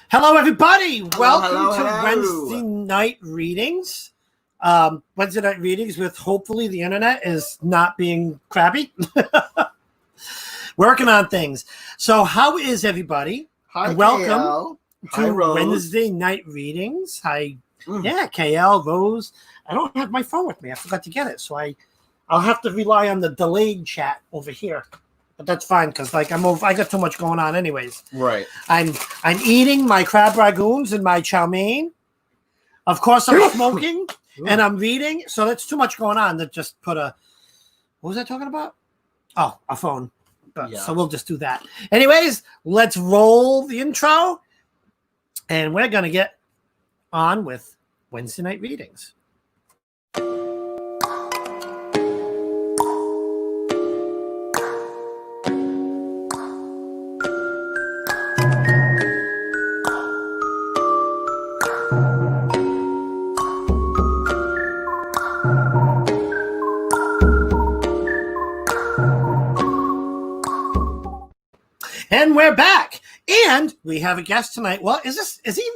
Hello, everybody. Welcome hello. to Wednesday night readings. Wednesday night readings with hopefully the internet is not being crappy. Working on things. So how is everybody? Hi, welcome KL. to Wednesday night readings. Hi. Yeah, KL, Rose. I don't have my phone with me. I forgot to get it. So I'll have to rely on the delayed chat over here. But that's fine because I got too much going on anyways. Right. I'm eating my crab ragoons and my chow mein. Of course, I'm smoking and I'm reading. So that's too much going on to just put a. What was I talking about? Oh, a phone. So we'll just do that. Anyways, let's roll the intro, and we're gonna get on with Wednesday night readings. And we're back, and we have a guest tonight. Well, is he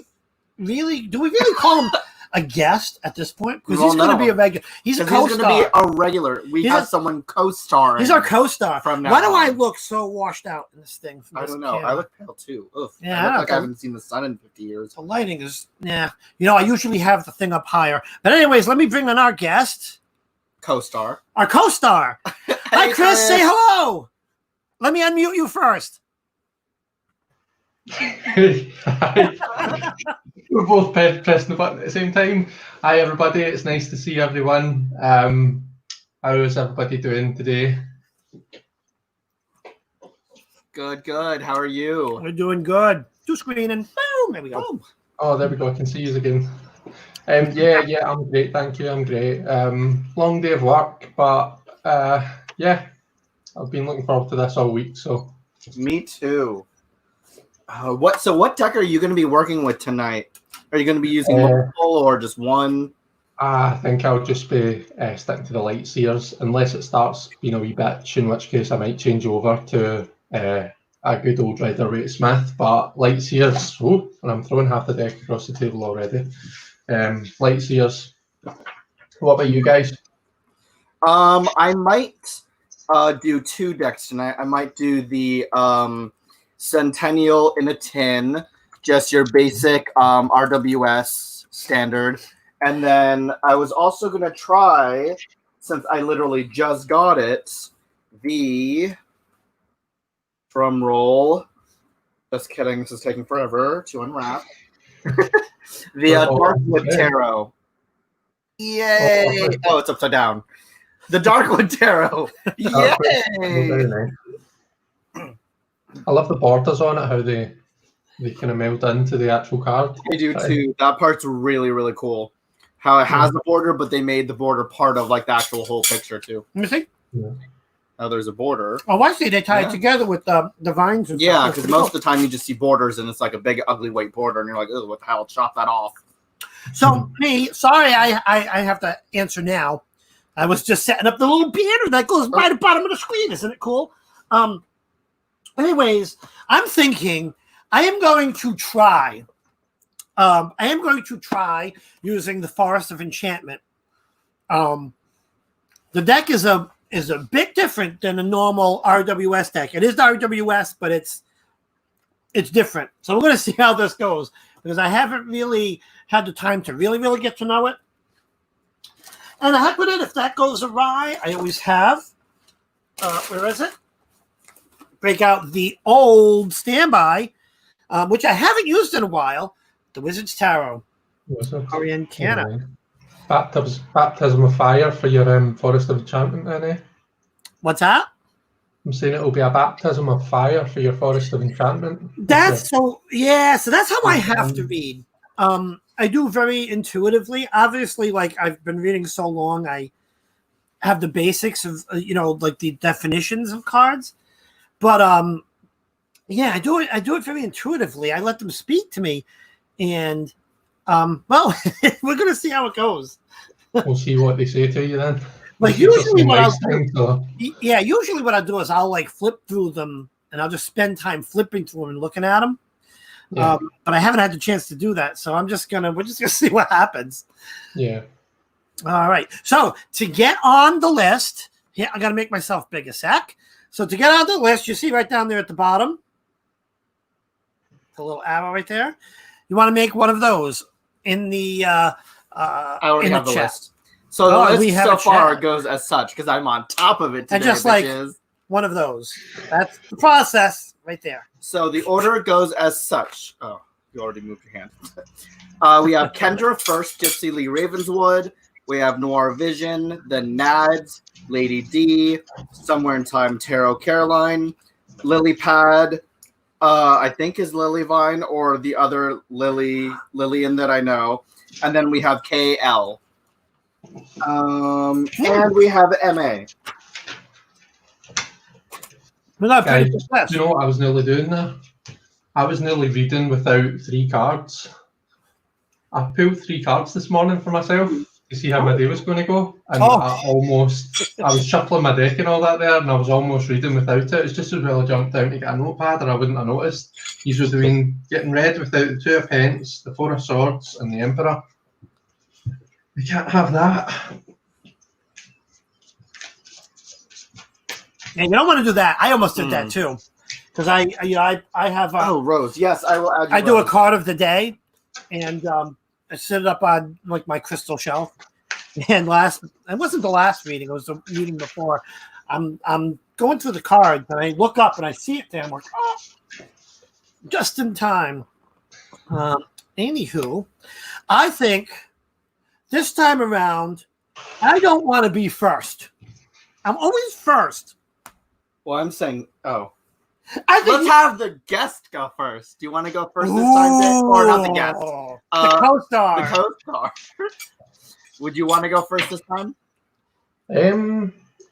really? Do we really call him a guest at this point? Because he's going to be a regular. He's a co-star. He's going to be a regular. We have someone co-starring. He's our co-star. From now Why do on. I look so washed out in this thing? I don't know. I look pale too. Ugh. Yeah, I look like I haven't seen the sun in 50 years. The lighting is I usually have the thing up higher, but anyways, let me bring in our guest, Co-star. Our co-star. Hi, Chris. Say hello. Let me unmute you first. We're both pressing the button at the same time. Hi everybody, it's nice to see everyone. How is everybody doing today? Good. How are you? We're doing good. Two screening. Boom. There we go. Oh, there we go. I can see you again. Yeah, I'm great. Thank you. I'm great. Long day of work, but yeah, I've been looking forward to this all week. So me too. What deck are you going to be working with tonight? Are you going to be using multiple or just one? I think I'll just be sticking to the light seers unless it starts being a wee bitch, in which case I might change over to a good old Rider-Waite Smith. But light seers, and I'm throwing half the deck across the table already. Light seers. What about you guys? I might do two decks tonight. I might do the Centennial in a tin, just your basic RWS standard. And then I was also going to try, since I literally just got it, the drum roll. Just kidding, this is taking forever to unwrap. The Darkwood Tarot. Yay! Oh, it's upside down. The Darkwood Tarot. Yay! Very nice. I love the borders on it, how they kind of meld into the actual card. I do too. That part's really, really cool. How it has the border, but they made the border part of like the actual whole picture too. Let me see. Yeah. Now there's a border. Oh, I see. They tie it together with the vines. And yeah, because most of the time you just see borders and it's like a big, ugly white border, and you're like, oh, what the hell? Chop that off. So sorry, I have to answer now. I was just setting up the little banner that goes by the bottom of the screen. Isn't it cool? Anyways, I'm thinking I am going to try using the Forest of Enchantment. The deck is a bit different than a normal RWS deck. It is the RWS, but it's different. So we're going to see how this goes because I haven't really had the time to really get to know it. And the heck with it, if that goes awry, I always have. Where is it? Break out the old standby, which I haven't used in a while, the Wizard's Tarot. Orientana. Baptism of fire for your Forest of Enchantment, then, eh? What's that? I'm saying it will be a baptism of fire for your Forest of Enchantment. So that's how I have to read. I do very intuitively. Obviously, like I've been reading so long, I have the basics of like the definitions of cards. But I do it very intuitively. I let them speak to me, and we're gonna see how it goes. We'll see what they say to you then. Like usually what I'll do is I'll like flip through them, and I'll just spend time flipping through them and looking at them. Yeah. But I haven't had the chance to do that, so we're just gonna see what happens. Yeah. All right. So to get on the list, I got to make myself big a sec. So to get on the list, you see right down there at the bottom, the little arrow right there. You want to make one of those in the. I already have the chat. list. So the list so far chat. goes as such because I'm on top of it today. And just bitches. one of those. That's the process right there. So the order goes as such. Oh, you already moved your hand. We have Kendra first, Gypsy Lee Ravenswood. We have Noir Vision, then Nads, Lady D, Somewhere in Time, Tarot Caroline, Lily Pad, I think is Lily Vine or the other Lillian that I know. And then we have KL. And we have MA. Guys, you know what I was nearly doing there? I was nearly reading without 3 cards. I pulled 3 cards this morning for myself to see how my day was going to go. And I was shuffling my deck and all that there, and I was almost reading without it. It's just as well I jumped down to get a notepad, and I wouldn't have noticed. These would have been getting read without the 2 of Pence, the 4 of Swords, and the Emperor. We can't have that. And you don't want to do that. I almost did that too, because I have. Rose. Yes, I will add you. I do a card of the day, and I set it up on like my crystal shelf. And it wasn't the last reading; it was the reading before. I'm going through the cards, and I look up and I see it there. I'm like, oh, just in time. Anywho, I think this time around, I don't want to be first. I'm always first. Well, I'm saying, let's have the guest go first. Do you want to go first this time, Dave? Or not the guest? The co-star. The co-star. Would you want to go first this time?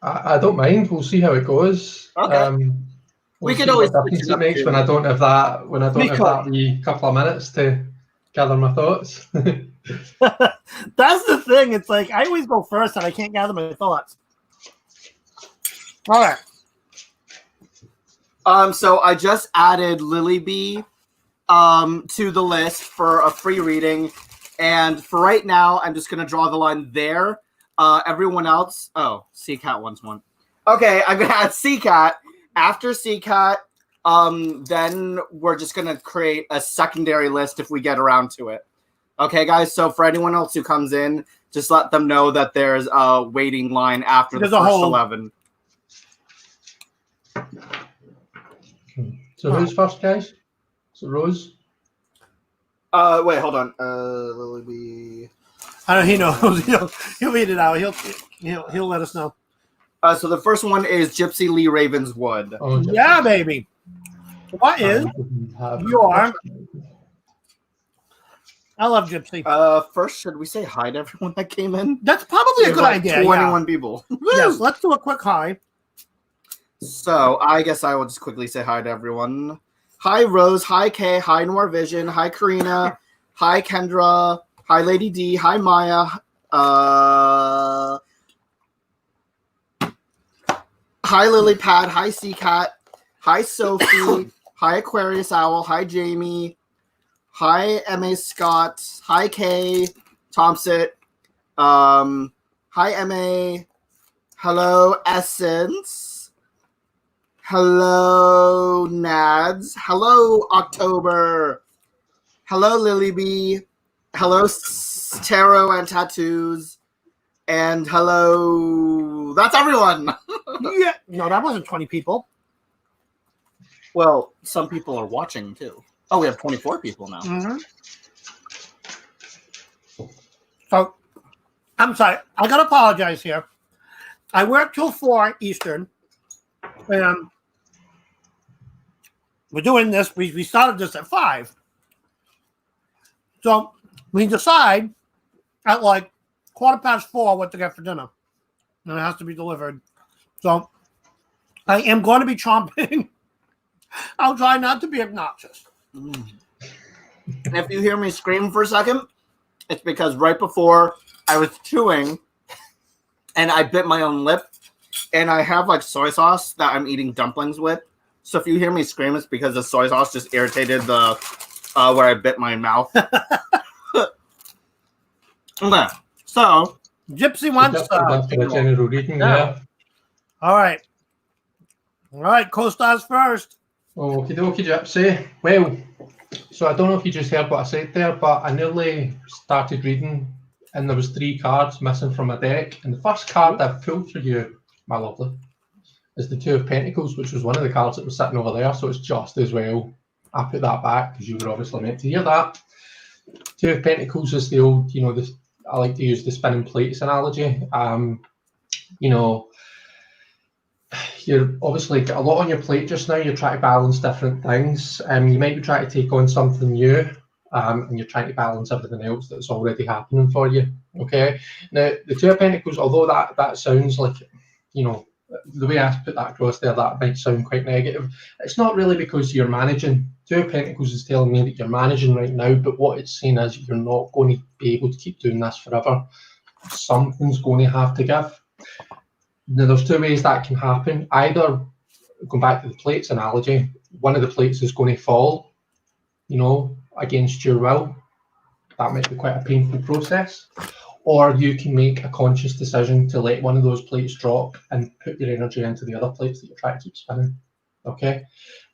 I don't mind. We'll see how it goes. Okay. We could always switch it up makes when I don't have that. When I don't have that wee couple of minutes to gather my thoughts. That's the thing. It's like I always go first, and I can't gather my thoughts. All right. So I just added Lily B to the list for a free reading. And for right now, I'm just going to draw the line there. Everyone else... Oh, CCAT wants one. Okay, I'm going to add CCAT. After CCAT, then we're just going to create a secondary list if we get around to it. Okay, guys? So for anyone else who comes in, just let them know that there's a waiting line after the first 11. So who's first, guys? So Rose? Wait, hold on. Lily B. I don't know. He knows. He'll read it out. He'll let us know. So the first one is Gypsy Lee Ravenswood. Oh, yeah, baby. What is your? I love Gypsy. First, should we say hi to everyone that came in? That's probably a good idea. 21 people. Yes, let's do a quick hi. So I guess I will just quickly say hi to everyone. Hi, Rose. Hi, Kay. Hi, Noir Vision. Hi, Karina. Hi, Kendra. Hi, Lady D. Hi, Maya. Hi, Lily Pad. Hi, CCAT. Hi, Sophie. Hi, Aquarius Owl. Hi, Jamie. Hi, M.A. Scott. Hi, Kay Thompson. Hi, M.A. Hello, Essence. Hello, Nads. Hello, October. Hello, Lily B. Hello, Tarot and Tattoos. And hello... That's everyone! Yeah. No, that wasn't 20 people. Well, some people are watching, too. Oh, we have 24 people now. Mm-hmm. So, I'm sorry. I got to apologize here. I work till 4 Eastern. And we're doing this. We started this at 5. So we decide at like 4:15 what to get for dinner. And it has to be delivered. So I am going to be chomping. I'll try not to be obnoxious. If you hear me scream for a second, it's because right before I was chewing and I bit my own lip, and I have like soy sauce that I'm eating dumplings with. So if you hear me scream, it's because the soy sauce just irritated the where I bit my mouth. Okay, so Gypsy wants. That's for a general reading, yeah. All right, co-stars first. Okie dokie, Gypsy. Well, so I don't know if you just heard what I said there, but I nearly started reading and there was 3 cards missing from my deck. And the first card I've pulled for you, my lovely, is the 2 of Pentacles, which was one of the cards that was sitting over there. So it's just as well I put that back because you were obviously meant to hear that. 2 of Pentacles is the old, I like to use the spinning plates analogy. You're obviously got a lot on your plate just now. You're trying to balance different things. You might be trying to take on something new, and you're trying to balance everything else that's already happening for you. Okay. Now, the 2 of Pentacles, although that sounds like, the way I put that across there, that might sound quite negative. It's not really because you're managing. 2 of Pentacles is telling me that you're managing right now, but what it's saying is you're not going to be able to keep doing this forever. Something's going to have to give. Now, there's 2 ways that can happen. Either, going back to the plates analogy, one of the plates is going to fall, against your will. That might be quite a painful process. Or you can make a conscious decision to let one of those plates drop and put your energy into the other plates that you're trying to keep spinning. Okay?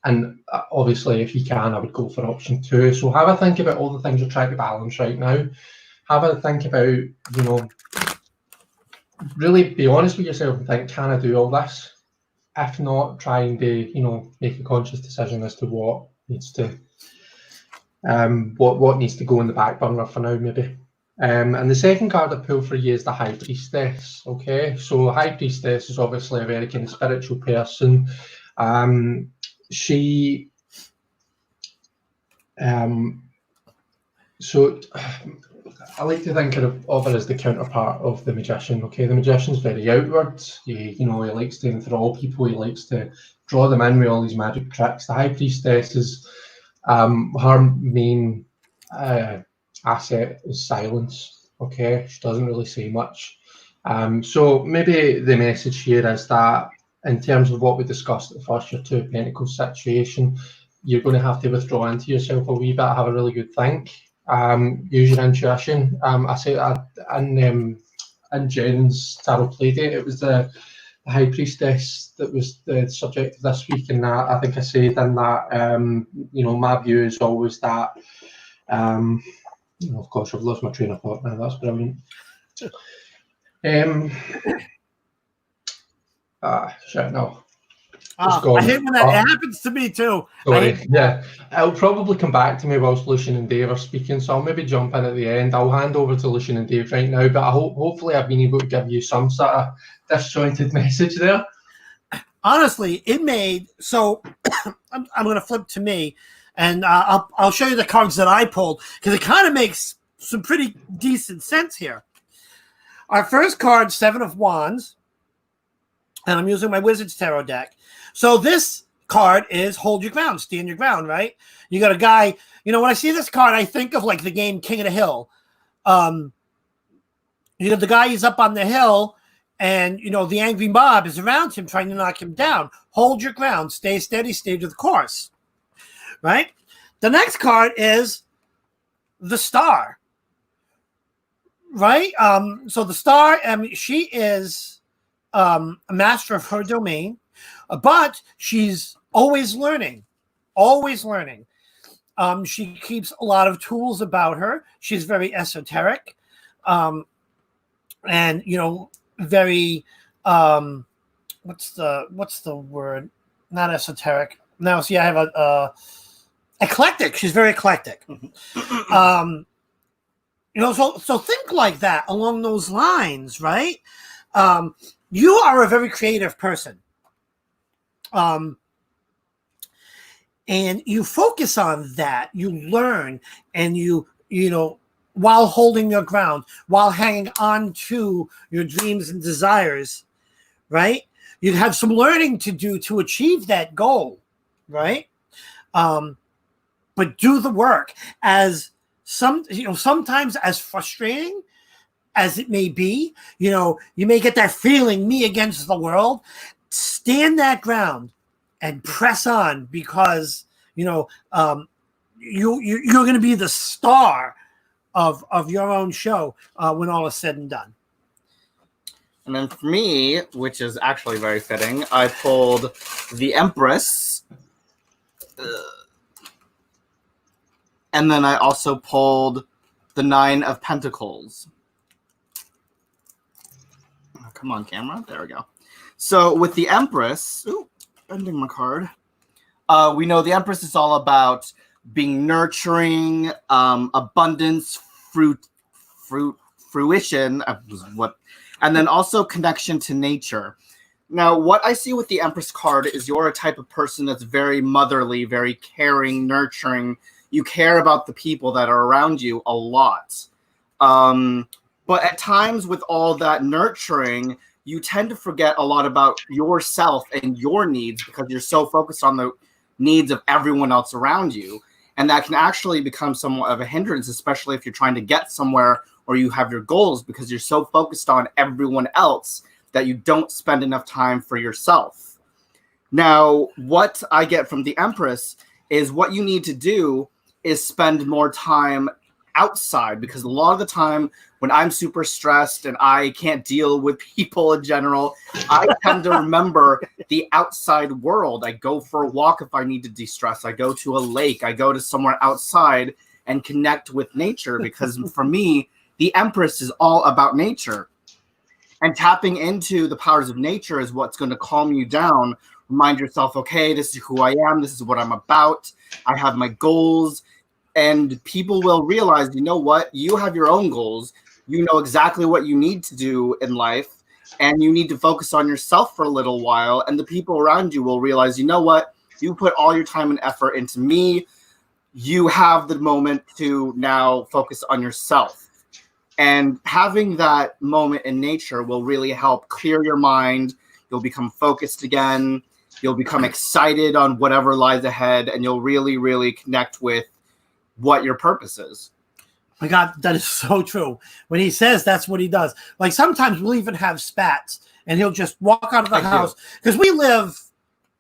And obviously, if you can, I would go for option 2. So have a think about all the things you're trying to balance right now. Have a think about, really be honest with yourself and think, can I do all this? If not, trying to, make a conscious decision as to what needs to what needs to go in the back burner for now, maybe. And the second card I pulled for you is the High Priestess. Okay, so High Priestess is obviously a very kind of spiritual person. So I like to think of her as the counterpart of the Magician. Okay, the Magician's very outward. He likes to enthrall people. He likes to draw them in with all these magic tricks. The High Priestess is her main asset is silence. Okay, she doesn't really say much. So maybe the message here is that in terms of what we discussed at first, your 2 of Pentacles situation, you're going to have to withdraw into yourself a wee bit, have a really good think. Use your intuition. I say that in Jen's tarot playdate, it was the High Priestess that was the subject of this week, and I think I said in that, my view is always that, of course, I've lost my train of thought now. That's brilliant. Shit, no. I hate when that happens to me too. Sorry, yeah. It'll probably come back to me whilst Lucian and Dave are speaking, so I'll maybe jump in at the end. I'll hand over to Lucian and Dave right now, but hopefully I've been able to give you some sort of disjointed message there. Honestly, it made so. I'm going to flip to me, and I'll show you the cards that I pulled because it kind of makes some pretty decent sense here. Our first card, 7 of Wands, and I'm using my Wizard's Tarot deck. So this card is hold your ground, stand your ground, right? You got a guy, when I see this card, I think of like the game King of the Hill. You got the guy, he's up on the hill, and, the angry mob is around him trying to knock him down. Hold your ground, stay steady, stay to the course, right? The next card is the Star, right? So the Star, she is a master of her domain, but she's always learning, always learning. She keeps a lot of tools about her. She's very esoteric, and very what's the word? Not esoteric. No, see, I have a eclectic. She's very eclectic. So think like that along those lines, right? You are a very creative person. And you focus on that, you learn, and you while holding your ground, while hanging on to your dreams and desires, right? You have some learning to do to achieve that goal, right? But do the work. As sometimes as frustrating as it may be, you may get that feeling, me against the world. Stand that ground and press on, because you're going to be the star of your own show when all is said and done. And then for me, which is actually very fitting, I pulled the Empress. And then I also pulled the Nine of Pentacles. Oh, come on, camera. There we go. So with the Empress, bending my card. We know the Empress is all about being nurturing, abundance, fruition, and then also connection to nature. Now, what I see with the Empress card is you're a type of person that's very motherly, very caring, nurturing. You care about the people that are around you a lot. But at times with all that nurturing, you tend to forget a lot about yourself and your needs because you're so focused on the needs of everyone else around you. And that can actually become somewhat of a hindrance, especially if you're trying to get somewhere or you have your goals, because you're so focused on everyone else that you don't spend enough time for yourself. Now, what I get from the Empress is what you need to do is spend more time outside, because a lot of the time when I'm super stressed and I can't deal with people in general, I tend to remember the outside world. I go for a walk if I need to de-stress. I go to a lake. I go to somewhere outside and connect with nature, because for me, the Empress is all about nature. And tapping into the powers of nature is what's going to calm you down. Remind yourself, okay, this is who I am. This is what I'm about. I have my goals. And people will realize, you know what? You have your own goals. You know exactly what you need to do in life. And you need to focus on yourself for a little while. And the people around you will realize, you know what? You put all your time and effort into me. You have the moment to now focus on yourself. And having that moment in nature will really help clear your mind. You'll become focused again. You'll become excited on whatever lies ahead. And you'll really, really connect with what your purpose is. My God, that is so true. When he says that's what he does. Like sometimes we'll even have spats and he'll just walk out of the house. Because we live,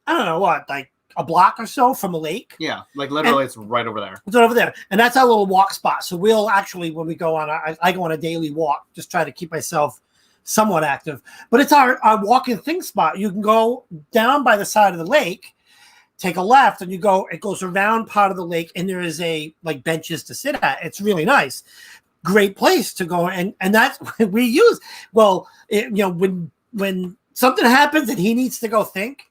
I don't know what, like a block or so from a lake. Yeah, like literally it's right over there. It's right over there. And that's our little walk spot. So we'll actually, when we go on, I go on a daily walk, just try to keep myself somewhat active. But it's our walk-in thing spot. You can go down by the side of the lake, take a left, and it goes around part of the lake, and there is like benches to sit at. It's really nice. Great place to go. And that's what we use. Well, when something happens and he needs to go think,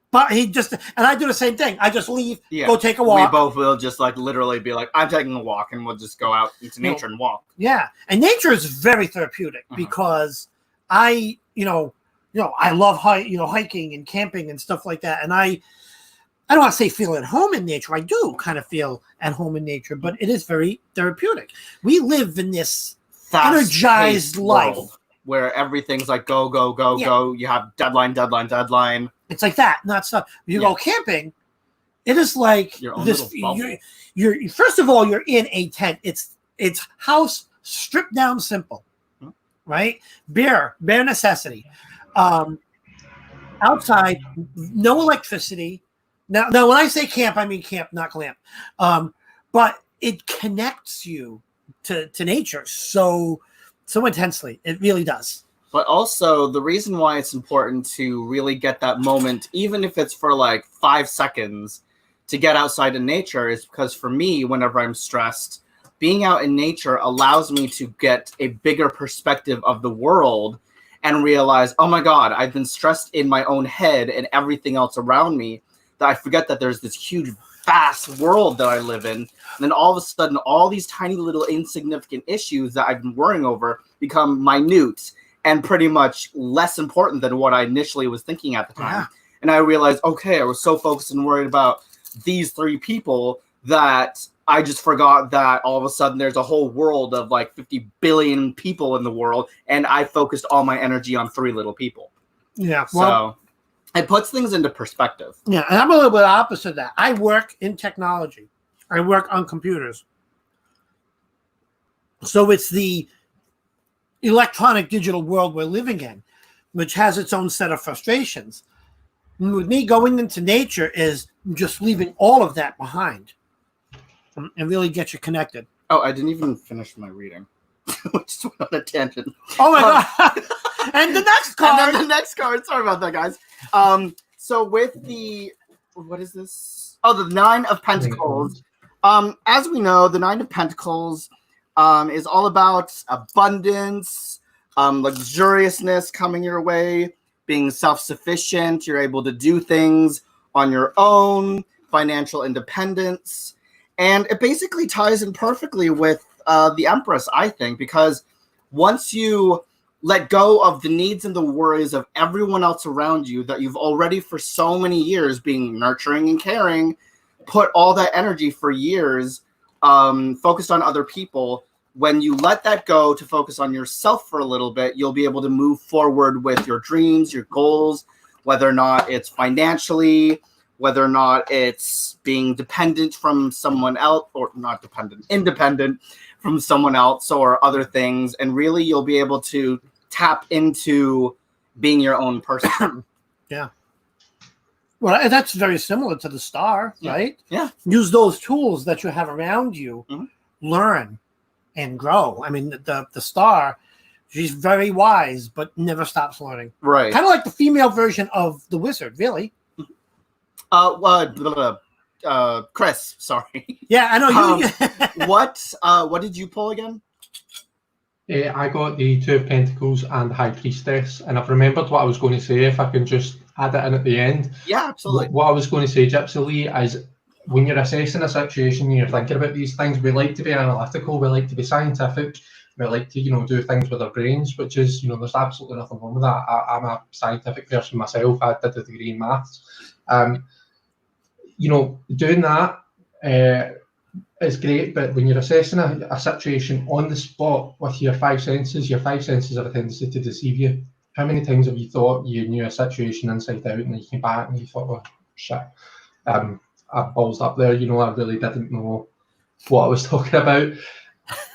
but he just, and I do the same thing. I just leave, go take a walk. We both will just like literally be like, I'm taking a walk, and we'll just go out into nature and walk. Yeah. And nature is very therapeutic because I love hiking and camping and stuff like that. And I don't want to say feel at home in nature. I do kind of feel at home in nature, but it is very therapeutic. We live in this energized life where everything's like go, go, go, go. You have deadline. It's like that, not stuff. You go camping, it is like your own this. You're First of all, you're in a tent. It's house stripped down simple, right? Bare necessity. Outside, no electricity. Now, when I say camp, I mean camp, not glamp. But it connects you to nature so intensely. It really does. But also, the reason why it's important to really get that moment, even if it's for like 5 seconds, to get outside in nature is because for me, whenever I'm stressed, being out in nature allows me to get a bigger perspective of the world and realize, oh my God, I've been stressed in my own head and everything else around me, that I forget that there's this huge, vast world that I live in. And then all of a sudden, all these tiny little insignificant issues that I've been worrying over become minute and pretty much less important than what I initially was thinking at the time. Yeah. And I realized, okay, I was so focused and worried about these 3 people that I just forgot that all of a sudden there's a whole world of like 50 billion people in the world, and I focused all my energy on 3 little people. Yeah. So it puts things into perspective. Yeah, and I'm a little bit opposite of that. I work in technology. I work on computers. So it's the electronic digital world we're living in, which has its own set of frustrations. And with me, going into nature is just leaving all of that behind. and really get you connected. Oh, I didn't even finish my reading. We just went on a tangent. Oh my god! And the next card. And then the next card. Sorry about that, guys. So with the what is this? Oh, the Nine of Pentacles. As we know, the Nine of Pentacles is all about abundance, luxuriousness coming your way, being self-sufficient. You're able to do things on your own, financial independence. And it basically ties in perfectly with the Empress, I think, because once you let go of the needs and the worries of everyone else around you that you've already for so many years being nurturing and caring, put all that energy for years focused on other people. When you let that go to focus on yourself for a little bit, you'll be able to move forward with your dreams, your goals, whether or not it's financially, whether or not it's being dependent from someone else, or not dependent, independent from someone else or other things. And really, you'll be able to tap into being your own person. Yeah. Well, that's very similar to the Star, right? Yeah. Use those tools that you have around you, learn and grow. I mean, the Star, she's very wise, but never stops learning. Right. Kind of like the female version of the Wizard, really. Chris, sorry. Yeah, I know you. What did you pull again? I got the Two of Pentacles and the High Priestess, and I've remembered what I was going to say. If I can just add it in at the end. Yeah, absolutely. What I was going to say, Gypsy Lee, is when you're assessing a situation, you're thinking about these things. We like to be analytical. We like to be scientific. We like to, do things with our brains, which is, there's absolutely nothing wrong with that. I'm a scientific person myself. I did a degree in maths. Doing that is great, but when you're assessing a situation on the spot with your five senses have a tendency to deceive you. How many times have you thought you knew a situation inside out, and then you came back and you thought, oh, shit, I ballsed up there, I really didn't know what I was talking about.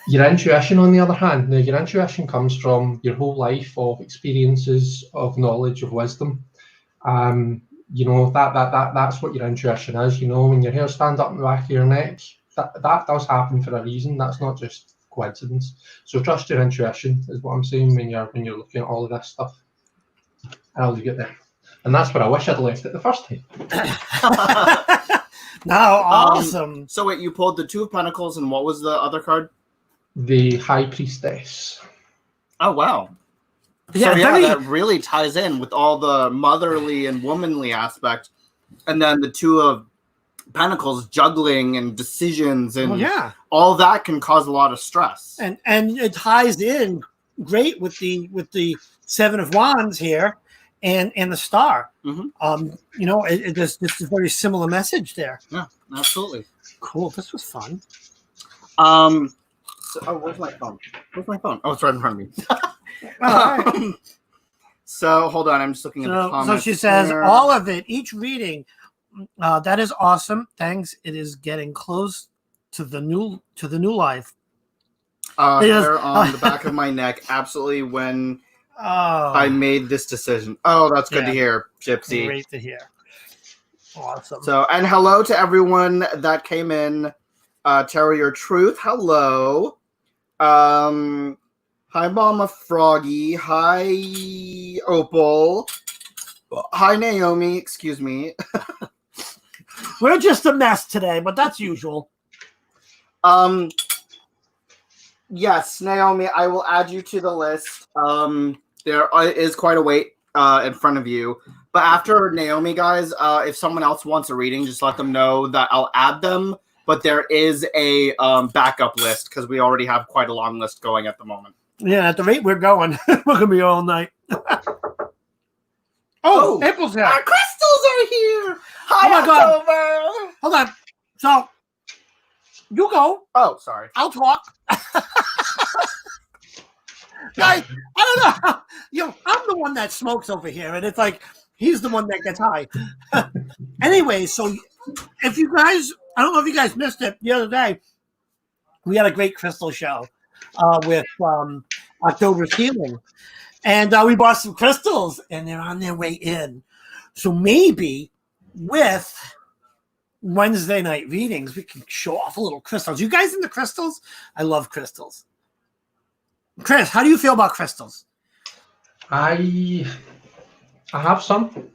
Your intuition, on the other hand, now your intuition comes from your whole life of experiences, of knowledge, of wisdom. That's what your intuition is. When your hair stands up in the back of your neck, that does happen for a reason. That's not just coincidence. So trust your intuition is what I'm saying when you're looking at all of this stuff. And I'll leave it there. And that's where I wish I'd left it the first time. No, awesome. So wait, you pulled the Two of Pentacles, and what was the other card? The High Priestess. Oh wow. Yeah, so that really ties in with all the motherly and womanly aspect. And then the Two of Pentacles, juggling and decisions, and all that can cause a lot of stress. And it ties in great with the Seven of Wands here and the Star. There's just a very similar message there. Yeah, absolutely. Cool. This was fun. Where's my phone? Oh, it's right in front of me. Right. So hold on, I'm just looking at the comments. So she says, here. all of it, each reading, that is awesome. Thanks. It is getting close to the new life. Hair on the back of my neck, absolutely, when I made this decision. Oh, that's good to hear, Gypsy. Great to hear. Awesome. So, and hello to everyone that came in. Tara Your Truth, hello. Hi, Mama Froggy. Hi, Opal. Hi, Naomi. Excuse me. We're just a mess today, but that's usual. Yes, Naomi, I will add you to the list. There is quite a wait in front of you. But after Naomi, guys, if someone else wants a reading, just let them know that I'll add them. But there is a backup list because we already have quite a long list going at the moment. Yeah, at the rate we're going, we're going to be all night. April's here. Our crystals are here. Hi, my God. October. Hold on. So, you go. Oh, sorry. I'll talk. Guys, I don't know. I'm the one that smokes over here, and it's like he's the one that gets high. Anyway, so if you guys, I don't know if you guys missed it the other day, we had a great crystal show with October's Healing. And we bought some crystals, and they're on their way in. So maybe with Wednesday night readings, we can show off a little crystals. You guys into crystals? I love crystals. Chris, how do you feel about crystals? I have some.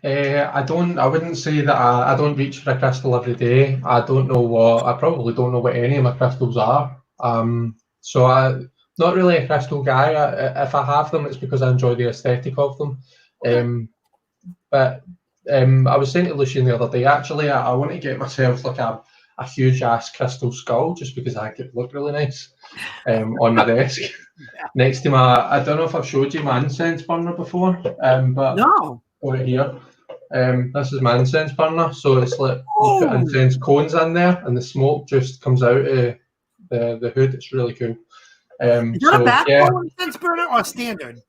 I wouldn't say that I don't reach for a crystal every day. I probably don't know what any of my crystals are. So I'm not really a crystal guy. If I have them, it's because I enjoy the aesthetic of them. But I was saying to Lucian the other day, actually, I want to get myself like a huge ass crystal skull just because I think it look really nice on my desk. Next to I don't know if I've showed you my incense burner before, but No. over here. This is my incense burner, so it's like you put incense cones in there, and the smoke just comes out of the hood. It's really cool. Is that a backflow incense burner or standard?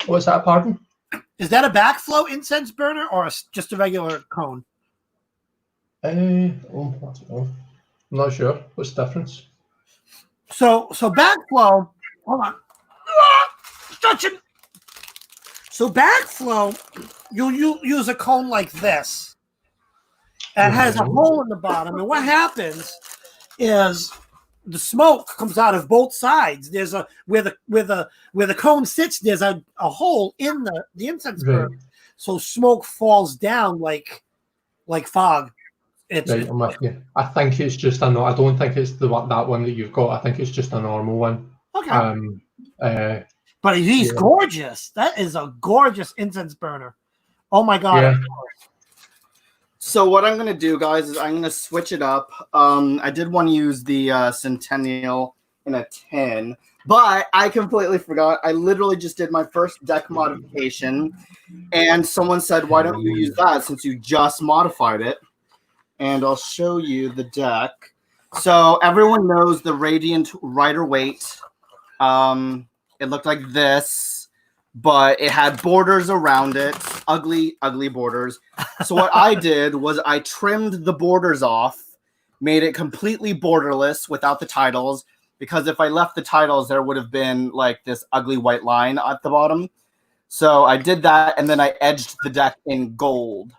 What's that? Pardon? Is that a backflow incense burner or just a regular cone? I don't know. I'm not sure. What's the difference? So backflow. Hold on. Stretching. So backflow, you'll use a cone like this. It has a hole in the bottom, and what happens is the smoke comes out of both sides. There's where the cone sits. There's a hole in the incense burner, so smoke falls down like fog. I'm with you. I think it's just I don't think it's that one that you've got. I think it's just a normal one. Okay. But he's gorgeous. That is a gorgeous incense burner. Oh my god. Yeah. So what I'm going to do, guys, is I'm going to switch it up. I did want to use the Centennial in a 10, but I completely forgot. I literally just did my first deck modification, and someone said, why don't you use that since you just modified it? And I'll show you the deck. So everyone knows the Radiant Rider-Waite. It looked like this, but it had borders around it, ugly, ugly borders. So what I did was I trimmed the borders off, made it completely borderless without the titles, because if I left the titles, there would have been like this ugly white line at the bottom. So I did that, and then I edged the deck in gold.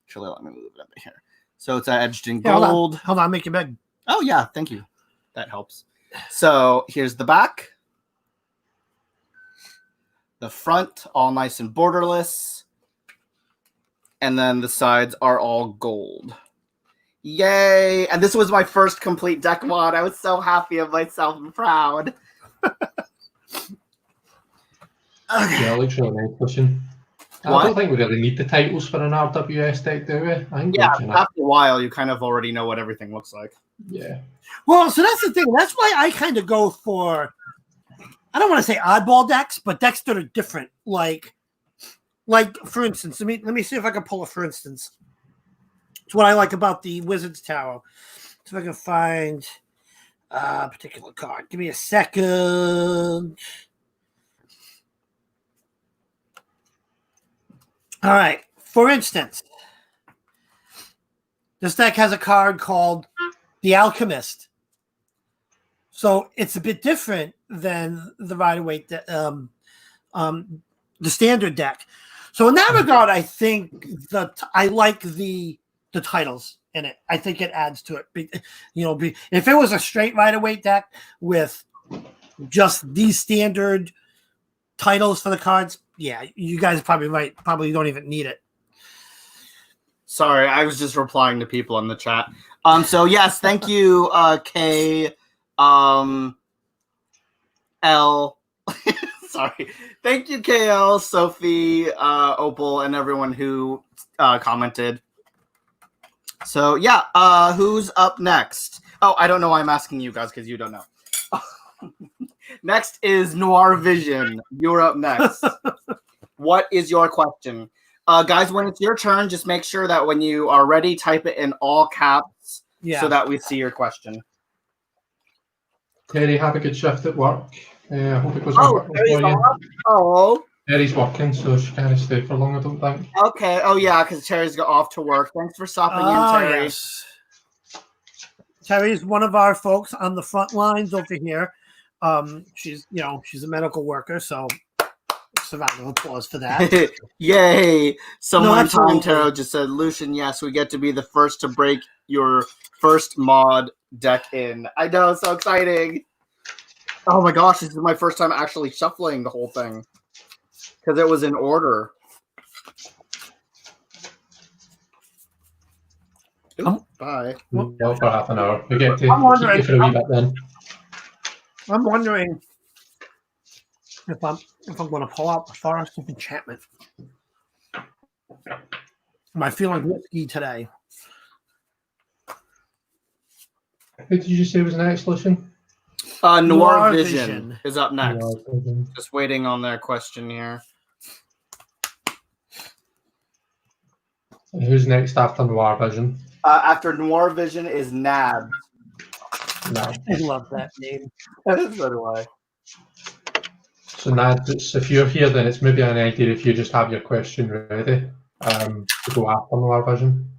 Actually, let me move it up here. So it's edged in gold. Hold on, make it big. Oh, yeah, thank you. That helps. So here's the back. The front, all nice and borderless. And then the sides are all gold. Yay! And this was my first complete deck mod. I was so happy of myself and proud. Yeah, it looks really nice, Lucian. I don't think we really need the titles for an RWS deck, do we? I think after a while, you kind of already know what everything looks like. Yeah. Well, so that's the thing. That's why I kind of go for, I don't want to say oddball decks, but decks that are different. Like for instance, let me see if I can pull a for instance. It's what I like about the Wizard's Tower. So if I can find a particular card. Give me a second. All right. For instance, this deck has a card called The Alchemist. So it's a bit different than the Rider-Waite, the standard deck. So in that regard, I think that I like the titles in it. I think it adds to it. If it was a straight Rider-Waite deck with just these standard titles for the cards, yeah, you guys are probably right. Probably don't even need it. Sorry, I was just replying to people in the chat. So yes, thank you, K, L. Sorry, thank you, KL, Sophie, Opal, and everyone who commented. So yeah, who's up next? Oh, I don't know why I'm asking you guys because you don't know. Next is Noir Vision. You're up next. What is your question? Guys, when it's your turn, just make sure that when you are ready, type it in all caps so that we see your question. Terry, have a good shift at work. I hope it goes well for you. Oh. Terry's working, so she can't stay for long, I don't think. Okay. Oh, yeah, because Terry's got off to work. Thanks for stopping in, Terry. Yes. Terry's one of our folks on the front lines over here. She's a medical worker, so Just a round of applause for that. Yay! Someone in Time absolutely. Tarot just said, Lucian, yes, we get to be the first to break your first mod deck in. I know, so exciting. Oh my gosh, this is my first time actually shuffling the whole thing. Because it was in order. Bye. No, for half an hour. We get to I'm keep you for a wee bit then. I'm wondering if I'm going to pull out the Forest of Enchantment. Am I feeling risky today? Who did you say was next, Lucian? Noir Vision is up next. Vision. Just waiting on their question here. And who's next after Noir Vision? After Noir Vision is Nab. No. I love that name. So do I. So Nad, if you're here, then it's maybe an idea if you just have your question ready to go after Noir Vision.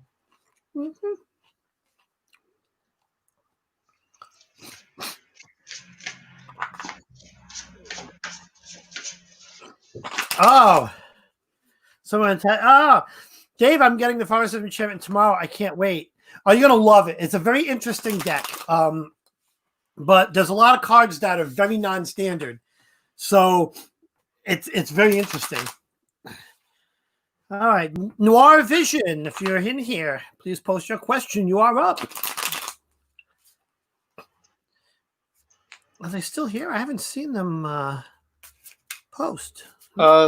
Mm-hmm. Oh, someone Dave, I'm getting the Forest of Enchantment tomorrow. I can't wait. Oh, you're gonna love it. It's a very interesting deck. But there's a lot of cards that are very non-standard. So it's very interesting. All right. Noir Vision, if you're in here, please post your question. You are up. Are they still here? I haven't seen them post.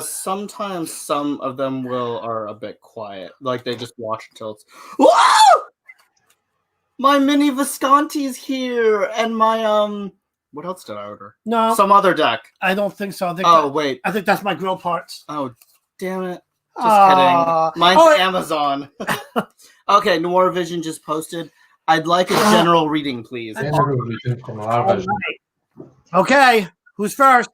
Sometimes some of them are a bit quiet. Like they just watch until it's whoa! My mini Visconti's here, and my what else did I order? No, some other deck. I don't think so. Wait. I think that's my grill parts. Oh, damn it. Just kidding. Mine's Amazon. Okay, Noir Vision just posted. I'd like a general reading, please. General reading for Noir Vision. Right. Okay, who's first?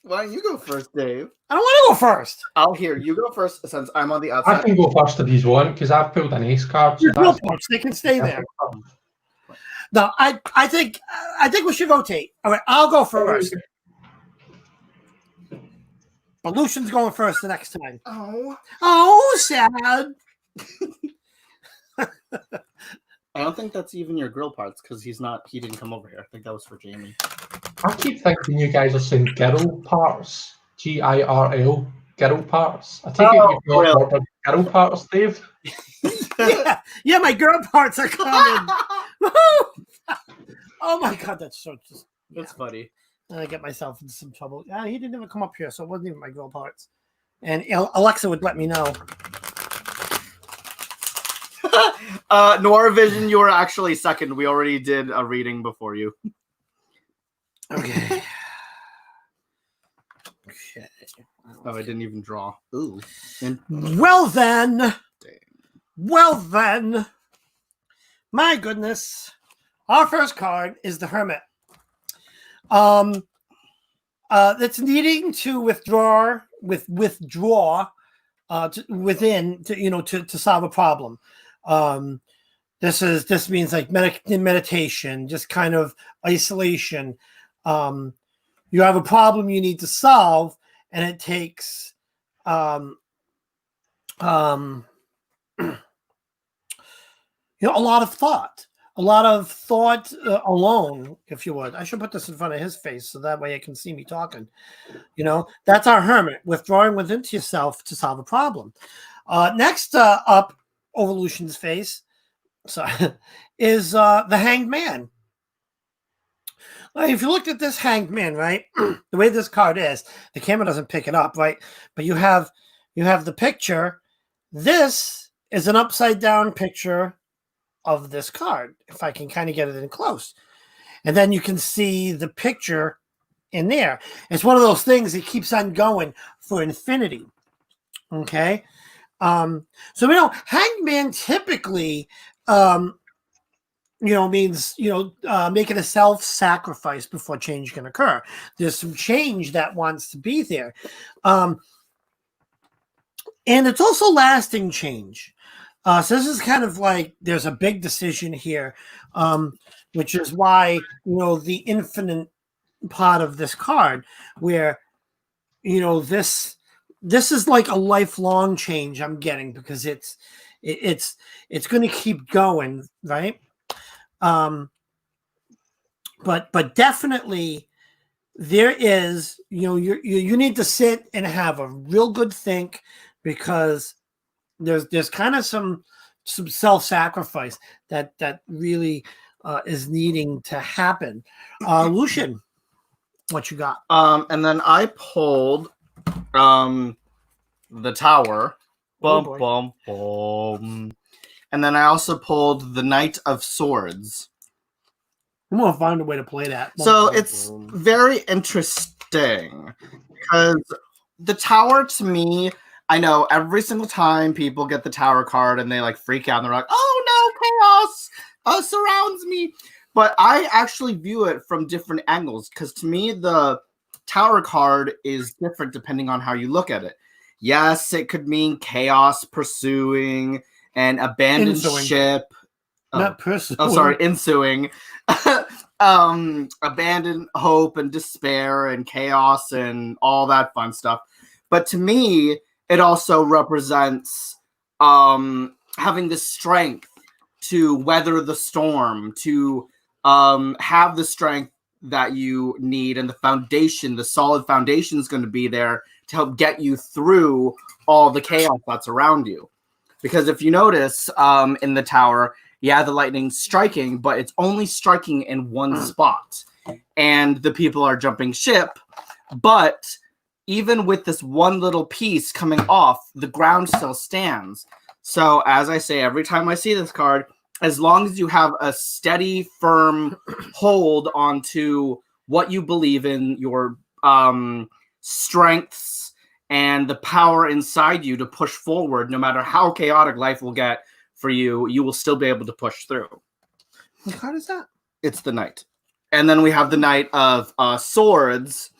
Why don't you go first, Dave? I don't want to go first. I'll hear you go first since I'm on the I outside. can go first if he's one because I've pulled an ace card. So Your grill parts, they can stay there. No, I think we should rotate. All right, I'll go first. But Lucian's going first the next time. Oh, sad. I don't think that's even your grill parts because he didn't come over here. I think that was for Jamie. I keep thinking you guys are saying girl parts. GIRL. Girl parts. I take it you've not ordered girl parts, Dave. yeah, my girl parts are coming. Oh my god, that's so just. That's funny. I get myself into some trouble. Yeah, he didn't even come up here, so it wasn't even my girl parts. And Alexa would let me know. Noir Vision, you were actually second. We already did a reading before you. Okay. Oh, I didn't even draw. Ooh. Well then. My goodness. Our first card is the Hermit. That's needing to withdraw to solve a problem. This means like meditation, just kind of isolation. You have a problem you need to solve, and it takes a lot of thought. A lot of thought alone, if you would. I should put this in front of his face so that way I can see me talking. That's our Hermit, withdrawing within yourself to solve a problem. Next up, over Lucian's face, is the Hanged Man. If you looked at this Hanged Man, right, the way this card is, the camera doesn't pick it up, right? But you have the picture. This is an upside down picture of this card, if I can kind of get it in close. And then you can see the picture in there. It's one of those things that keeps on going for infinity. Okay? So Hanged Man typically means making a self-sacrifice before change can occur. There's some change that wants to be there. And it's also lasting change. So this is kind of like there's a big decision here, which is why the infinite part of this card, where this is like a lifelong change I'm getting, because it's going to keep going, right? But definitely there is, you need to sit and have a real good think, because there's kind of some self-sacrifice that really is needing to happen. Lucian, what you got? And then I pulled the Tower. Oh, Bum, boy. bum, bum. And then I also pulled the Knight of Swords. I'm gonna find a way to play that. So it's very interesting, because the Tower, to me, I know every single time people get the Tower card and they like freak out and they're like, oh no, chaos surrounds me. But I actually view it from different angles, because to me, the Tower card is different depending on how you look at it. Yes, it could mean chaos pursuing, an abandoned Ensuing. ship. Not pursuing. Oh, sorry, ensuing. Abandoned hope and despair and chaos and all that fun stuff. But to me, it also represents having the strength to weather the storm, to have the strength that you need, and the foundation, the solid foundation, is going to be there to help get you through all the chaos that's around you. Because if you notice in the Tower, yeah, the lightning's striking, but it's only striking in one spot. And the people are jumping ship. But even with this one little piece coming off, the ground still stands. So as I say, every time I see this card, as long as you have a steady, firm hold onto what you believe in, your strengths, and the power inside you to push forward, no matter how chaotic life will get for you, you will still be able to push through. What card is that? It's the Knight. And then we have the Knight of Swords.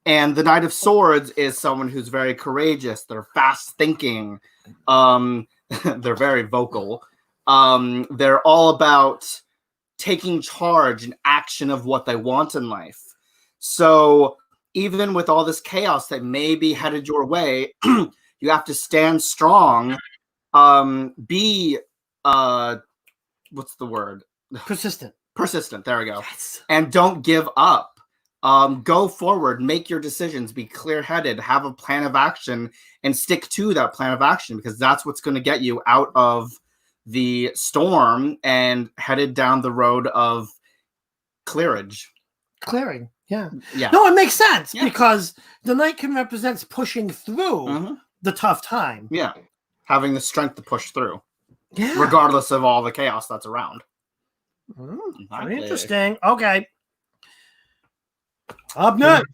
And the Knight of Swords is someone who's very courageous. They're fast thinking. They're very vocal. They're all about taking charge and action of what they want in life. So even with all this chaos that may be headed your way, you have to stand strong. Be what's the word? Persistent. Persistent. There we go. Yes. And don't give up. Go forward. Make your decisions. Be clear-headed. Have a plan of action and stick to that plan of action, because that's what's going to get you out of the storm and headed down the road of clearage. Clearing. Yeah. Yeah. No, it makes sense, Yeah. because the Knight can represent pushing through the tough time. Yeah. Having the strength to push through. Yeah. Regardless of all the chaos that's around. Very interesting. Okay. Up next.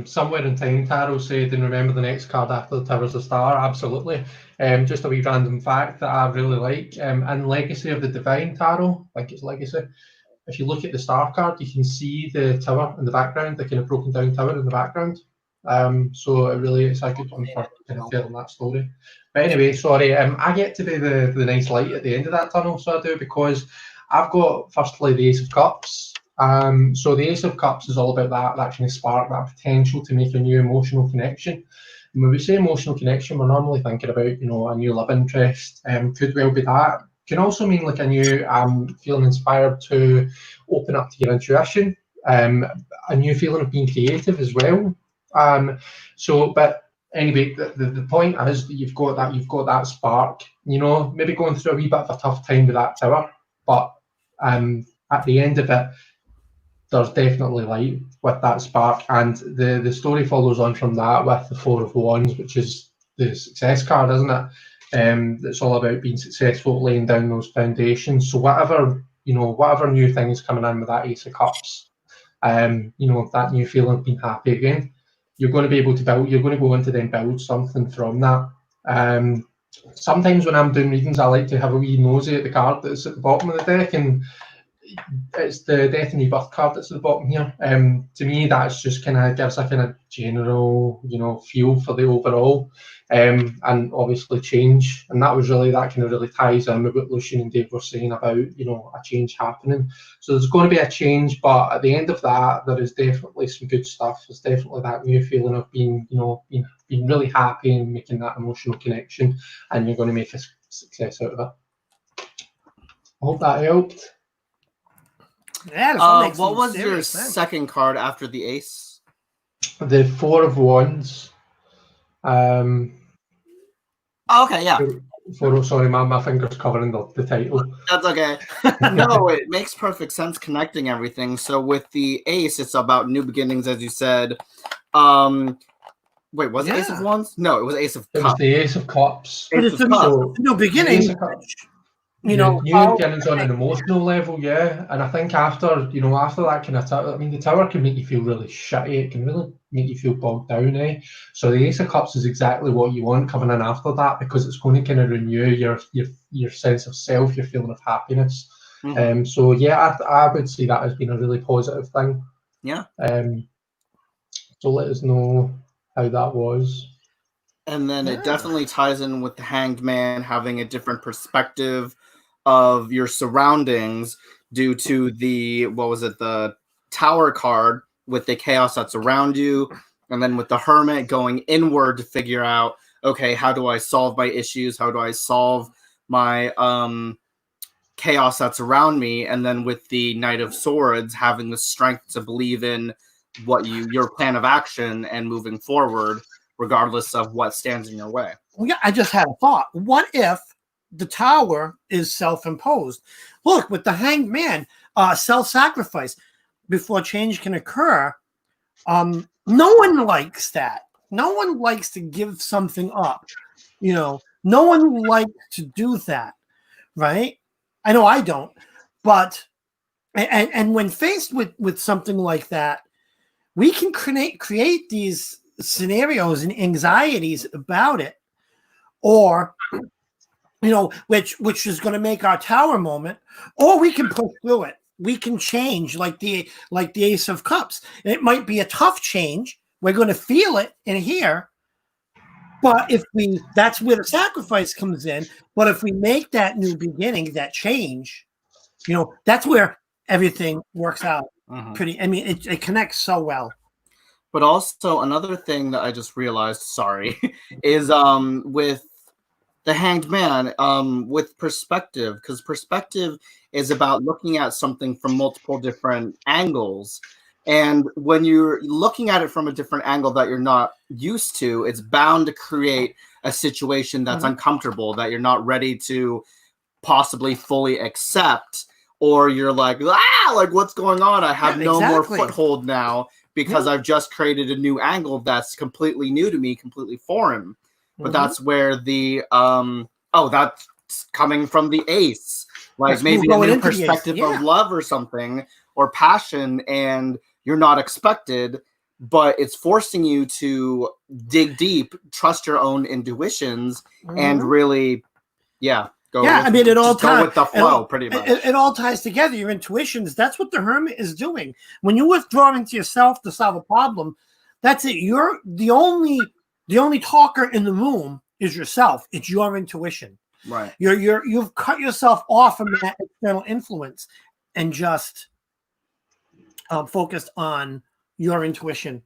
Somewhere in Time Tarot said, and remember the next card after the Tower's a Star. Absolutely. Just a wee random fact that I really like. In Legacy of the Divine Tarot, I think it's Legacy, if you look at the Star card, you can see the tower in the background, the kind of broken down tower in the background. So it really is a good one for kind of telling that story. But anyway, sorry, I get to be the nice light at the end of that tunnel, so I do, because I've got, firstly, the Ace of Cups. So the Ace of Cups is all about that kind of spark, that potential to make a new emotional connection. And when we say emotional connection, we're normally thinking about, a new love interest. Could well be that. Can also mean like a new feeling inspired to open up to your intuition. A new feeling of being creative as well. But anyway, the point is that you've got that spark. Maybe going through a wee bit of a tough time with that tower, but at the end of it, there's definitely light with that spark. And the story follows on from that with the Four of Wands, which is the success card, isn't it? It's all about being successful, laying down those foundations. So whatever new thing is coming in with that Ace of Cups, that new feeling of being happy again, you're going to be able to build. You're going to go into then build something from that. Sometimes when I'm doing readings, I like to have a wee nosy at the card that's at the bottom of the deck, and it's the Death and Rebirth card that's at the bottom here. To me, that's just kind of gives a kind of general, feel for the overall, and obviously change. And that was really, that kind of really ties in with what Lucian and Dave were saying about, a change happening. So there's going to be a change, but at the end of that, there is definitely some good stuff. There's definitely that new feeling of being, being really happy and making that emotional connection, and you're going to make a success out of it. I hope that helped. Yeah, what was your second card after the ace? The Four of Wands. Okay, yeah. Sorry, my finger's covering the title. That's okay. No, it makes perfect sense connecting everything. So with the ace, it's about new beginnings, as you said. Wait, was it Ace of Wands? No, it was Ace of Cups. It was the Ace of Cups. But it's a new beginning. New beginnings on an emotional level, yeah. And I think after that kind of tower, the tower can make you feel really shitty. It can really make you feel bogged down, eh? So the Ace of Cups is exactly what you want coming in after that, because it's going to kind of renew your sense of self, your feeling of happiness. Mm-hmm. So yeah, I would see that as being a really positive thing. Yeah. So let us know how that was. And then it definitely ties in with the Hanged Man having a different perspective of your surroundings due to the Tower card with the chaos that's around you, and then with the Hermit going inward to figure out, okay, how do I solve my issues? How do I solve my chaos that's around me? And then with the Knight of Swords having the strength to believe in your plan of action and moving forward, regardless of what stands in your way. Well, yeah, I just had a thought. What if the Tower is self-imposed? Look, with the Hanged Man, self-sacrifice before change can occur. No one likes that. No one likes to give something up. No one likes to do that, right? I know I don't. But and when faced with something like that, we can create these scenarios and anxieties about it, or which is going to make our Tower moment, or we can push through it. We can change like the Ace of Cups. It might be a tough change. We're going to feel it in here, but that's where the sacrifice comes in. But if we make that new beginning, that change, that's where everything works out pretty. I mean, it connects so well. But also another thing that I just realized, is with the Hanged Man, with perspective, because perspective is about looking at something from multiple different angles. And when you're looking at it from a different angle that you're not used to, it's bound to create a situation that's uncomfortable, that you're not ready to possibly fully accept, or you're like, what's going on? I have no more foothold now, because I've just created a new angle that's completely new to me, completely foreign. But that's where that's coming from the ace. Like maybe a new perspective of love or something, or passion, and you're not expected, but it's forcing you to dig deep, trust your own intuitions, and really, go. I mean, it all ties with the flow, pretty much. It all ties together. Your intuitions. That's what the Hermit is doing. When you withdraw into yourself to solve a problem, that's it. You're the only talker in the room is yourself. It's your intuition. Right. You've cut yourself off from that external influence and just focused on your intuition.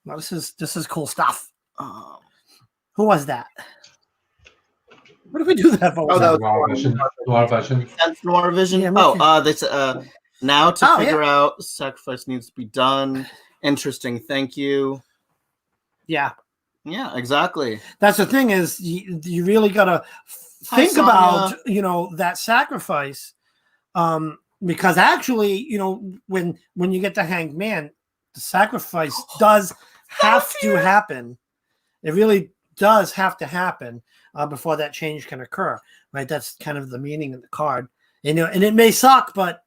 Well, this is cool stuff. Who was that? What did we do that for? That was Noir Vision. Yeah, now to figure out sacrifice needs to be done. Interesting. Thank you. Yeah, exactly. That's the thing, is you really gotta think about that sacrifice, because actually when you get the Hanged Man, the sacrifice does have to happen. It really does have to happen before that change can occur, right? That's kind of the meaning of the card, and it may suck, but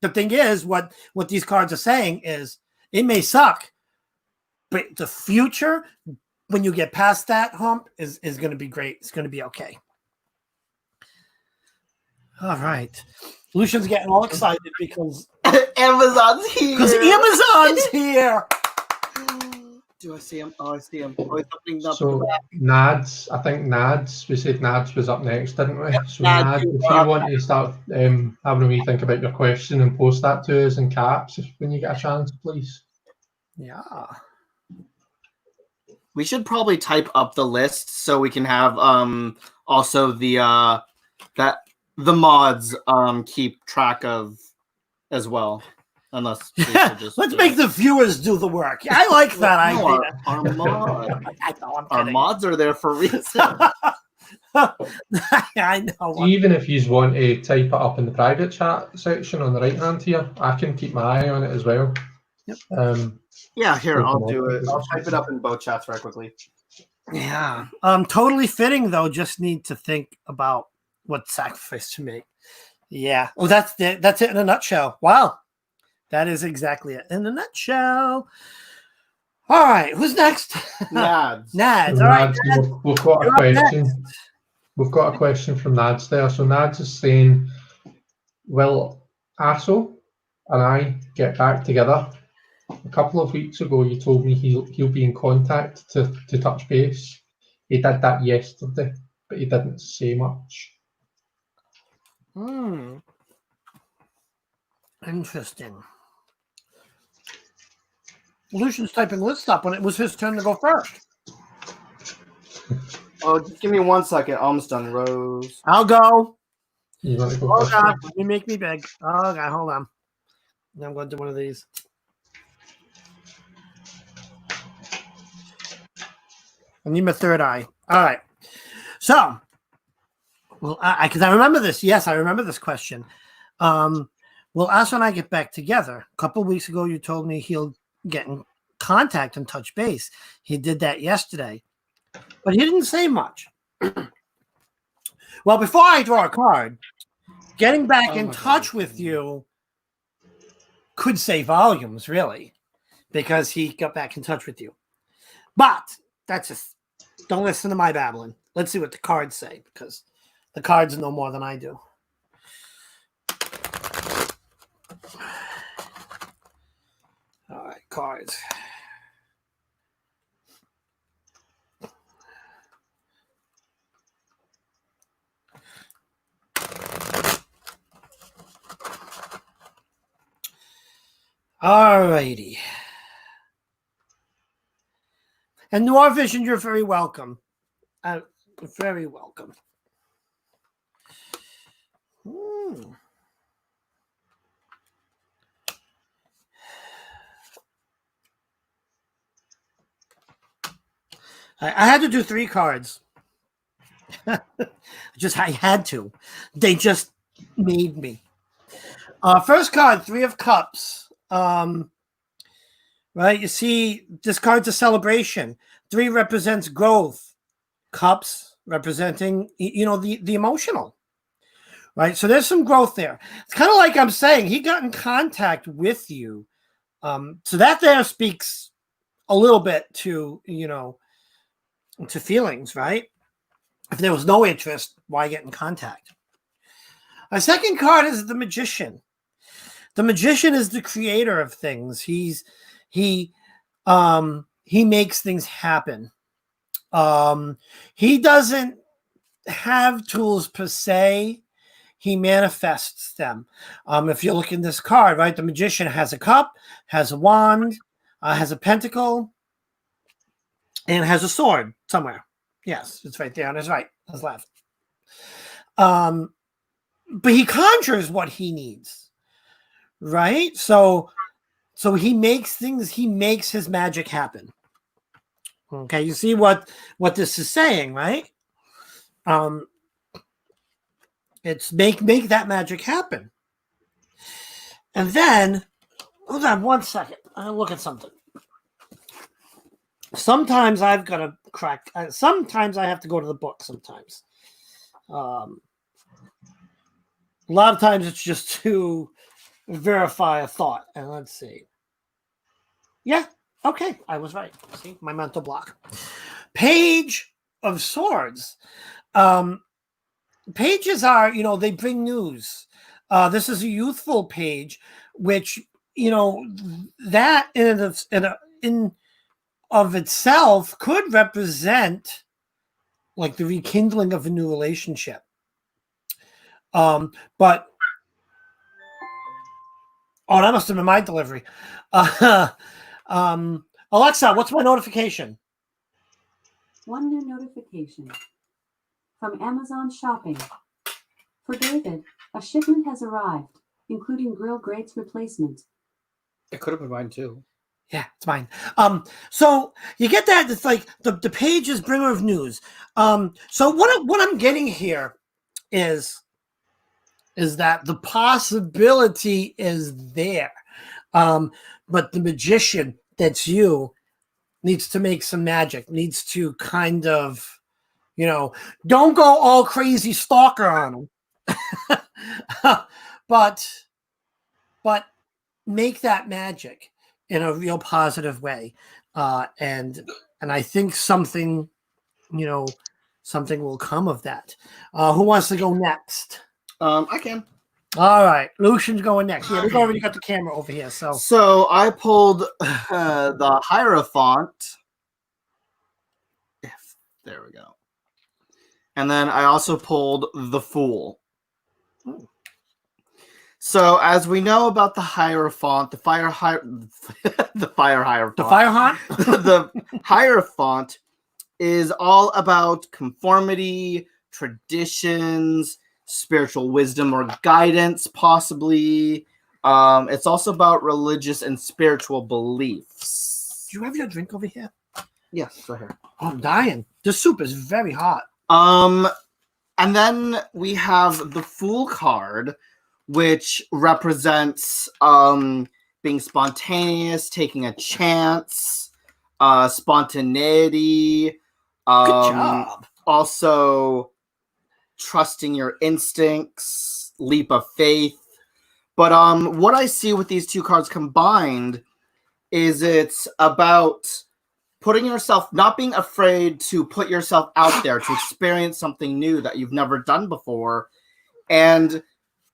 the thing is, what these cards are saying is, it may suck, but the future, when you get past that hump, is going to be great. It's going to be okay. All right. Lucian's getting all excited because Amazon's here. Because Amazon's here. Do I see him? Oh, I see him. Oh, he's opening up. So Nads, I think Nads, we said Nads was up next, didn't we? So Nads, Nads, you if are you up want to start having a wee think about your question and post that to us in caps when you get a chance, please. Yeah. We should probably type up the list so we can have also the the mods keep track of as well. Unless we should just let's make the viewers do the work. I like that idea. Our mods. I know, I'm Our kidding. mods are there for a reason. I know. Even if you want to type it up in the private chat section on the right hand here, I can keep my eye on it as well. Yep. Yeah, here, I'll do it. I'll type it up in both chats right quickly. Yeah. Totally fitting though. Just need to think about what sacrifice to make. Yeah. Oh, that's it in a nutshell. Wow. That is exactly it in a nutshell. All right. Who's next? Nads. Nads. All right. Nads, we've got a question. We've got a question from Nads there. So Nads is saying, will Asso and I get back together? A couple of weeks ago, you told me he'll be in contact to touch base. He did that yesterday, but he didn't say much. Interesting. Lucian's typing list up when it was his turn to go first. Oh, just give me 1 second. Almost done, Rose. I'll go. You want to go Oh, first? God. You make me beg. Oh, God. Hold on. I'm going to do one of these. I need my third eye. All right. So, well, because I remember this. Yes, I remember this question. Will Asa and I get back together? A couple of weeks ago, you told me he'll get in contact and touch base. He did that yesterday, but he didn't say much. Well, before I draw a card, getting back in touch with you could say volumes, really, because he got back in touch with you. But that's just, don't listen to my babbling. Let's see what the cards say, because the cards know more than I do. All right, cards. All righty. And Noir Vision, you're very welcome. Very welcome. I had to do 3 cards. I had to. They just made me. First card, 3 of Cups. Right, you see, this card's a celebration. 3 represents growth. Cups representing, the emotional. Right, so there's some growth there. It's kind of like I'm saying, he got in contact with you. So that there speaks a little bit to, to feelings, right? If there was no interest, why get in contact? Our second card is the Magician. The Magician is the creator of things. He makes things happen. He doesn't have tools per se. He manifests them. If you look in this card, right, the Magician has a cup, has a wand, has a pentacle, and has a sword somewhere. Yes, it's right there on his right, his left. But he conjures what he needs, right? So he makes things. He makes his magic happen. Okay, you see what this is saying, right? It's make that magic happen. And then, hold on 1 second. I'll look at something. Sometimes I've got to crack. Sometimes I have to go to the book. Sometimes, a lot of times it's just to verify a thought. And let's see. Yeah. Okay. I was right. See my mental block. Page of Swords. Pages are, they bring news. This is a youthful page, which, you know, that in of itself could represent like the rekindling of a new relationship. But oh, that must have been my delivery. Alexa, what's my notification? One new notification from Amazon Shopping. For David, a shipment has arrived, including grill grates replacement. It could have been mine too. Yeah, it's mine. So you get that. It's like the page is bringer of news. So what I'm getting here is that the possibility is there. But the magician, that's you, needs to make some magic, needs to kind of, you know, don't go all crazy stalker on him. but make that magic in a real positive way. And I think something, you know, something will come of that. Who wants to go next? I can. All right, Lucian's going next. Yeah, we've already got the camera over here. So I pulled the Hierophant. There we go. And then I also pulled the Fool. Ooh. So as we know about the Hierophant, the fire Hierophant, the fire haunt. the Hierophant is all about conformity, traditions, spiritual wisdom or guidance, possibly. It's also about religious and spiritual beliefs. Do you have your drink over here? Yes, right here. Oh, I'm dying. This soup is very hot. And then we have the Fool card, which represents being spontaneous, taking a chance, spontaneity. Good job. Also, trusting your instincts, leap of faith. But what I see with these two cards combined is it's about putting yourself, not being afraid to put yourself out there, to experience something new that you've never done before. And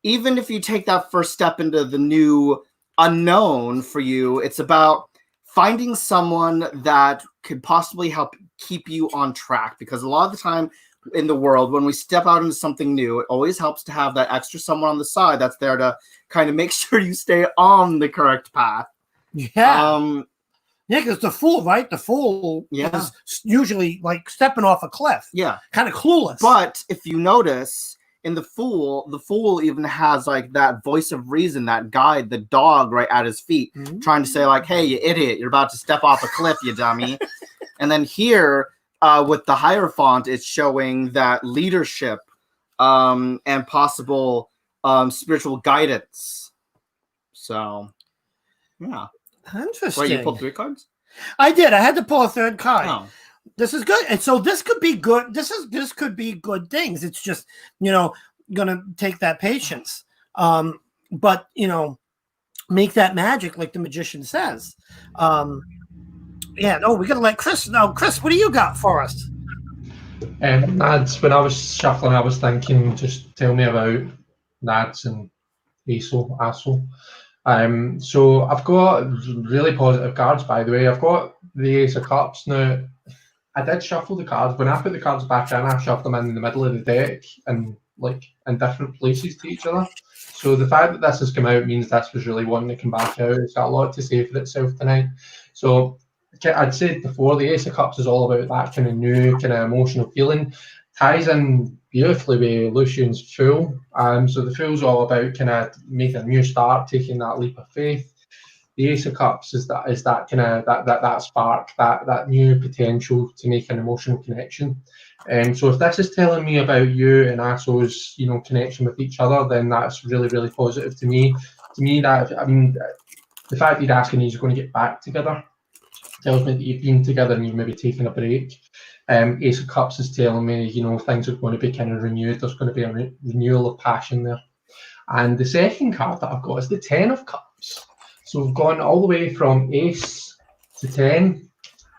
even if you take that first step into the new unknown for you, it's about finding someone that could possibly help keep you on track. Because a lot of the time in the world, when we step out into something new, it always helps to have that extra someone on the side that's there to kind of make sure you stay on the correct path. Yeah. Yeah, because the Fool, right? The Fool is usually like stepping off a cliff. Yeah. Kind of clueless. But if you notice, in the Fool even has like that voice of reason, that guide, the dog right at his feet, trying to say like, hey, you idiot, you're about to step off a cliff, you dummy. And then here, with the Hierophant, it's showing that leadership and possible spiritual guidance. So, yeah. Interesting. Wait, you pulled 3 cards? I did. I had to pull a third card. Oh. This is good. And so this could be good. This could be good things. It's just, you know, gonna take that patience. But you know, make that magic like the magician says. Yeah, no, we gotta let Chris know. Chris, what do you got for us? Nads, when I was shuffling, I was thinking, just tell me about Nads and ASO. So I've got really positive cards, by the way. I've got the Ace of Cups. Now, I did shuffle the cards. When I put the cards back in, I shuffled them in the middle of the deck and like in different places to each other. So the fact that this has come out means this was really one to come back out. It's got a lot to say for itself tonight. So I'd said before, the Ace of Cups is all about that kind of new, kind of emotional feeling. Ties in beautifully with Lucian's Fool. So the Fool's all about kind of making a new start, taking that leap of faith. The Ace of Cups is that kind of that spark, that new potential to make an emotional connection. So if this is telling me about you and ASO's, you know, connection with each other, then that's really, really positive to me. To me, that, I mean, the fact that you're asking you're going to get back together tells me that you've been together and you've maybe taken a break. Ace of Cups is telling me, you know, things are going to be kind of renewed. There's going to be a renewal of passion there. And the second card that I've got is the 10 of Cups. So we've gone all the way from Ace to 10,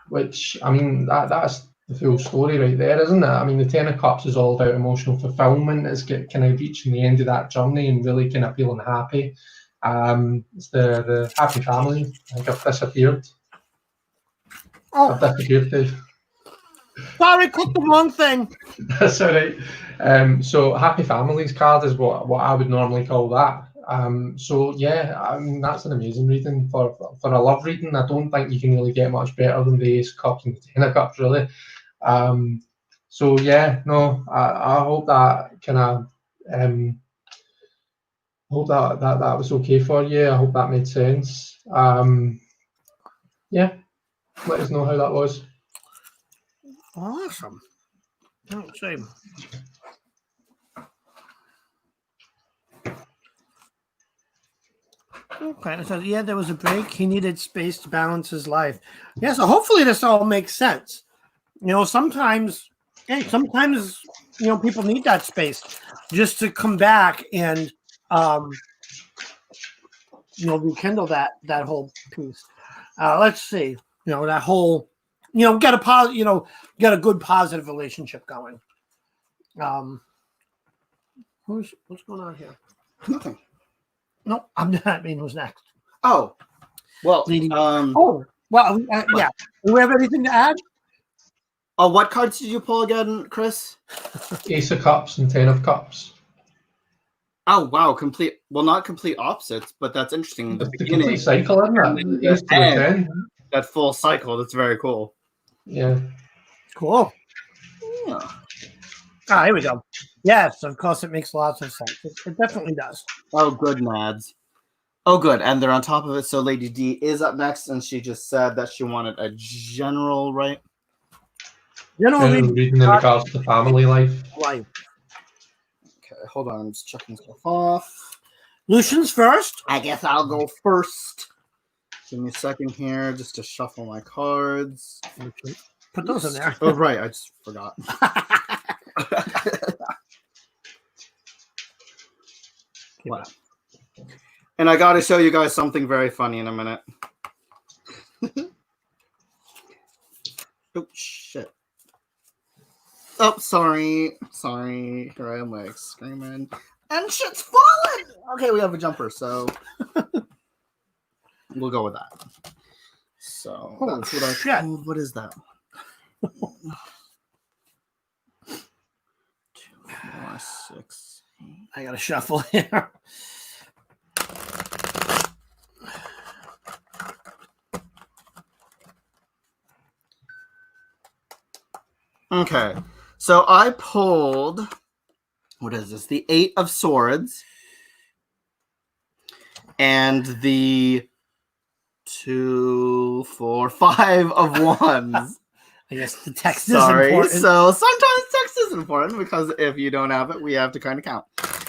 which, I mean, that's full story right there, isn't it? I mean, the Ten of Cups is all about emotional fulfillment. It's kind of reaching the end of that journey and really kind of feeling happy. It's the happy family. I think I've disappeared. I've disappeared, Dave. Sorry, clicked the wrong thing. That's all right. So happy families card is what I would normally call that. So yeah, I mean that's an amazing reading for a love reading. I don't think you can really get much better than the Ace of Cups and the Ten of Cups, really. So yeah, no, I hope that kind of hope that was okay for you. I hope that made sense. Yeah, let us know how that was. Awesome. Let's see. Okay, so yeah, there was a break. He needed space to balance his life. Yeah, so hopefully this all makes sense. You know, sometimes people need that space just to come back and rekindle that whole piece. Let's see. That whole get a good positive relationship going. What's going on here? Nothing. No, I'm not. I mean, who's next? Oh, well. Yeah. Do we have anything to add? What cards did you pull again, Chris? Ace of Cups and Ten of Cups. Oh wow, not complete opposites, but that's interesting. The complete cycle, isn't it? Ace to the 10. That full cycle, that's very cool. Yeah. Cool. Yeah. Here we go. Yes, of course, it makes lots of sense. It definitely does. Oh, good, Nads. Oh, good. And they're on top of it. So Lady D is up next, and she just said that she wanted a general, right? Reading in regards to family life. Okay, hold on. I'm just checking stuff off. Lucian's first. I guess I'll go first. Give me a second here just to shuffle my cards. Put those in there. Oh, right. I just forgot. What? And I got to show you guys something very funny in a minute. Oh, shit. Oh, sorry. Here I am, like, screaming. And shit's falling! Okay, we have a jumper, so we'll go with that. So, that's what I pulled. What is that? 2, 4, 6. I got to shuffle here. Okay, so I pulled, what is this? The 8 of Swords and the 2, 4, 5 of Wands. I guess the text is important. So sometimes text is important because if you don't have it, we have to kind of count.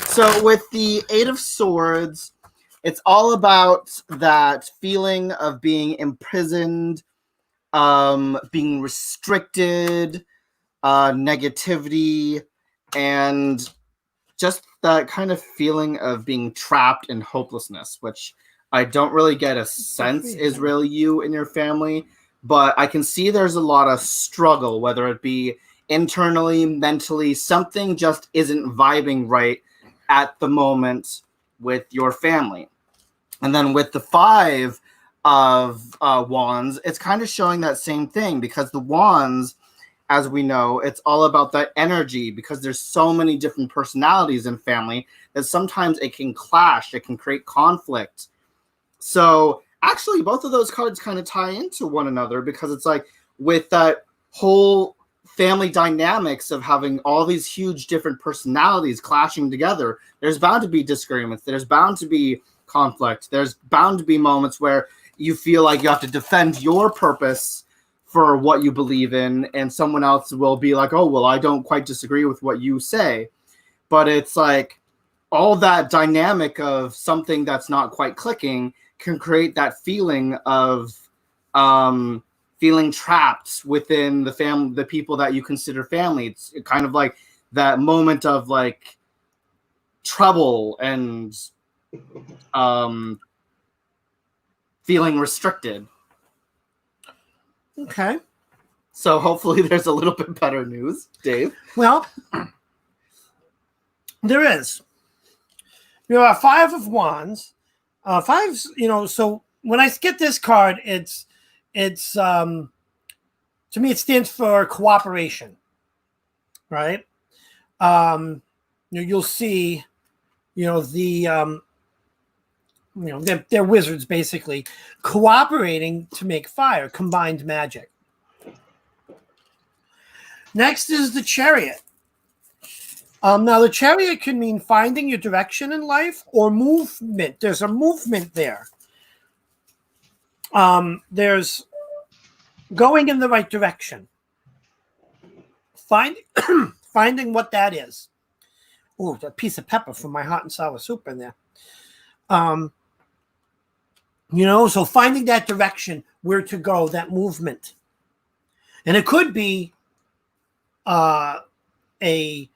So with the 8 of Swords, it's all about that feeling of being imprisoned, being restricted, negativity, and just that kind of feeling of being trapped in hopelessness, which I don't really get a sense is really you and your family, but I can see there's a lot of struggle, whether it be internally, mentally, something just isn't vibing right at the moment with your family. And then with the 5 of Wands, it's kind of showing that same thing, because the Wands, as we know, it's all about that energy, because there's so many different personalities in family that sometimes it can clash, it can create conflict. So actually, both of those cards kind of tie into one another, because it's like with that whole family dynamics of having all these huge different personalities clashing together, there's bound to be disagreements, there's bound to be conflict, there's bound to be moments where you feel like you have to defend your purpose for what you believe in, and someone else will be like, oh, well, I don't quite disagree with what you say. But it's like all that dynamic of something that's not quite clicking can create that feeling of feeling trapped within the family, the people that you consider family. It's kind of like that moment of like trouble and feeling restricted. Okay. So hopefully there's a little bit better news, Dave. Well, there is. You have 5 of wands. Fives, so when I get this card, it's to me it stands for cooperation, right? You'll see, they're wizards basically cooperating to make fire, combined magic. Next is the Chariot. Now, the Chariot can mean finding your direction in life or movement. There's a movement there. There's going in the right direction. Finding what that is. Oh, a piece of pepper from my hot and sour soup in there. So finding that direction, where to go, that movement. And it could be it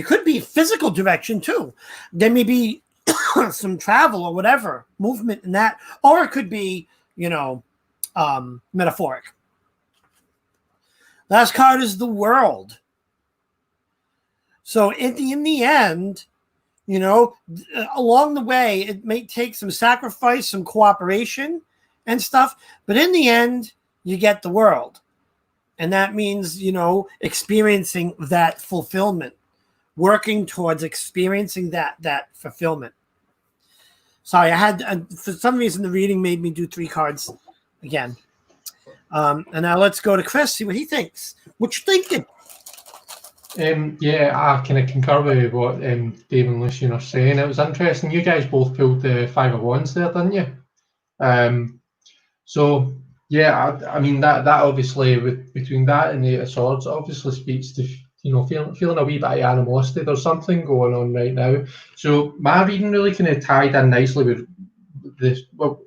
could be physical direction too. There may be some travel or whatever, movement in that, or it could be, metaphoric. Last card is the World. So in the end, along the way, it may take some sacrifice, some cooperation and stuff, but in the end, you get the world. And that means, experiencing that fulfillment, working towards experiencing that fulfillment. Sorry, I had, for some reason, the reading made me do 3 cards again. And now let's go to Chris, see what he thinks. What you thinking? Yeah, I kind of concur with what Dave and Lucian are saying. It was interesting. You guys both pulled the 5 of Wands there, didn't you? So yeah, I mean that obviously between that and the 8 of Swords, it obviously speaks to feeling a wee bit of animosity. There's something going on right now. So my reading really kind of tied in nicely with this. Well,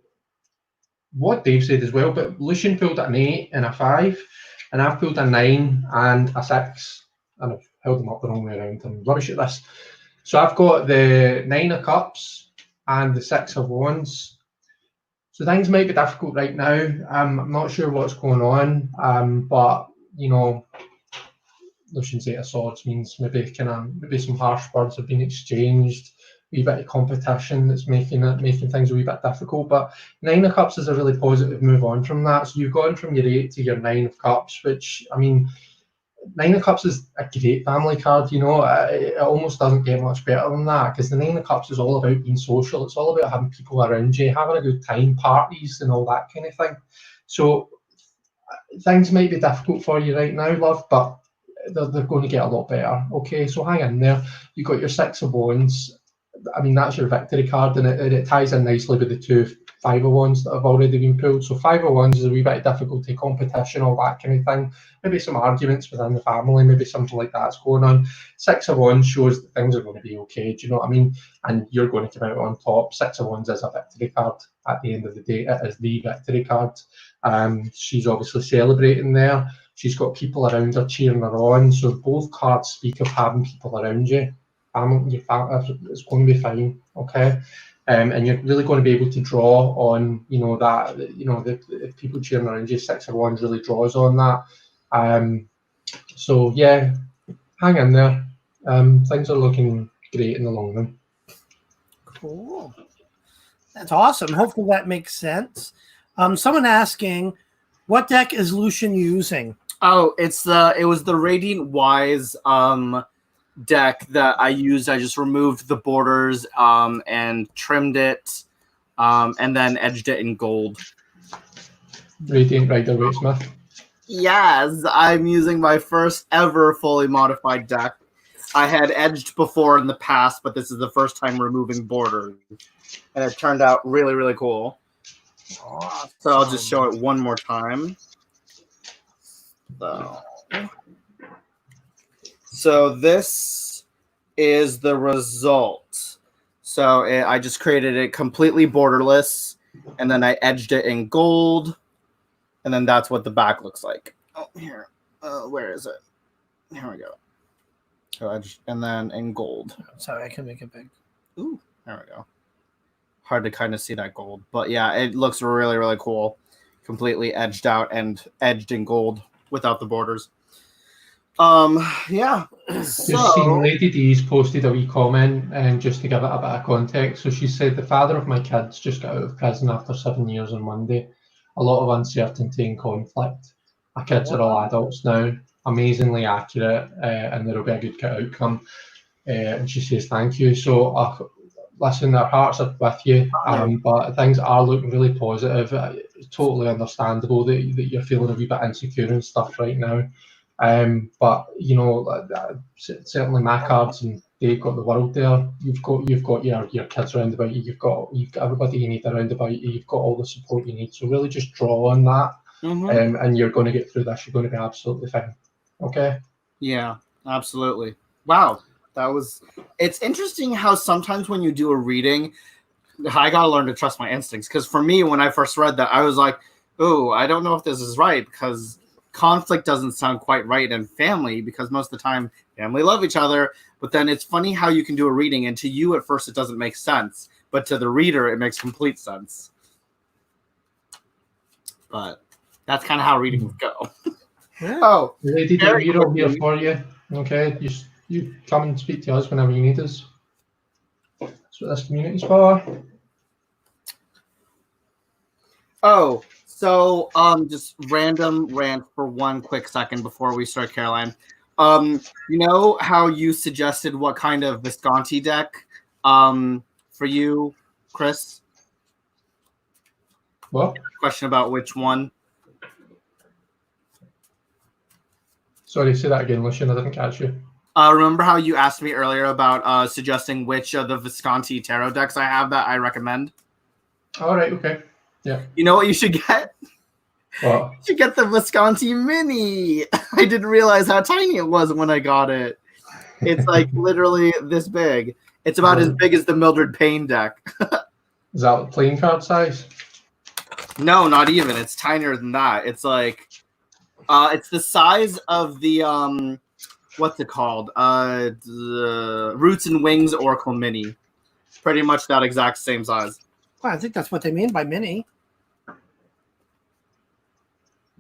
what Dave said as well, but Lucian pulled an 8 and a 5, and I've pulled a 9 and a 6, and I've held them up the wrong way around. I'm rubbish at this. So I've got the 9 of Cups and the 6 of Wands. So things might be difficult right now. I'm not sure what's going on, but Lucian's 8 of Swords means maybe some harsh words have been exchanged, a wee bit of competition that's making things a wee bit difficult. But 9 of Cups is a really positive move on from that. So you've gone from your 8 to your 9 of Cups, which, I mean, 9 of Cups is a great family card, it almost doesn't get much better than that, because the 9 of Cups is all about being social. It's all about having people around you, having a good time, parties and all that kind of thing. So things might be difficult for you right now, love, but they're going to get a lot better. Okay, so hang in there. You've got your 6 of Wands. I mean, that's your victory card, and it ties in nicely with the 2 5 of Wands that have already been pulled. So 5 of Wands is a wee bit of difficulty, competition, all that kind of thing. Maybe some arguments within the family, maybe something like that's going on. 6 of Wands shows that things are going to be okay. Do you know what I mean? And you're going to come out on top. 6 of Wands is a victory card at the end of the day. It is the victory card. She's obviously celebrating there. She's got people around her cheering her on. So both cards speak of having people around you. It's going to be fine, okay? And you're really going to be able to draw on, the people cheering around you. 6 of Wands really draws on that. So yeah, hang in there. Things are looking great in the long run. Cool. That's awesome. Hopefully that makes sense. Someone asking, what deck is Lucian using? Oh, it was the Radiant Wise deck that I used. I just removed the borders and trimmed it and then edged it in gold. Radiant Rider-Waite-Smith. Yes, I'm using my first ever fully modified deck. I had edged before in the past, but this is the first time removing borders. And it turned out really, really cool. Awesome. So I'll just show it one more time. So this is the result. So I just created it completely borderless, and then I edged it in gold, and then that's what the back looks like. Oh, here. Where is it? Here we go. So edged, and then in gold. Sorry, I can make it big. Ooh, there we go. Hard to kind of see that gold, but yeah, it looks really, really cool. Completely edged out and edged in gold. without the borders. Yeah. Just seen Lady D's posted a wee comment, and just to give it a bit of context. So she said, the father of my kids just got out of prison after 7 years on Monday. A lot of uncertainty and conflict. My kids are all adults now. Amazingly accurate, and there'll be a good outcome. And she says, thank you. So, listen, our hearts are with you, but things are looking really positive. It's totally understandable that you're feeling a wee bit insecure and stuff right now. But you know, certainly my cards, and they've got the world there. You've got your kids around about you. You've got everybody you need around about you. You've got all the support you need. So really, just draw on that, and you're going to get through this. You're going to be absolutely fine. Okay. Yeah, absolutely. Wow, it's interesting how sometimes when you do a reading, I gotta learn to trust my instincts. Because for me, when I first read that, I was like, "Oh, I don't know if this is right," because conflict doesn't sound quite right in family, because most of the time family love each other. But then it's funny how you can do a reading, and to you at first it doesn't make sense, but to the reader it makes complete sense. But that's kind of how readings go. Oh, Lady D, we're all here for you. Okay, you come and speak to us whenever you need us. That's what this community's for. Oh, so just random rant for one quick second before we start, Caroline. You know how you suggested what kind of Visconti deck for you, Chris? What? Question about which one. Sorry, say that again, Lucian. I didn't catch you. Remember how you asked me earlier about suggesting which of the Visconti tarot decks I have that I recommend? All right, okay. Yeah. You know what you should get? What? You should get the Visconti Mini. I didn't realize how tiny it was when I got it. It's like literally this big. It's about as big as the Mildred Payne deck. Is that playing card size? No, not even. It's tinier than that. It's like, it's the size of the what's it called? The Roots and Wings Oracle Mini. Pretty much that exact same size. Well, I think that's what they mean by mini.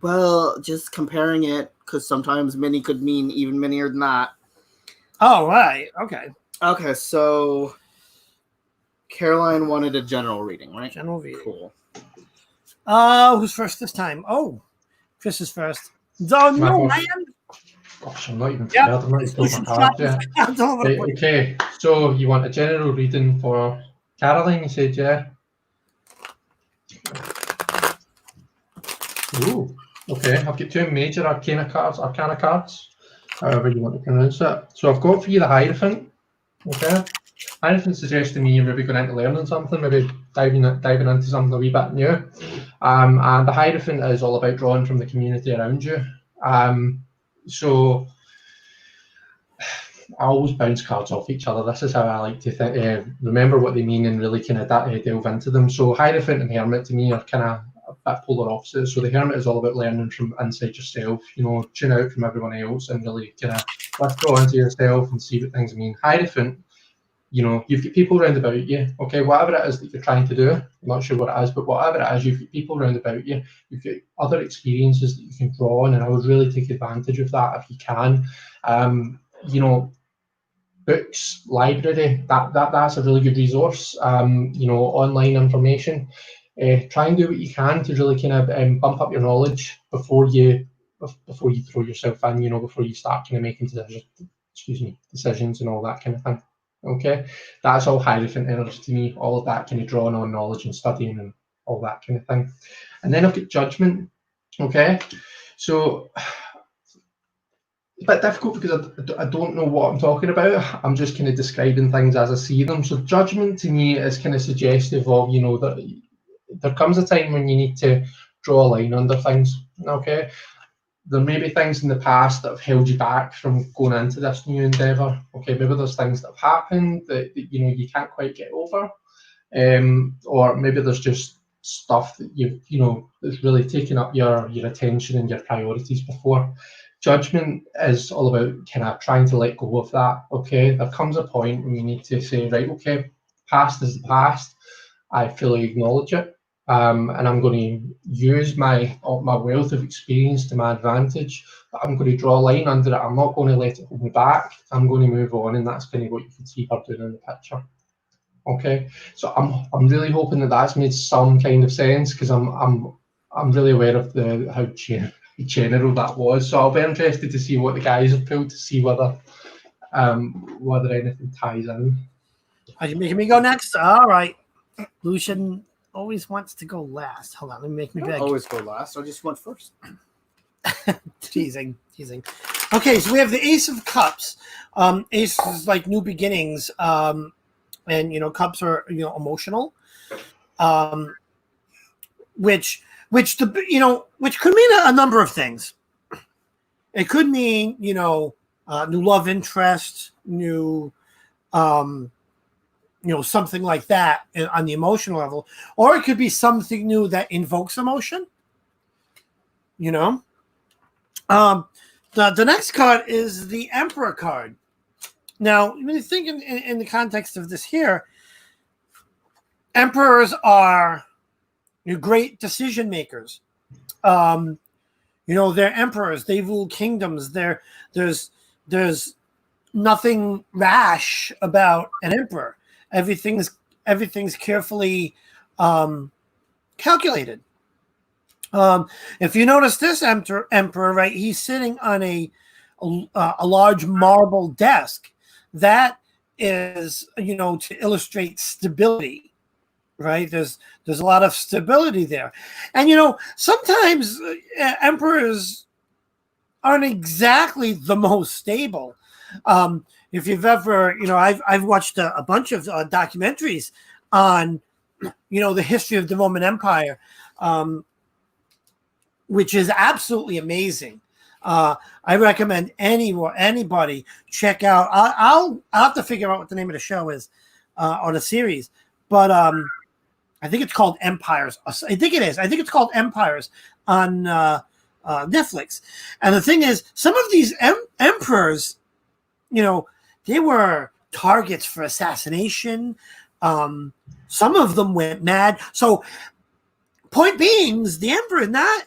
Well, just comparing it, because sometimes mini could mean even minier than that. Oh, right. Okay. Okay, so Caroline wanted a general reading, right? General reading. Cool. Who's first this time? Oh, Chris is first. Oh, no, man. Gosh, I'm not even prepared. I'm not even told my card yet. Okay, so you want a general reading for Caroline, you said, yeah? Ooh, okay. I've got two major arcana cards, however you want to pronounce it. So I've got for you the Hierophant. Okay. Hierophant suggests to me you're maybe going into learning something, maybe diving into something a wee bit new. And the Hierophant is all about drawing from the community around you. So I always bounce cards off each other. This is how I like to remember what they mean and really kind of delve into them. So Hierophant and Hermit to me are kind of a bit polar opposites. So the Hermit is all about learning from inside yourself, you know, tune out from everyone else and really kind of withdraw into yourself and see what things mean. Hierophant, you know, you've got people around about you, okay, whatever it is that you're trying to do, I'm not sure what it is, but whatever it is, you've got people around about you, you've got other experiences that you can draw on, and I would really take advantage of that if you can. You know, books, library, that's a really good resource. You know, online information. Try and do what you can to really kind of bump up your knowledge before you throw yourself in, you know, before you start kind of making decisions and all that kind of thing. Okay, that's all Hierophant energy to me, all of that kind of drawing on knowledge and studying and all that kind of thing. And then I've got Judgment. Okay, so it's a bit difficult because I don't know what I'm talking about. I'm just kind of describing things as I see them. So Judgment to me is kind of suggestive of, you know, that there comes a time when you need to draw a line under things. Okay, there may be things in the past that have held you back from going into this new endeavour. Okay, maybe there's things that have happened that you know you can't quite get over, or maybe there's just stuff that you know that's really taken up your attention and your priorities before. Judgment is all about kind of trying to let go of that. Okay, there comes a point when you need to say, right, okay, past is the past. I fully acknowledge it. and I'm going to use my wealth of experience to my advantage. But I'm going to draw a line under it. I'm not going to let it hold me back. I'm going to move on, and that's kind of what you can see her doing in the picture. Okay, so I'm really hoping that that's made some kind of sense, because I'm really aware of how general that was. So I'll be interested to see what the guys have pulled, to see whether anything ties in. Are you making me go next? All right. Lucian always wants to go last. Hold on, let me make me beg. Always go last. I just went first. teasing. Okay, so we have the Ace of Cups. Ace is like new beginnings. And cups are emotional. Which could mean a number of things. It could mean, new love interest, new something like that on the emotional level, or it could be something new that invokes emotion. The next card is the Emperor card. Now, when you think in the context of this here, emperors are great decision makers. They're emperors. They rule kingdoms. There's nothing rash about an emperor. Everything's carefully calculated. If you notice this emperor, right, he's sitting on a large marble desk. That is, to illustrate stability, right? There's a lot of stability there. And, sometimes emperors aren't exactly the most stable. If you've ever, I've watched a bunch of documentaries on, the history of the Roman Empire, which is absolutely amazing. I recommend anybody check out. I'll have to figure out what the name of the show is, or the series, but I think it's called Empires. I think it is. I think it's called Empires on Netflix. And the thing is, some of these emperors, they were targets for assassination. Some of them went mad. So, point being, the emperor is not,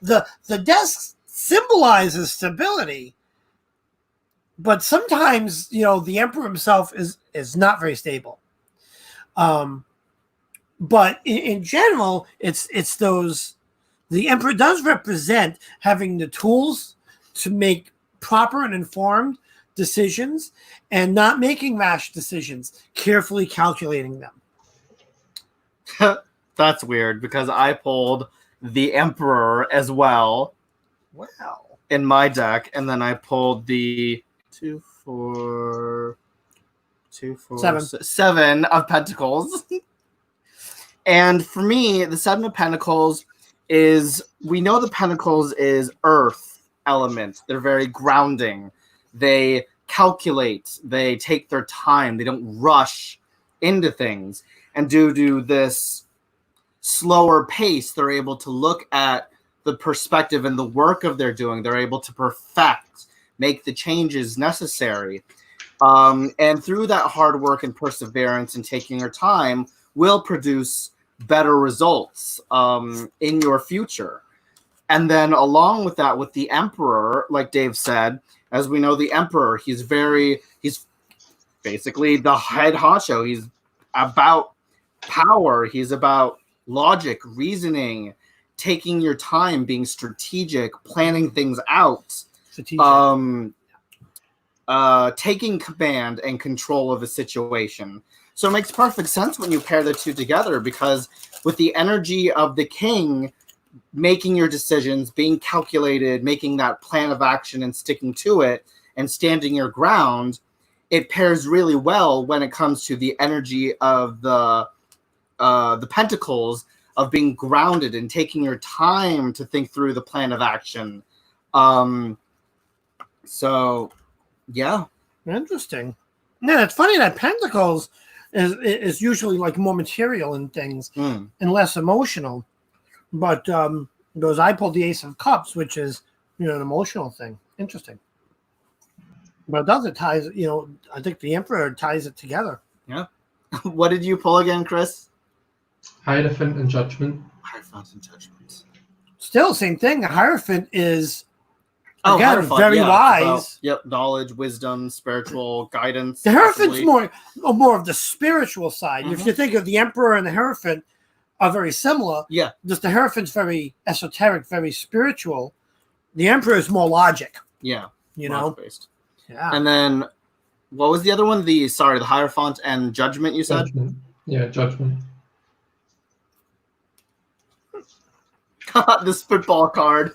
the desk symbolizes stability, but sometimes the emperor himself is not very stable. But in general, it's those. The emperor does represent having the tools to make proper and informed decisions and not making rash decisions, carefully calculating them. That's weird, because I pulled the Emperor as well. Wow. In my deck, and then I pulled the 7 of Pentacles. And for me, the 7 of Pentacles is, we know the Pentacles is earth element. They're very grounding. They calculate. They take their time. They don't rush into things. And due to this slower pace, they're able to look at the perspective and the work of they're doing. They're able to perfect, make the changes necessary. And through that hard work and perseverance and taking your time will produce better results in your future. And then along with that, with the Emperor, like Dave said, as we know, the Emperor, he's basically the head honcho. He's about power. He's about logic, reasoning, taking your time, being strategic, planning things out, taking command and control of a situation. So it makes perfect sense when you pair the two together, because with the energy of the king, making your decisions, being calculated, making that plan of action and sticking to it and standing your ground, it pairs really well when it comes to the energy of the Pentacles, of being grounded and taking your time to think through the plan of action. So, yeah. Interesting. Yeah, it's funny that Pentacles is usually like more material in things and less emotional. But those, I pulled the Ace of Cups, which is an emotional thing. Interesting. But it ties, I think the Emperor ties it together. Yeah. What did you pull again, Chris? Hierophant and Judgment. Hierophant and Judgment. Still, same thing. The Hierophant is Oh, again Hierophant, very yeah, wise. Yep, knowledge, wisdom, spiritual guidance. The Hierophant's possibly. more of the spiritual side. If Mhm. you think of the Emperor and the Hierophant are very similar, Yeah. just the Hierophant's very esoteric, very spiritual. The Emperor is more logic. Yeah. You know. Based. Yeah. And then, what was the other one? The Hierophant and Judgment. You said. Judgment. Yeah, Judgment. The spitball card.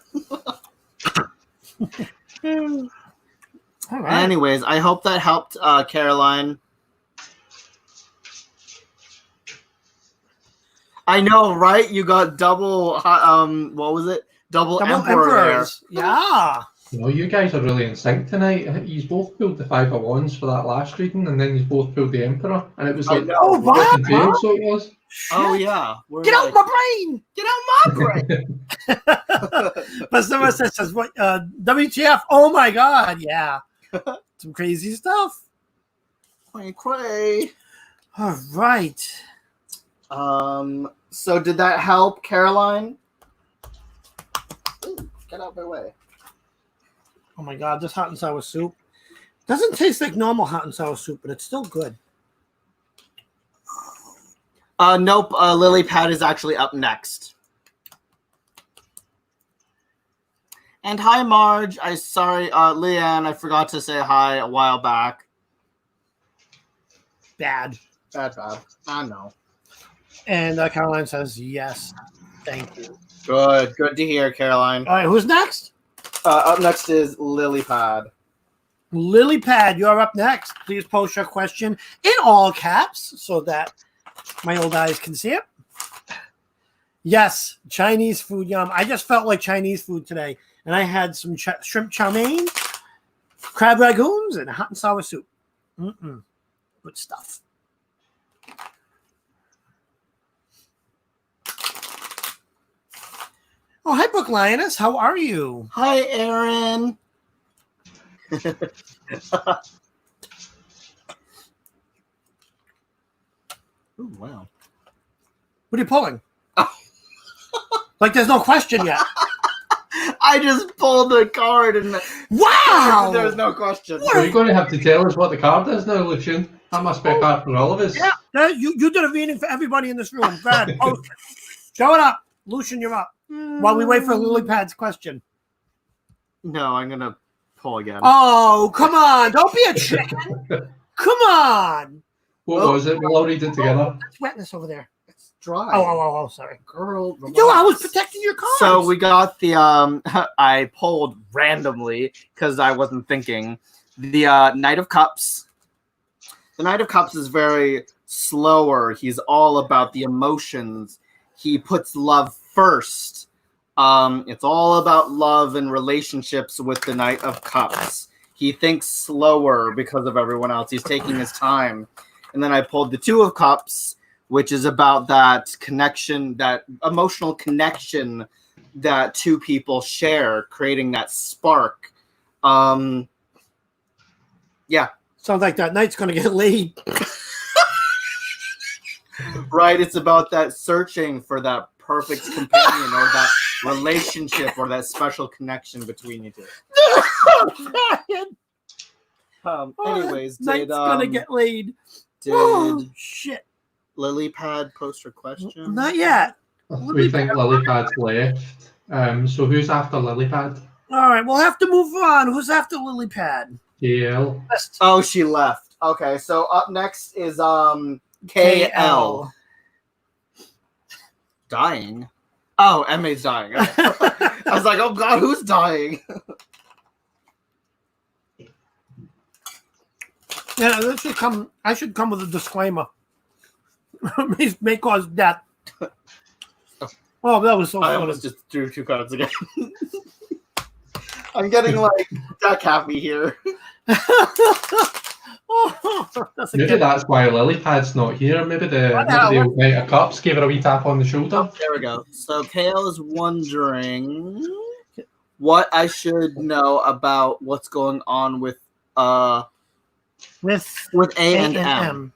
All right. Anyways, I hope that helped, Caroline. I know, right? You got double. What was it? Double Emperor there. Emperors. Yeah. You know, you guys are really in sync tonight. You both pulled the Five of Wands for that last reading, and then you both pulled the Emperor, and it was like no. wow. different tails, so it was. Oh Shit. yeah. We're Get out like, my brain. Get out my brain. But someone says, "What? WTF? Oh my God! Yeah, some crazy stuff." Cray. All right. So did that help, Caroline? Ooh, get out of my way. Oh my God! This hot and sour soup doesn't taste like normal hot and sour soup, but it's still good. Nope. Lily Pad is actually up next. And hi, Marge. Leanne, I forgot to say hi a while back. Bad. Bad. I know. And Caroline says, "Yes, thank you." Good to hear, Caroline. All right, who's next? Up next is Lily Pad. Lily Pad, you're up next. Please post your question in all caps so that my old eyes can see it. Yes, Chinese food, yum. I just felt like Chinese food today, and I had some shrimp chow mein, crab ragoons, and hot and sour soup. Good stuff. Oh, hi, Book Lioness. How are you? Hi, Aaron. Ooh, wow. What are you pulling? Like there's no question yet. I just pulled a card and Wow! there's no question. So you're going to have to tell us what the card is now, Lucian. That must be a card for all of us. Yeah, you did a reading for everybody in this room. Go ahead. Oh, show it up. Lucian, you're up. While we wait for Lily Pad's question. No, I'm going to pull again. Oh, come on. Don't be a chicken. Come on. What was it? We'll all read it together. That's wetness over there. It's dry. Oh, sorry. Girl, No, I was protecting your cards. So we got the I pulled randomly because I wasn't thinking. The Knight of Cups. The Knight of Cups is very slower. He's all about the emotions. He puts love first. It's all about love and relationships with the Knight of Cups. He thinks slower because of everyone else. He's taking his time. And then I pulled the Two of Cups, which is about that connection, that emotional connection that two people share, creating that spark. Yeah. Sounds like that knight's going to get laid. Right. It's about that searching for that perfect companion or that relationship or that special connection between you two. Anyways, knight's going to get laid. Oh, shit. Lily Pad post her question? Not yet. We think Lilypad's left. So who's after Lilypad? All right, we'll have to move on. Who's after Lily Pad? KL. Oh, she left. Okay, so up next is KL. Dying? Oh, MA's dying. I was like, oh god, who's dying? Yeah, this should come. I should come with a disclaimer. May cause death. Oh, that was so I funny. almost just drew two cards again. I'm getting like duck happy here. That's a Maybe good- that's why Lilypad's not here. Maybe the old Knight of Cups gave her a wee tap on the shoulder. There we go. So KL is wondering what I should know about what's going on with A and M.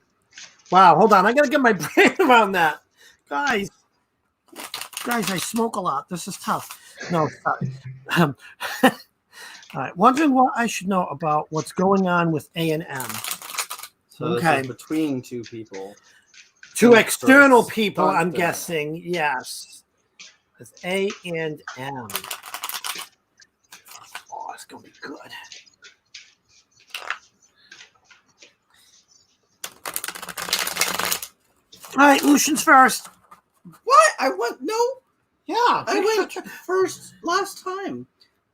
Wow, hold on. I got to get my brain around that. Guys, I smoke a lot. This is tough. No, sorry. All right. Wondering what I should know about what's going on with A&M. So Okay. this is between two people. Two external Chris. people, I'm Dun. guessing. Yes. It's A&M. Oh, it's going to be good. All right, Lucian's first. What? I went no. Yeah. I went first last time.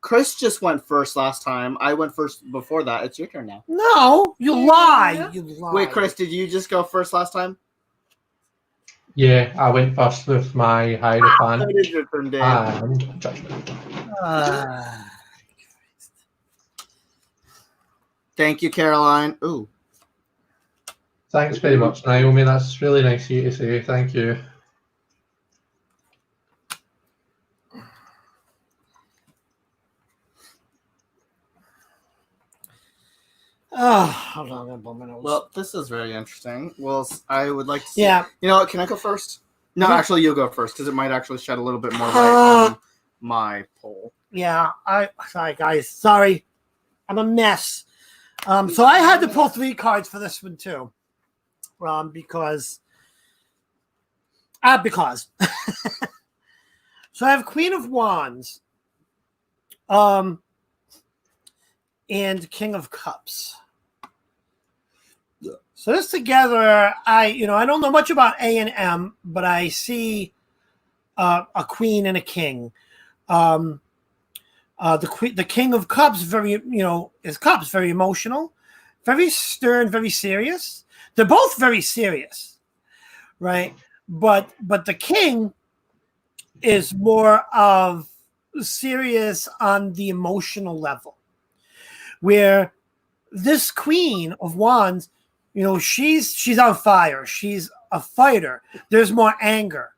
Chris just went first last time. I went first before that. It's your turn now. No, you lie. You lie. Wait, Chris, did you just go first last time? Yeah, I went first with my Hierophant That is your turn, Dave. and Judgment. Thank you, Caroline. Ooh. Thanks very much, Naomi. That's really nice of you to say. Thank you. Oh, hold on, I'm gonna blow my nose. Well, this is very interesting. Well, I would like to see. Yeah. You know what? Can I go first? No, Mhm. actually, you'll go first because it might actually shed a little bit more light on my poll. Yeah, sorry guys. Sorry. I'm a mess. So I had to pull 3 cards for this one too. Because so I have Queen of Wands and King of Cups. So this together, I don't know much about A&M, but I see a queen and a king. The King of Cups, very emotional, very stern, very serious. They're both very serious, right? But the king is more of serious on the emotional level, where this Queen of Wands, she's on fire. She's a fighter. There's more anger.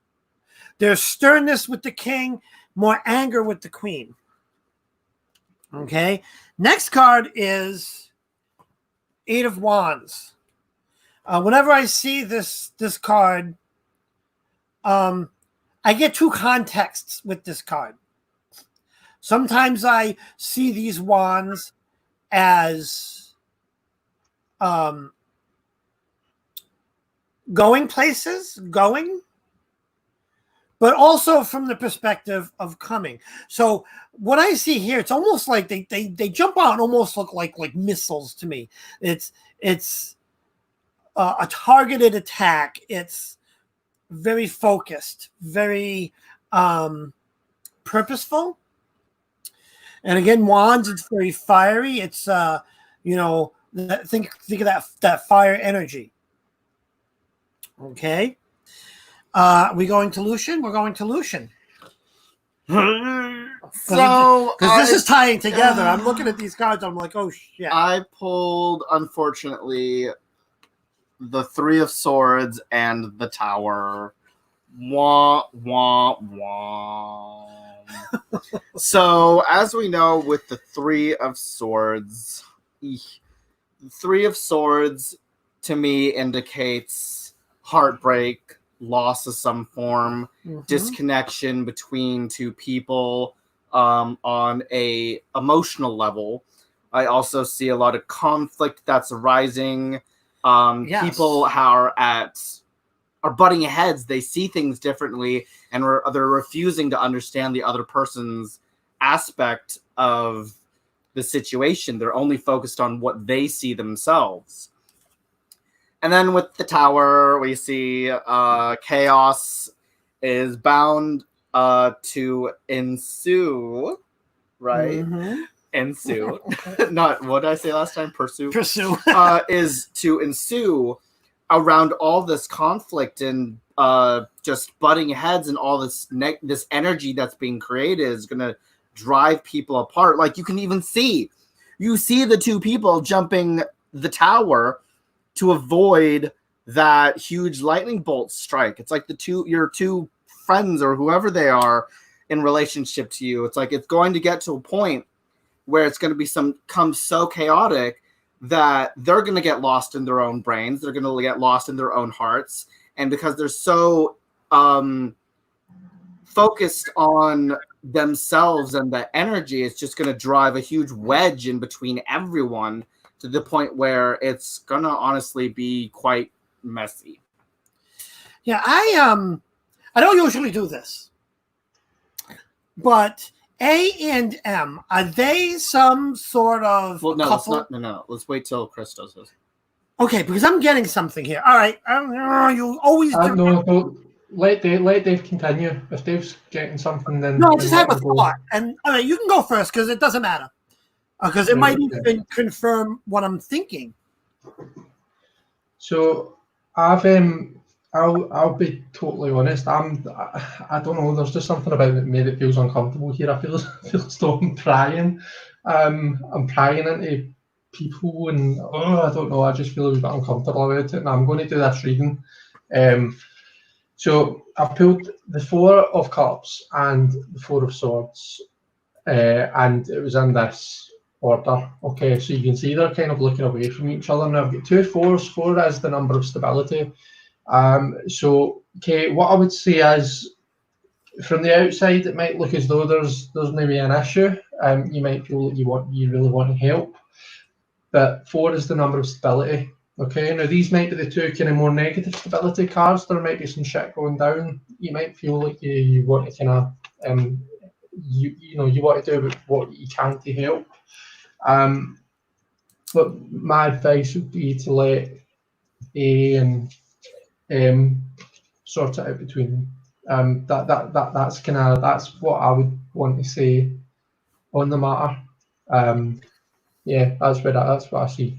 There's sternness with the king, more anger with the queen. Okay. Next card is 8 of Wands. Whenever I see this card, I get 2 contexts with this card. Sometimes I see these wands as going places, but also from the perspective of coming. So what I see here, it's almost like they jump out and almost look like missiles to me. It's a targeted attack. It's very focused, very purposeful. And again, wands, it's very fiery. It's think of that fire energy. Okay. We going to Lucian? We're going to Lucian. So because this is tying together. I'm looking at these cards. I'm like, oh shit. I pulled, unfortunately, the 3 of Swords and the Tower. Wah, wah, wah. So, as we know, with the 3 of Swords, the 3 of Swords to me indicates heartbreak, loss of some form, disconnection between two people on a emotional level. I also see a lot of conflict that's arising. Yes. People are butting heads. They see things differently, and they're refusing to understand the other person's aspect of the situation. They're only focused on what they see themselves. And then with the Tower, we see chaos is bound to ensue, right? Ensue. Not, what did I say last time? Pursue. Is to ensue around all this conflict and just butting heads, and all this this energy that's being created is going to drive people apart. Like, you can even see the two people jumping the tower to avoid that huge lightning bolt strike. It's like your two friends or whoever they are in relationship to you. It's like it's going to get to a point where it's going to become so chaotic that they're going to get lost in their own brains. They're going to get lost in their own hearts. And because they're so focused on themselves and the energy, it's just going to drive a huge wedge in between everyone to the point where it's going to honestly be quite messy. Yeah, I don't usually do this, but A and M, are they some sort of Well, no, couple? no. Let's wait till Chris does this. Okay, because I'm getting something here. All right, you always do. No, don't let Dave continue. If Dave's getting something, then No, I then just let have a him go. thought, and all right, you can go first because it doesn't matter, because it might Okay. even confirm what I'm thinking. So I'll be totally honest. I don't know. There's just something about me that feels uncomfortable here. I feel as though I'm prying. I'm prying into people, and I don't know. I just feel a bit uncomfortable about it. And I'm going to do this reading. So I've pulled the Four of Cups and the Four of Swords, and it was in this order. Okay, so you can see they're kind of looking away from each other. Now I've got two fours. Four is the number of stability. So okay, what I would say is, from the outside, it might look as though there's maybe an issue. You might feel that you really want to help, but four is the number of stability. Okay, now these might be the two kind of more negative stability cards. There might be some shit going down. You might feel like you want to kind of you want to do what you can to help. But my advice would be to let A and sort it out between them. That's what I would want to say on the matter. Yeah, that's what I see.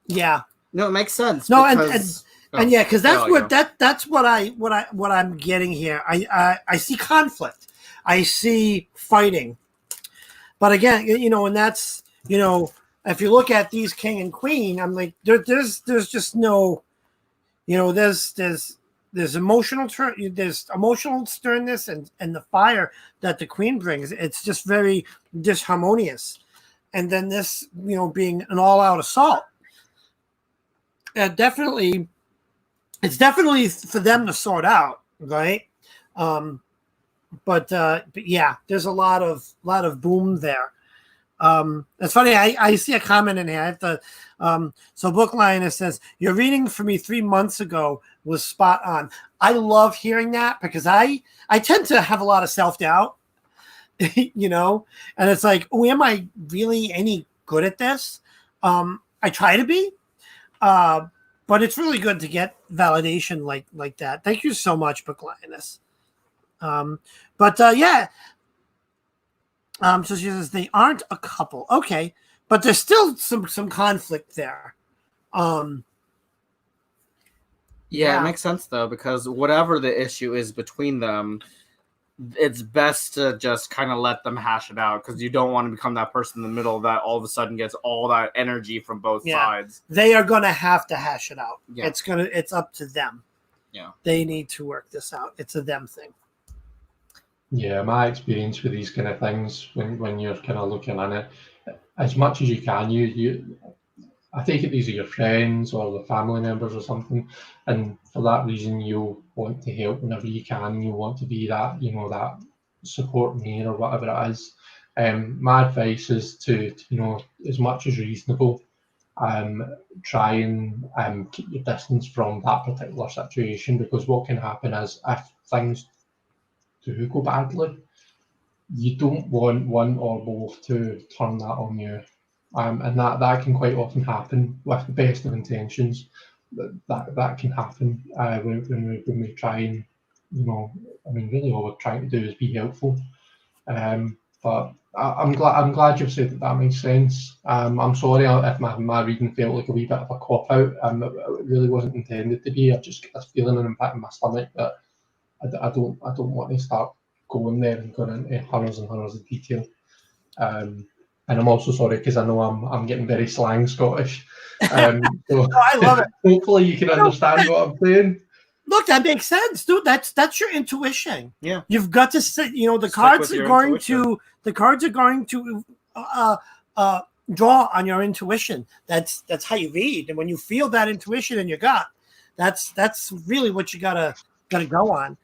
Yeah. No, it makes sense. No, because, and yeah, because that's what that's what I'm getting here. I see conflict. I see fighting. But again, and that's, if you look at these king and queen, I'm like, there's just no, there's emotional there's emotional sternness and the fire that the queen brings. It's just very disharmonious. And then this, being an all-out assault. It's definitely for them to sort out, right? But yeah, there's a lot of boom there. It's funny. I see a comment in here. I have to. So Bookline says, your reading for me 3 months ago was spot on. I love hearing that because I tend to have a lot of self-doubt, and it's like, oh, am I really any good at this? I try to be, but it's really good to get validation like that. Thank you so much, Booklinus. Yeah. So she says they aren't a couple. Okay, but there's still some conflict there. Yeah, it makes sense though, because whatever the issue is between them, it's best to just kind of let them hash it out, because you don't want to become that person in the middle that all of a sudden gets all that energy from both sides. They are going to have to hash it out. Yeah. It's up to them. Yeah. They need to work this out. It's a them thing. Yeah, my experience with these kind of things, when you're kind of looking at it, as much as you can, I take it these are your friends or the family members or something, and for that reason you want to help whenever you can. You want to be that, that support me or whatever it is. My advice is to as much as reasonable, try and keep your distance from that particular situation, because what can happen is, if things do go badly, you don't want one or both to turn that on you. And that can quite often happen with the best of intentions. That can happen when we try and, really all we're trying to do is be helpful. But I'm glad you've said that makes sense. I'm sorry if my reading felt like a wee bit of a cop out. It really wasn't intended to be. I've just got this feeling in the back of my stomach that I don't want to start going there and going into hundreds and hundreds of detail. And I'm also sorry because I know I'm getting very slang Scottish. So I love it. Hopefully you can understand what I'm saying. Look, that makes sense, dude. That's your intuition. Yeah, you've got to sit. The cards are going to draw on your intuition. That's how you read, and when you feel that intuition in your gut, that's really what you gotta got to go on.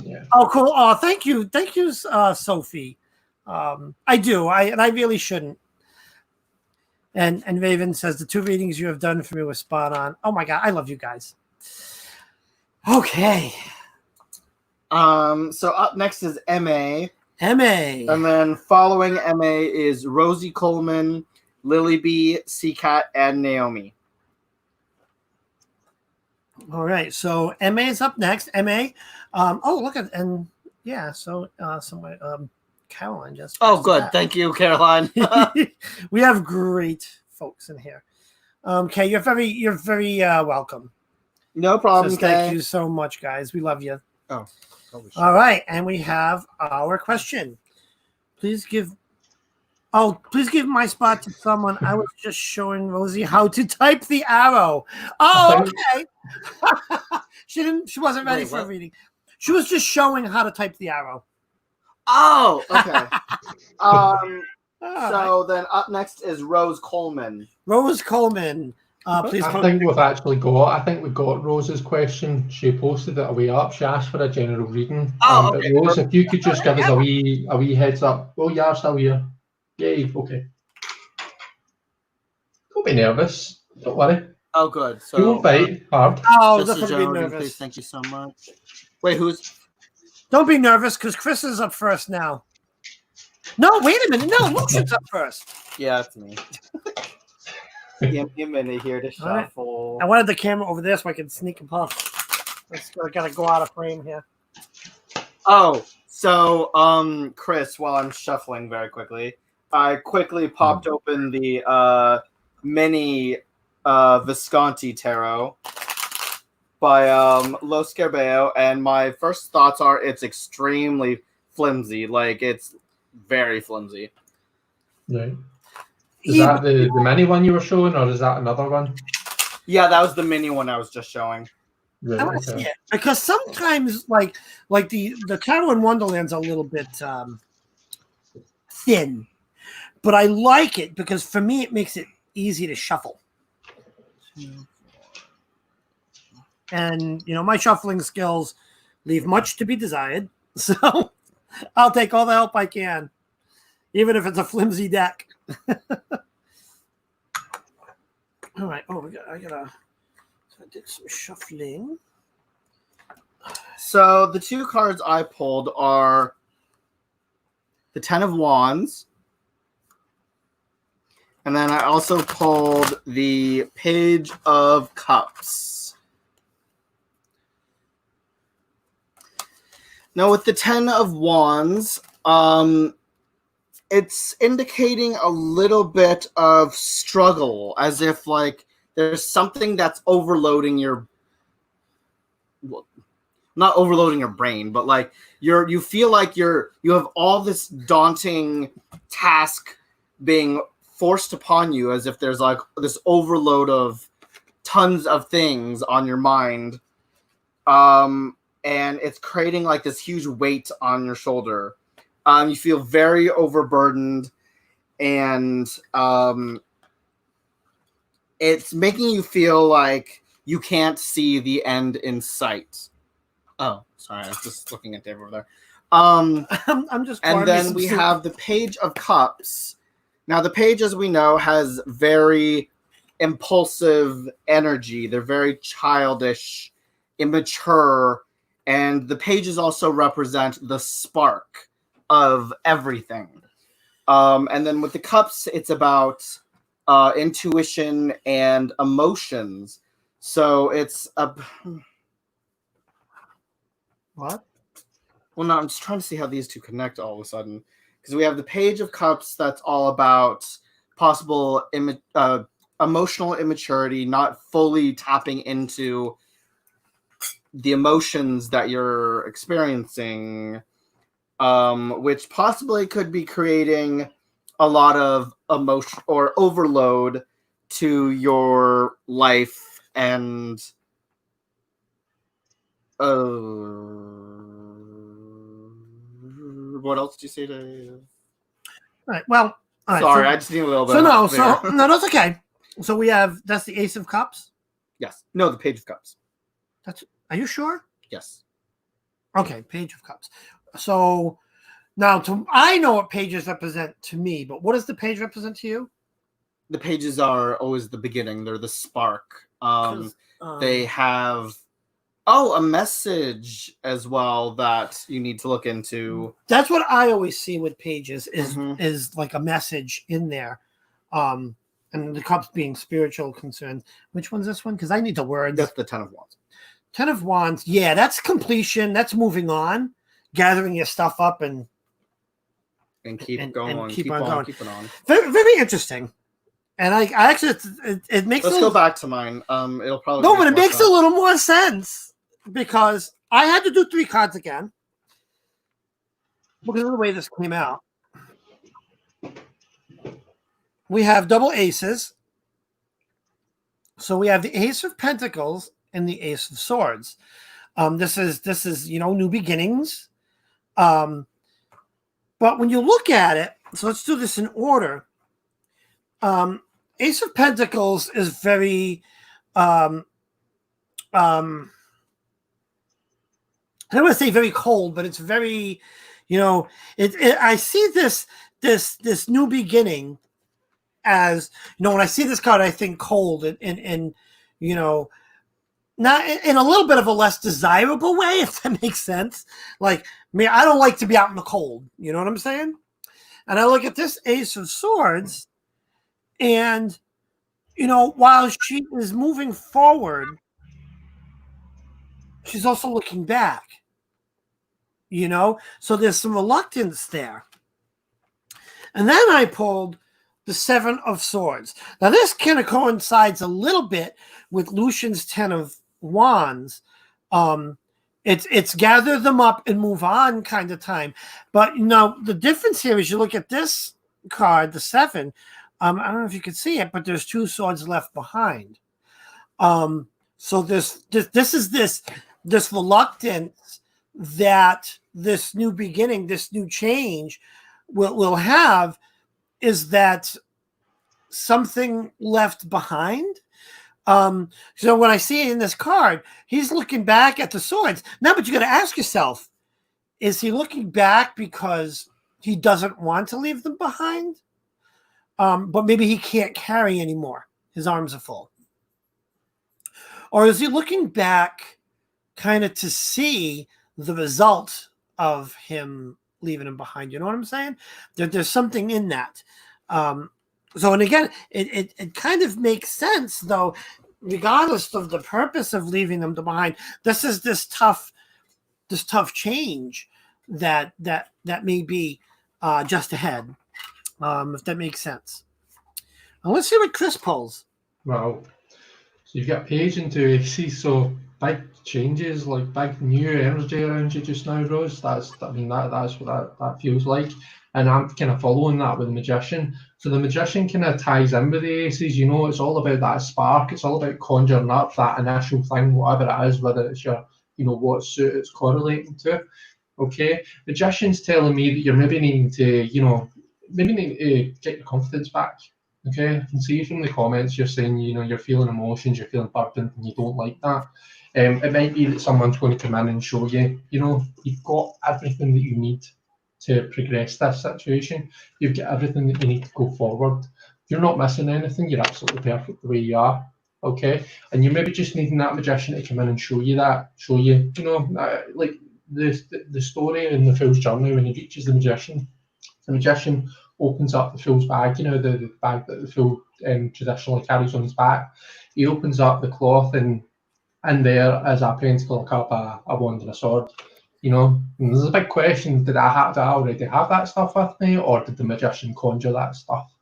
Yeah. Oh, cool. Oh, thank you, Sophie. I do. I really shouldn't. And Raven says the 2 readings you have done for me were spot on. Oh my god, I love you guys. Okay. So up next is MA. MA. And then following MA is Rosie Coleman, Lily B, C-Cat, and Naomi. All right. So MA is up next. MA. Oh, look at and yeah. So somewhere Caroline just. Oh, good. Thank you, Caroline. We have great folks in here. Okay, you're very welcome. No problem. So thank you so much, guys. We love you. Oh. All right, and we have our question. Please give my spot to someone. I was just showing Rosie how to type the arrow. Oh, okay. She wasn't ready for a reading. She was just showing how to type the arrow. Oh, okay. So then up next is Rose Coleman. Rose Coleman. Please. I think we've got Rose's question. She posted it a way up. She asked for a general reading. Oh, okay. But Rose, if you could just give us a wee heads up. Oh, you are still here. Yay. Okay. Don't be nervous. Don't worry. Oh, good. So you won't bite hard. Oh, just don't be nervous. Please, thank you so much. Wait, who's? Don't be nervous, because Chris is up first now. No, wait a minute. No, Lucian's up first. Yeah, it's me. Give me a minute here to shuffle. I wanted the camera over there so I could sneak and puff. I gotta go out of frame here. Oh, so Chris, while I'm shuffling very quickly, I quickly popped open the mini Visconti Tarot by Lo Scarabeo, and my first thoughts are it's extremely flimsy. Like, it's very flimsy. Right. Is that the mini one you were showing, or is that another one? Yeah, that was the mini one I was just showing. Right, I want to see it because sometimes, like the Tarot in Wonderland's a little bit thin, but I like it because for me it makes it easy to shuffle. And my shuffling skills leave much to be desired, so I'll take all the help I can, even if it's a flimsy deck. All right. Oh, I did some shuffling. So the 2 cards I pulled are the 10 of Wands, and then I also pulled the Page of Cups. Now with the 10 of Wands, it's indicating a little bit of struggle, as if like there's something that's overloading your, well, not overloading your brain, but like you feel like you have all this daunting task being forced upon you, as if there's like this overload of tons of things on your mind, and it's creating like this huge weight on your shoulder. You feel very overburdened, and it's making you feel like you can't see the end in sight. Oh, sorry, I was just looking at Dave over there. I'm just. And then we have the Page of Cups. Now, the Page, as we know, has very impulsive energy. They're very childish, immature, and the Pages also represent the spark of everything. And then with the Cups, it's about intuition and emotions. So it's a... What? Well, no, I'm just trying to see how these two connect all of a sudden. Because we have the Page of Cups that's all about possible emotional immaturity, not fully tapping into the emotions that you're experiencing, which possibly could be creating a lot of emotion or overload to your life. And what else did you say to? All right. Well, all right, sorry, I just need a little bit. No, that's okay. So that's the Ace of Cups. Yes. No, the Page of Cups. Are you sure? Yes. Okay, Page of Cups. So now, I know what pages represent to me, but what does the page represent to you? The pages are always the beginning. They're the spark. They have a message as well that you need to look into. That's what I always see with pages is like a message in there. And the cups being spiritual concern. Which one's this one? Because I need the words. That's the 10 of Wands. 10 of Wands. Yeah, that's completion. That's moving on, gathering your stuff up and keep going. Keep on going. Keep it on. Very, very interesting. And I actually, it makes. Let's go back to mine. It'll probably. No, but it makes a little more sense because I had to do 3 cards again because of the way this came out. We have double aces. So we have the Ace of Pentacles and the Ace of Swords. This is new beginnings. But when you look at it, so let's do this in order. Ace of Pentacles is very I don't want to say very cold, but it's very, I see this new beginning as, when I see this card, I think cold and not in a little bit of a less desirable way, if that makes sense. Like, I don't like to be out in the cold. You know what I'm saying? And I look at this Ace of Swords, and, while she is moving forward, she's also looking back. So there's some reluctance there. And then I pulled the 7 of Swords. Now, this kind of coincides a little bit with Lucian's 10 of Wands. It's gather them up and move on kind of time. But, the difference here is you look at this card, the 7. I don't know if you can see it, but there's 2 swords left behind. So this reluctance that this new beginning, this new change will have is that something left behind. So when I see it in this card, he's looking back at the swords. Now, but you got to ask yourself, is he looking back because he doesn't want to leave them behind? But maybe he can't carry anymore. His arms are full. Or is he looking back kind of to see the result of him leaving him behind? You know what I'm saying? There's something in that. And again, it kind of makes sense, though, regardless of the purpose of leaving them behind. This is this tough change that may be just ahead, if that makes sense. And let's see what Chris pulls. Well, so you've got Page into aces, so big changes, like big new energy around you just now, Rose. That's what that feels like. And I'm kind of following that with the Magician. So the Magician kind of ties in with the aces. It's all about that spark. It's all about conjuring up that initial thing, whatever it is, whether it's your, what suit it's correlating to. Okay, Magician's telling me that you're maybe needing to, get your confidence back. Okay, I can see from the comments you're saying, you're feeling emotions, you're feeling burdened, and you don't like that. It might be that someone's going to come in and show you, you've got everything that you need to progress this situation. You've got everything that you need to go forward. You're not missing anything. You're absolutely perfect the way you are. Okay, and you're maybe just needing that Magician to come in and show you, like the story in the Fool's Journey. When he reaches the Magician opens up the Fool's bag, the bag that the Fool traditionally carries on his back. He opens up the cloth, and there is a pentacle, a cup, a wand, and a sword. And there's a big question: did I already have that stuff with me, or did the Magician conjure that stuff?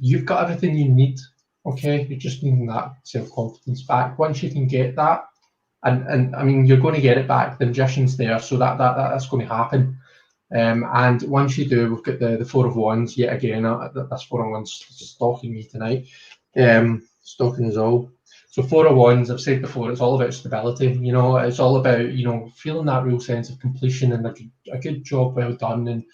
You've got everything you need. Okay, you're just needing that self-confidence back. Once you can get that, and I mean, you're going to get it back. The Magician's there, so that's going to happen. And once you do, we've got the 4 of Wands yet again. This 4 of Wands stalking me tonight. Stalking us all. So 4 of Wands, I've said before, it's all about stability. It's all about feeling that real sense of completion and a good job well done. And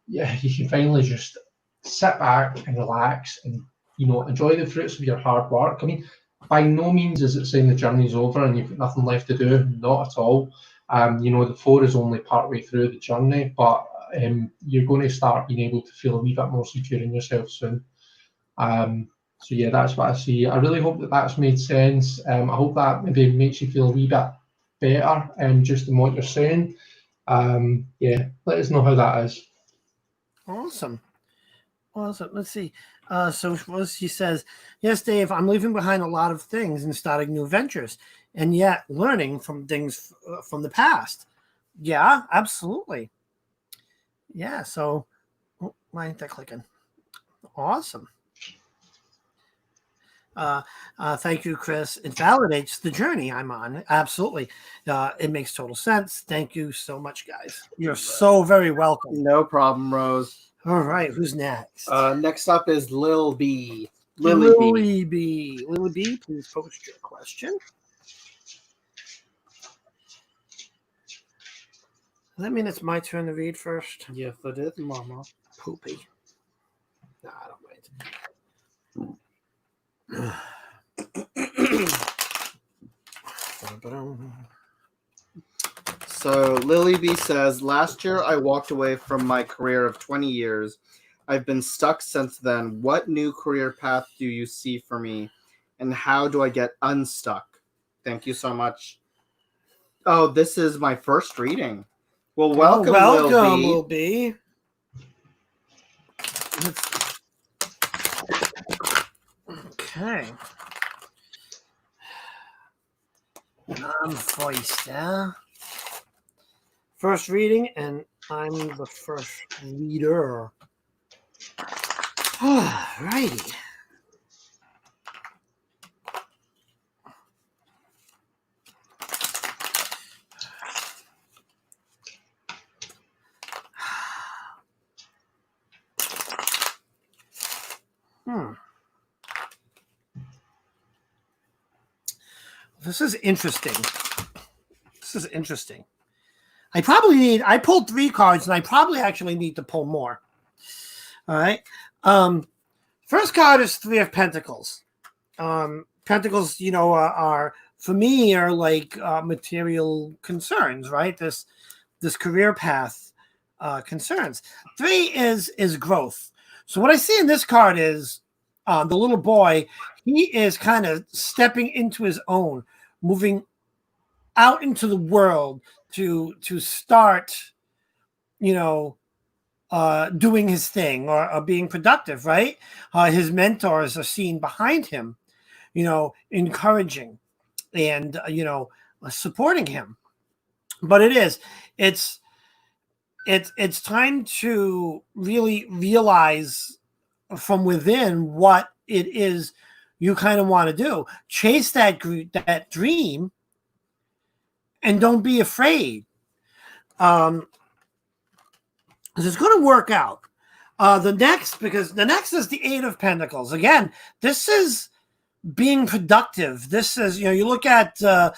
yeah, you can finally just sit back and relax and enjoy the fruits of your hard work. I mean, by no means is it saying the journey's over and you've got nothing left to do. Not at all. The 4 is only partway through the journey, but you're going to start being able to feel a wee bit more secure in yourself soon. So yeah, that's what I see. I really hope that that's made sense. I hope that maybe makes you feel a wee bit better just in what you're saying. Yeah, let us know how that is. Awesome. Let's see. So she says, yes, Dave, I'm leaving behind a lot of things and starting new ventures, and yet learning from things from the past. Yeah, absolutely. Yeah, so why ain't that clicking? Awesome. Thank you, Chris. It validates the journey I'm on. Absolutely. It makes total sense. Thank you so much, guys. You're so very welcome. No problem, Rose. All right, who's next? Next up is Lil B. Lily B. Lily B, please post your question. Does that mean it's my turn to read first? Yes, it is, Mama. Poopy. No, I don't mind. So Lily B says, last year I walked away from my career of 20 years. I've been stuck since then. What new career path do you see for me? And how do I get unstuck? Thank you so much. Oh, this is my first reading. Well, welcome, Lil B. Okay. I'm Foister. First reading, and I'm the first reader. Alrighty. This is interesting. I pulled 3 cards, and I probably actually need to pull more. All right. First card is 3 of Pentacles. Pentacles, are for me are like material concerns, right? This career path concerns. 3 is growth. So what I see in this card is the little boy. He is kind of stepping into his own, moving out into the world to start, doing his thing or being productive, right? His mentors are seen behind him, encouraging and, supporting him. But it's time to really realize from within what it is you kind of want to do. Chase that dream and don't be afraid. It's going to work out. The next is the 8 of Pentacles. Again, this is being productive. This is, you look at the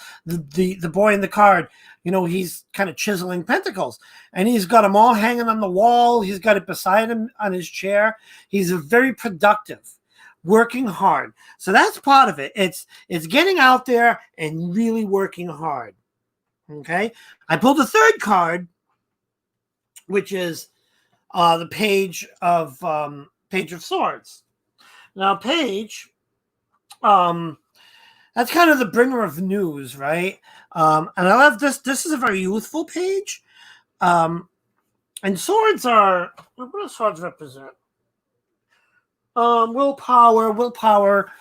boy in the card, he's kind of chiseling pentacles, and he's got them all hanging on the wall. He's got it beside him on his chair. He's very productive, working hard. So that's part of it. It's getting out there and really working hard. Okay. I pulled the 3rd card, which is the Page of Swords. Now, Page, that's kind of the bringer of news, right? And I love this. This is a very youthful page. And swords are, what do swords represent? Willpower,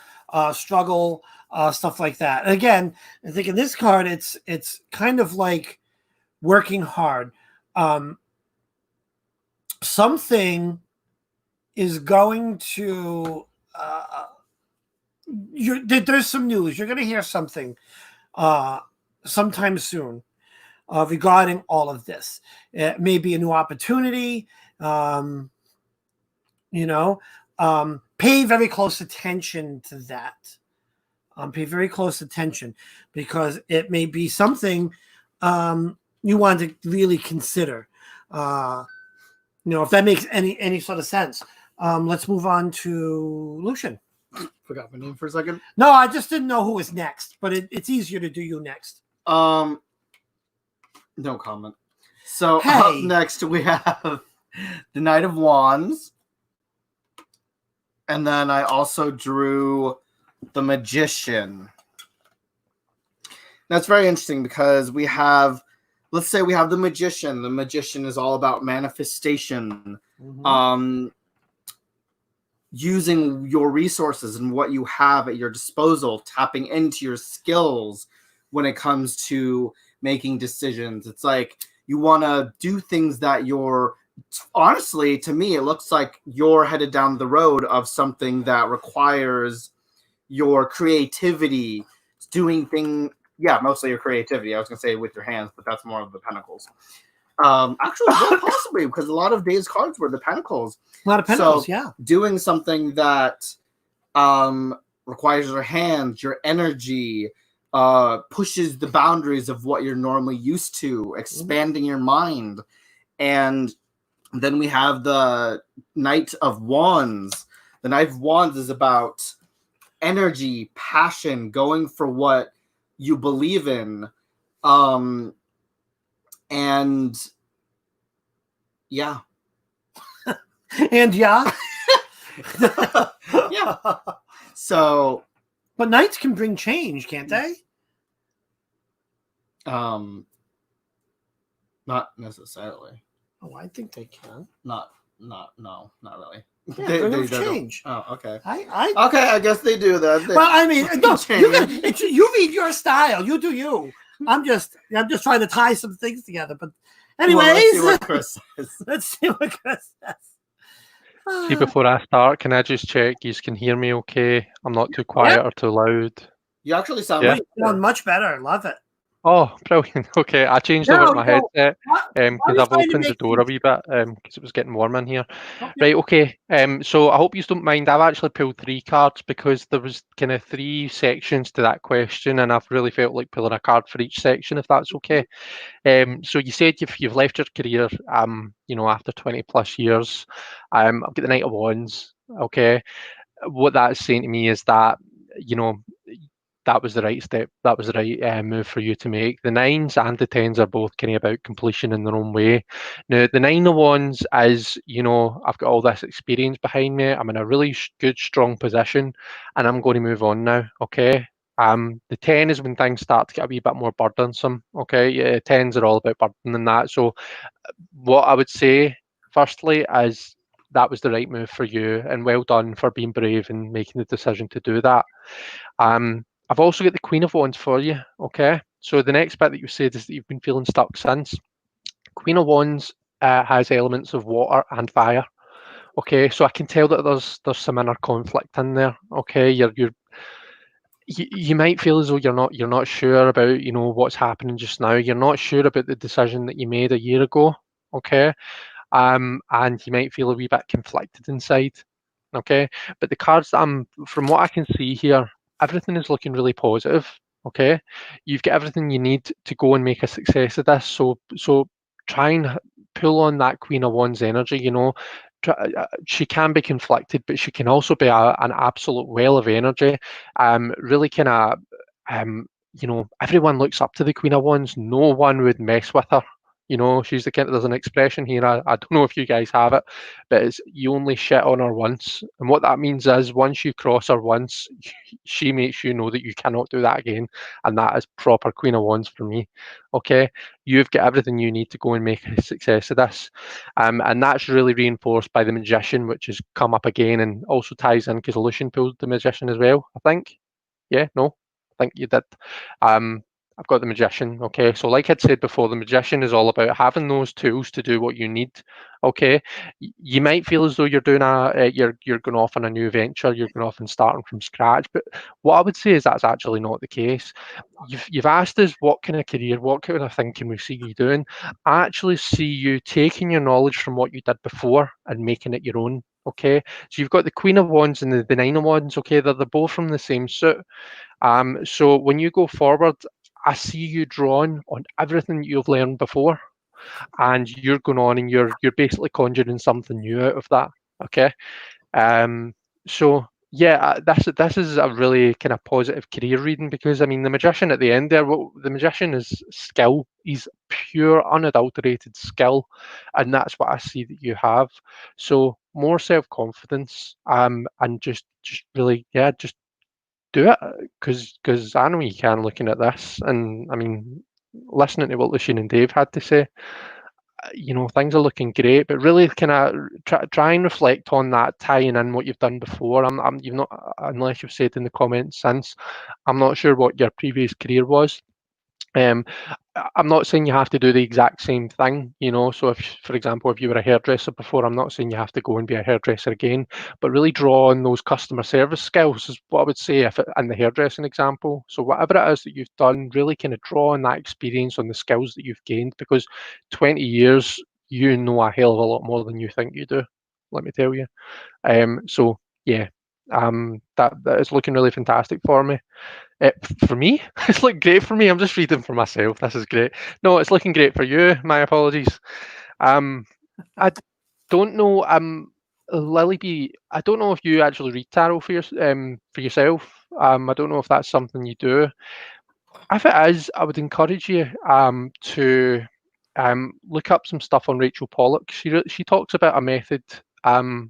struggle, stuff like that. And again, I think in this card, it's kind of like working hard. Something is going to there's some news. You're going to hear something sometime soon regarding all of this. It may be a new opportunity. Pay very close attention to that. Pay very close attention, because it may be something you want to really consider. If that makes any sort of sense. Let's move on to Lucian. Forgot my name for a second. No, I just didn't know who was next, but it's easier to do you next. No comment. So Hey. up next we have the Knight of Wands. And then I also drew the Magician. That's very interesting because we have, let's say we have the Magician. The Magician is all about manifestation. Using your resources and what you have at your disposal, tapping into your skills when it comes to making decisions. It's like you want to do things that you're, honestly, to me, it looks like you're headed down the road of something that requires your creativity, doing things. Yeah, mostly your creativity. I was going to say with your hands, but that's more of the Pentacles. Actually, very possibly, because a lot of Dave's cards were the Pentacles. A lot of Pentacles, yeah. Doing something that requires your hands, your energy, pushes the boundaries of what you're normally used to, expanding your mind. And then we have the Knight of Wands. The Knight of Wands is about energy, passion, going for what you believe in. And yeah. And yeah. Yeah. So, but knights can bring change, can't they? Not necessarily. Oh, I think they can. No, not really. Yeah, they change. Oh, okay. Okay, I guess they do that. Well, I mean, no, you read your style. You do you. I'm just trying to tie some things together. But anyways, let's see what Chris says. Let's see what Chris says. See, before I start, can I just check you can hear me okay? I'm not too quiet or too loud. You actually sound much better. Love it. Oh, brilliant. Okay, I changed over my headset because I've opened the door a wee bit because it was getting warm in here. Okay. Right, okay. So I hope you don't mind. I've actually pulled 3 cards because there was kind of 3 sections to that question, and I've really felt like pulling a card for each section, if that's okay. So you said you've left your career, after 20 plus years. I've got the Knight of Wands. Okay, what that's saying to me is that that was the right step. That was the right move for you to make. The 9s and the 10s are both kind of about completion in their own way. Now, the 9 of Wands is, I've got all this experience behind me. I'm in a really good, strong position, and I'm going to move on now. Okay. The 10 is when things start to get a wee bit more burdensome. Okay. Yeah, 10s are all about burden and that. So, what I would say, firstly, is that was the right move for you, and well done for being brave and making the decision to do that. I've also got the Queen of Wands for you, okay? So the next bit that you said is that you've been feeling stuck since. Queen of Wands has elements of water and fire, okay? So I can tell that there's some inner conflict in there, okay? You might feel as though you're not sure about what's happening just now. You're not sure about the decision that you made a year ago, okay? And you might feel a wee bit conflicted inside, okay? But the cards that from what I can see here, everything is looking really positive, okay? You've got everything you need to go and make a success of this. So try and pull on that Queen of Wands energy, she can be conflicted, but she can also be an absolute well of energy. Really kind of, everyone looks up to the Queen of Wands. No one would mess with her. She's the kind of, there's an expression here, I don't know if you guys have it, but it's you only shit on her once. And what that means is once you cross her once, she makes you know that you cannot do that again. And that is proper Queen of Wands for me. Okay. You've got everything you need to go and make a success of this. And that's really reinforced by the Magician, which has come up again and also ties in because Lucian pulled the Magician as well, I think. Yeah, no, I think you did. I've got the Magician, okay? So like I'd said before, the Magician is all about having those tools to do what you need, okay? You might feel as though you're doing you're going off on a new venture, you're going off and starting from scratch, but what I would say is that's actually not the case. You've asked us what kind of career, what kind of thing can we see you doing? I actually see you taking your knowledge from what you did before and making it your own, okay? So you've got the Queen of Wands and the 9 of Wands, okay? They're both from the same suit. So when you go forward, I see you drawn on everything you've learned before, and you're going on and you're basically conjuring something new out of that. Okay, so Yeah, this is a really kind of positive career reading, because I mean the magician at the end there, the magician is skill. He's pure, unadulterated skill, and that's what I see that you have. So more self-confidence, and just really, yeah, just do it, because I know you can, looking at this, and I mean listening to what Lucian and Dave had to say, things are looking great, but really kind of try and reflect on that, tying in what you've done before. You've not, unless you've said in the comments since, I'm not sure what your previous career was. Um, I'm not saying you have to do the exact same thing, So if, for example, if you were a hairdresser before, I'm not saying you have to go and be a hairdresser again, but really draw on those customer service skills is what I would say in the hairdressing example. So whatever it is that you've done, really kind of draw on that experience, on the skills that you've gained, because 20 years, you know a hell of a lot more than you think you do, let me tell you. So yeah, that is looking really fantastic for me. For me, it's looking great for me. I'm just reading for myself. This is great. No, it's looking great for you. My apologies. I don't know. Lily B, I don't know if you actually read tarot for yourself. I don't know if that's something you do. If it is, I would encourage you to look up some stuff on Rachel Pollack. She talks about a method. Well,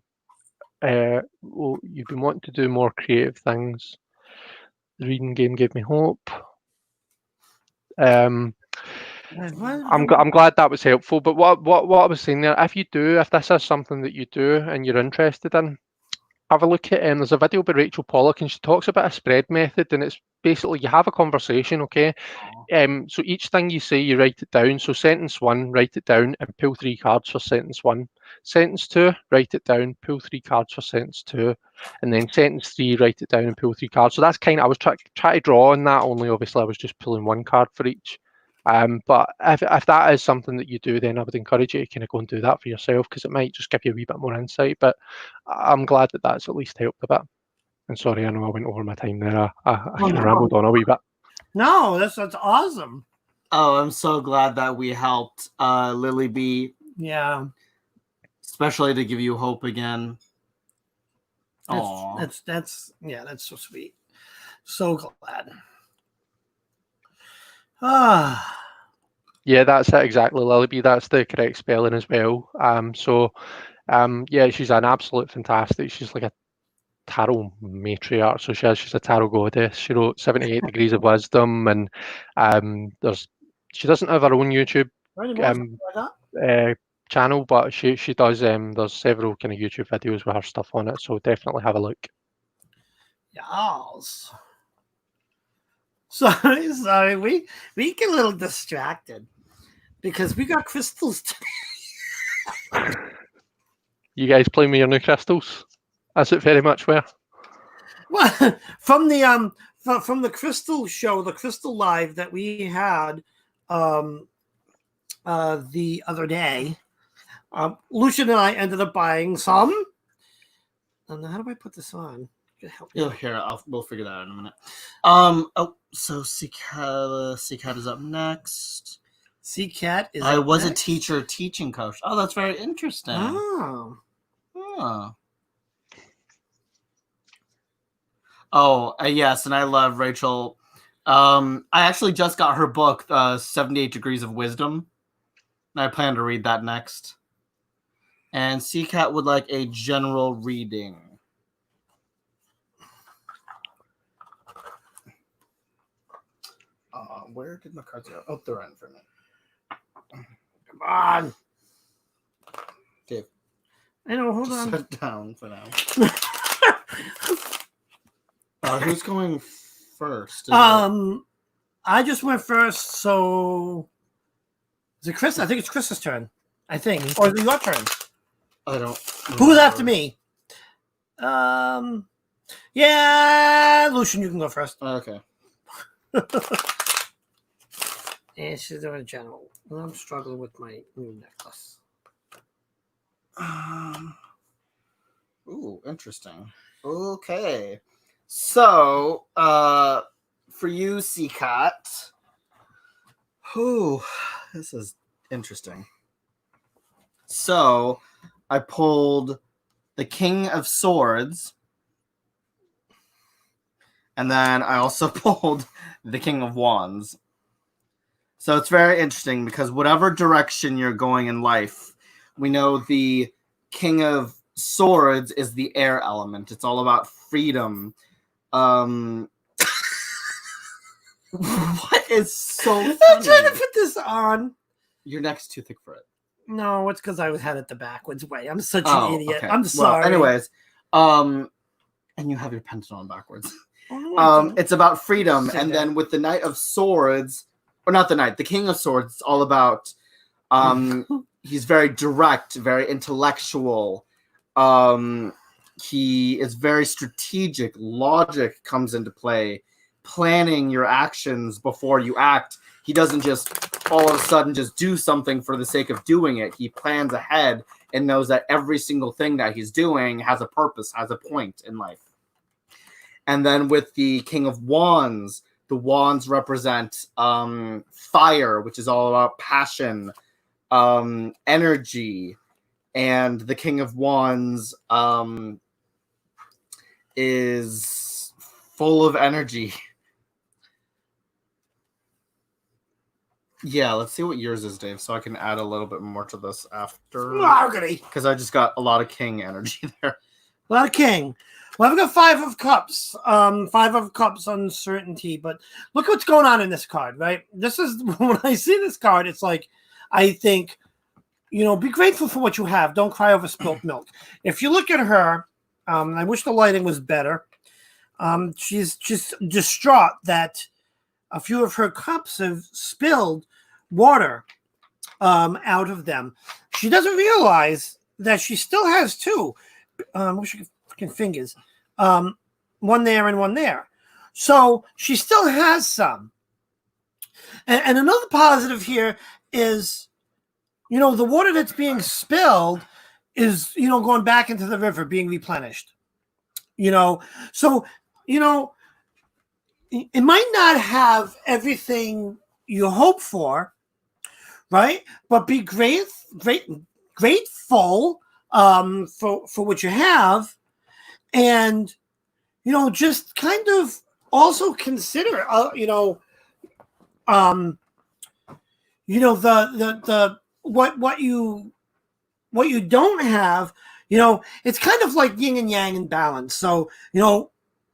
you've been wanting to do more creative things. The reading game gave me hope. I'm glad that was helpful. But what I was saying there, if this is something that you do and you're interested in, have a look at there's a video by Rachel Pollack, and she talks about a spread method, and it's basically you have a conversation, okay? So each thing you say, you write it down. So sentence 1, write it down and pull 3 cards for sentence 1. Sentence 2, write it down, pull 3 cards for sentence 2. And then sentence 3, write it down and pull 3 cards. So that's kind of, I was trying to draw on that, only obviously I was just pulling 1 card for each. But if that is something that you do, then I would encourage you to kind of go and do that for yourself, because it might just give you a wee bit more insight. But I'm glad that that's at least helped a bit. And sorry, I know I went over my time there. I kind of rambled on a wee bit. No, that's awesome. Oh, I'm so glad that we helped Lily B. Yeah. Especially to give you hope again. That's so sweet. So glad. Ah. Yeah, that's it exactly, Lily B. That's the correct spelling as well. Yeah, she's an absolute fantastic. She's like a tarot matriarch. So she's a tarot goddess. She wrote 78 Degrees of Wisdom, and she doesn't have her own YouTube channel, but she does. There's several kind of YouTube videos with her stuff on it. So definitely have a look. Yes. Sorry, we get a little distracted because we got crystals today. You guys playing with your new crystals? As it very much were. Well, from the crystal show, the crystal live that we had the other day, Lucian and I ended up buying some. And how do I put this on? Here, we'll figure that out in a minute. So CCAT is up next. CCAT is. I was a teacher, teaching coach. Oh, that's very interesting. Oh, yes, and I love Rachel. I actually just got her book, 78 Degrees of Wisdom. And I plan to read that next. And CCAT would like a general reading. Where did my cards go? Oh, they're in for a minute. Come on. Dave. I know, hold on. Sit down for now. Who's going first? I just went first, so is it Chris? I think it's Chris's turn. I think. Or is it your turn? I don't remember. Who's after me? Yeah, Lucian, you can go first. Okay. And she's doing a general. I'm struggling with my new necklace. Ooh, interesting. Okay. So, for you, CCAT. Ooh, this is interesting. So, I pulled the King of Swords, And then I also pulled the King of Wands. So it's very interesting because whatever direction you're going in life, we know the King of Swords is the air element. It's all about freedom. What is so funny? I'm trying to put this on. Your neck's too thick for it. No, it's because I had it the backwards way. I'm such an idiot. Okay. I'm sorry. Well, anyways, and you have your pendant on backwards. It's about freedom, and then with the Knight of Swords, or not the Knight, the King of Swords, it's all about. He's very direct, very intellectual. He is very strategic. Logic comes into play. Planning your actions before you act. He doesn't just all of a sudden just do something for the sake of doing it. He plans ahead and knows that every single thing that he's doing has a purpose, has a point in life. And then with the King of Wands, the wands represent fire, which is all about passion, energy. And the King of Wands is full of energy. Yeah, let's see what yours is, Dave, so I can add a little bit more to this after. Because I just got a lot of King energy there. A lot of King. Well, I've got 5 of Cups. 5 of Cups uncertainty. But look what's going on in this card, right? This is, when I see this card, it's like, I think, be grateful for what you have. Don't cry over spilt milk. If you look at her, I wish the lighting was better. She's just distraught that a few of her cups have spilled water out of them. She doesn't realize that she still has 2. I wish I could freaking fingers. One there and one there. So she still has some. And another positive here is, the water that's being spilled is, going back into the river, being replenished. So, it might not have everything you hope for, right? But be grateful for what you have, and just kind of also consider, the what you don't have. It's kind of like yin and yang in balance. So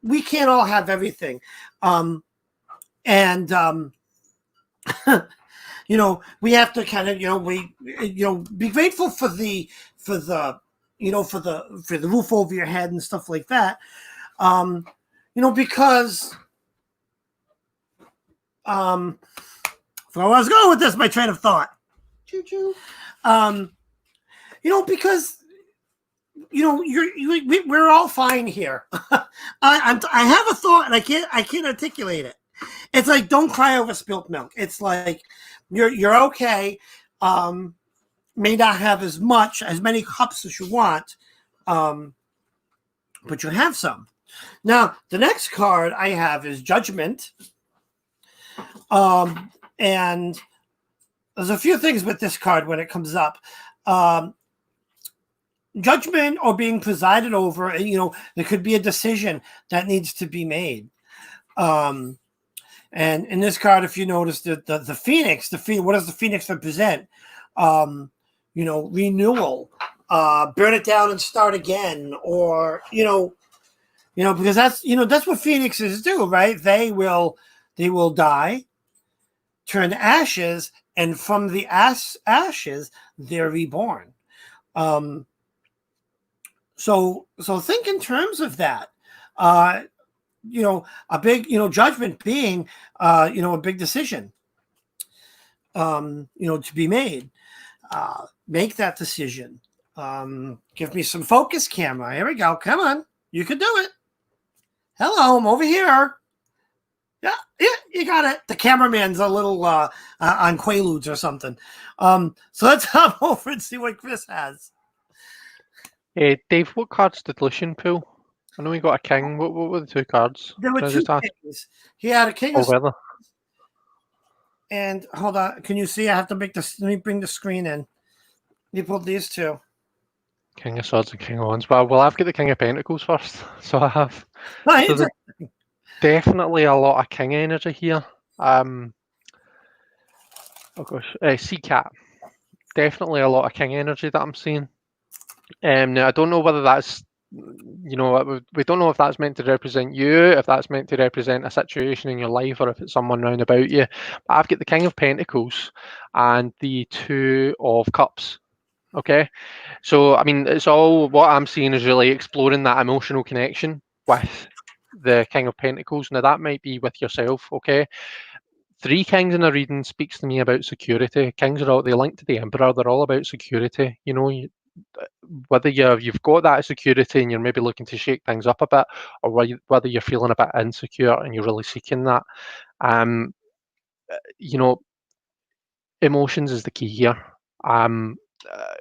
we can't all have everything. We have to kind of, be grateful for the roof over your head and stuff like that. Because, for where I was going with this, my train of thought. Choo-choo. Because, we're all fine here. I have a thought and I can't articulate it. It's like, don't cry over spilt milk. It's like you're okay. May not have as many cups as you want, but you have some. Now, the next card I have is Judgment. And there's a few things with this card when it comes up. Judgment or being presided over, there could be a decision that needs to be made. And in this card, if you notice the Phoenix, what does the Phoenix represent? Renewal, burn it down and start again, or, because that's what Phoenixes do, right? They will die, turn to ashes, and from the ashes, they're reborn. So think in terms of that. A big, judgment being, a big decision, to be made. Make that decision. Give me some focus, camera. Here we go. Come on. You can do it. Hello, I'm over here. Yeah, you got it. The cameraman's a little on Quaaludes or something. So let's hop over and see what Chris has. Hey, Dave, what cards did Lucian pull? I know he got a king. What were the 2 cards? There were Can I 2 just ask? kings. He had a king Oh, of weather. And hold on. Can you see? I have to make this. Let me bring the screen in. You pulled these 2. King of Swords and King of Wands. Well, I've got the King of Pentacles first. So I have. Oh, So Definitely a lot of king energy here. Oh gosh, sea cat. Definitely a lot of king energy that I'm seeing. Now I don't know whether that's, we don't know if that's meant to represent you, if that's meant to represent a situation in your life, or if it's someone round about you. But I've got the King of Pentacles and the Two of Cups. Okay, so I mean, it's all what I'm seeing is really exploring that emotional connection with the King of Pentacles. Now that might be with yourself. Okay, Three Kings in a reading speaks to me about security. Kings are all, they link to the Emperor. They're all about security. Whether you've got that security and you're maybe looking to shake things up a bit, or whether you're feeling a bit insecure and you're really seeking that. Um, you know, Emotions is the key here. Um, uh,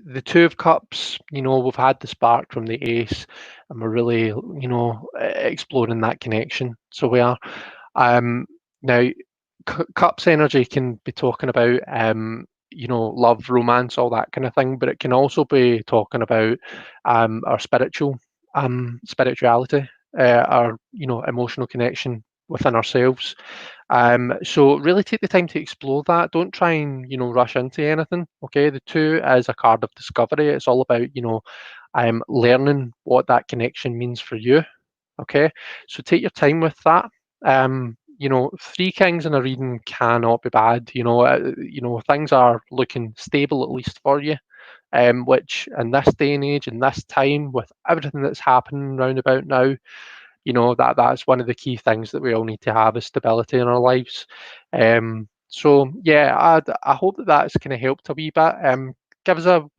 the Two of Cups, we've had the spark from the Ace, and we're really, exploring that connection. So we are. Now, Cups energy can be talking about, love, romance, all that kind of thing, but it can also be talking about our spirituality, our, emotional connection within ourselves. So really take the time to explore that. Don't try and, rush into anything. Okay. The Two is a card of discovery. It's all about, learning what that connection means for you. Okay. So take your time with that. Three Kings in a reading cannot be bad. Things are looking stable, at least for you. Which in this day and age, in this time, with everything that's happening round about now, that's one of the key things that we all need to have is stability in our lives. So yeah, I hope that that's kind of helped a wee bit.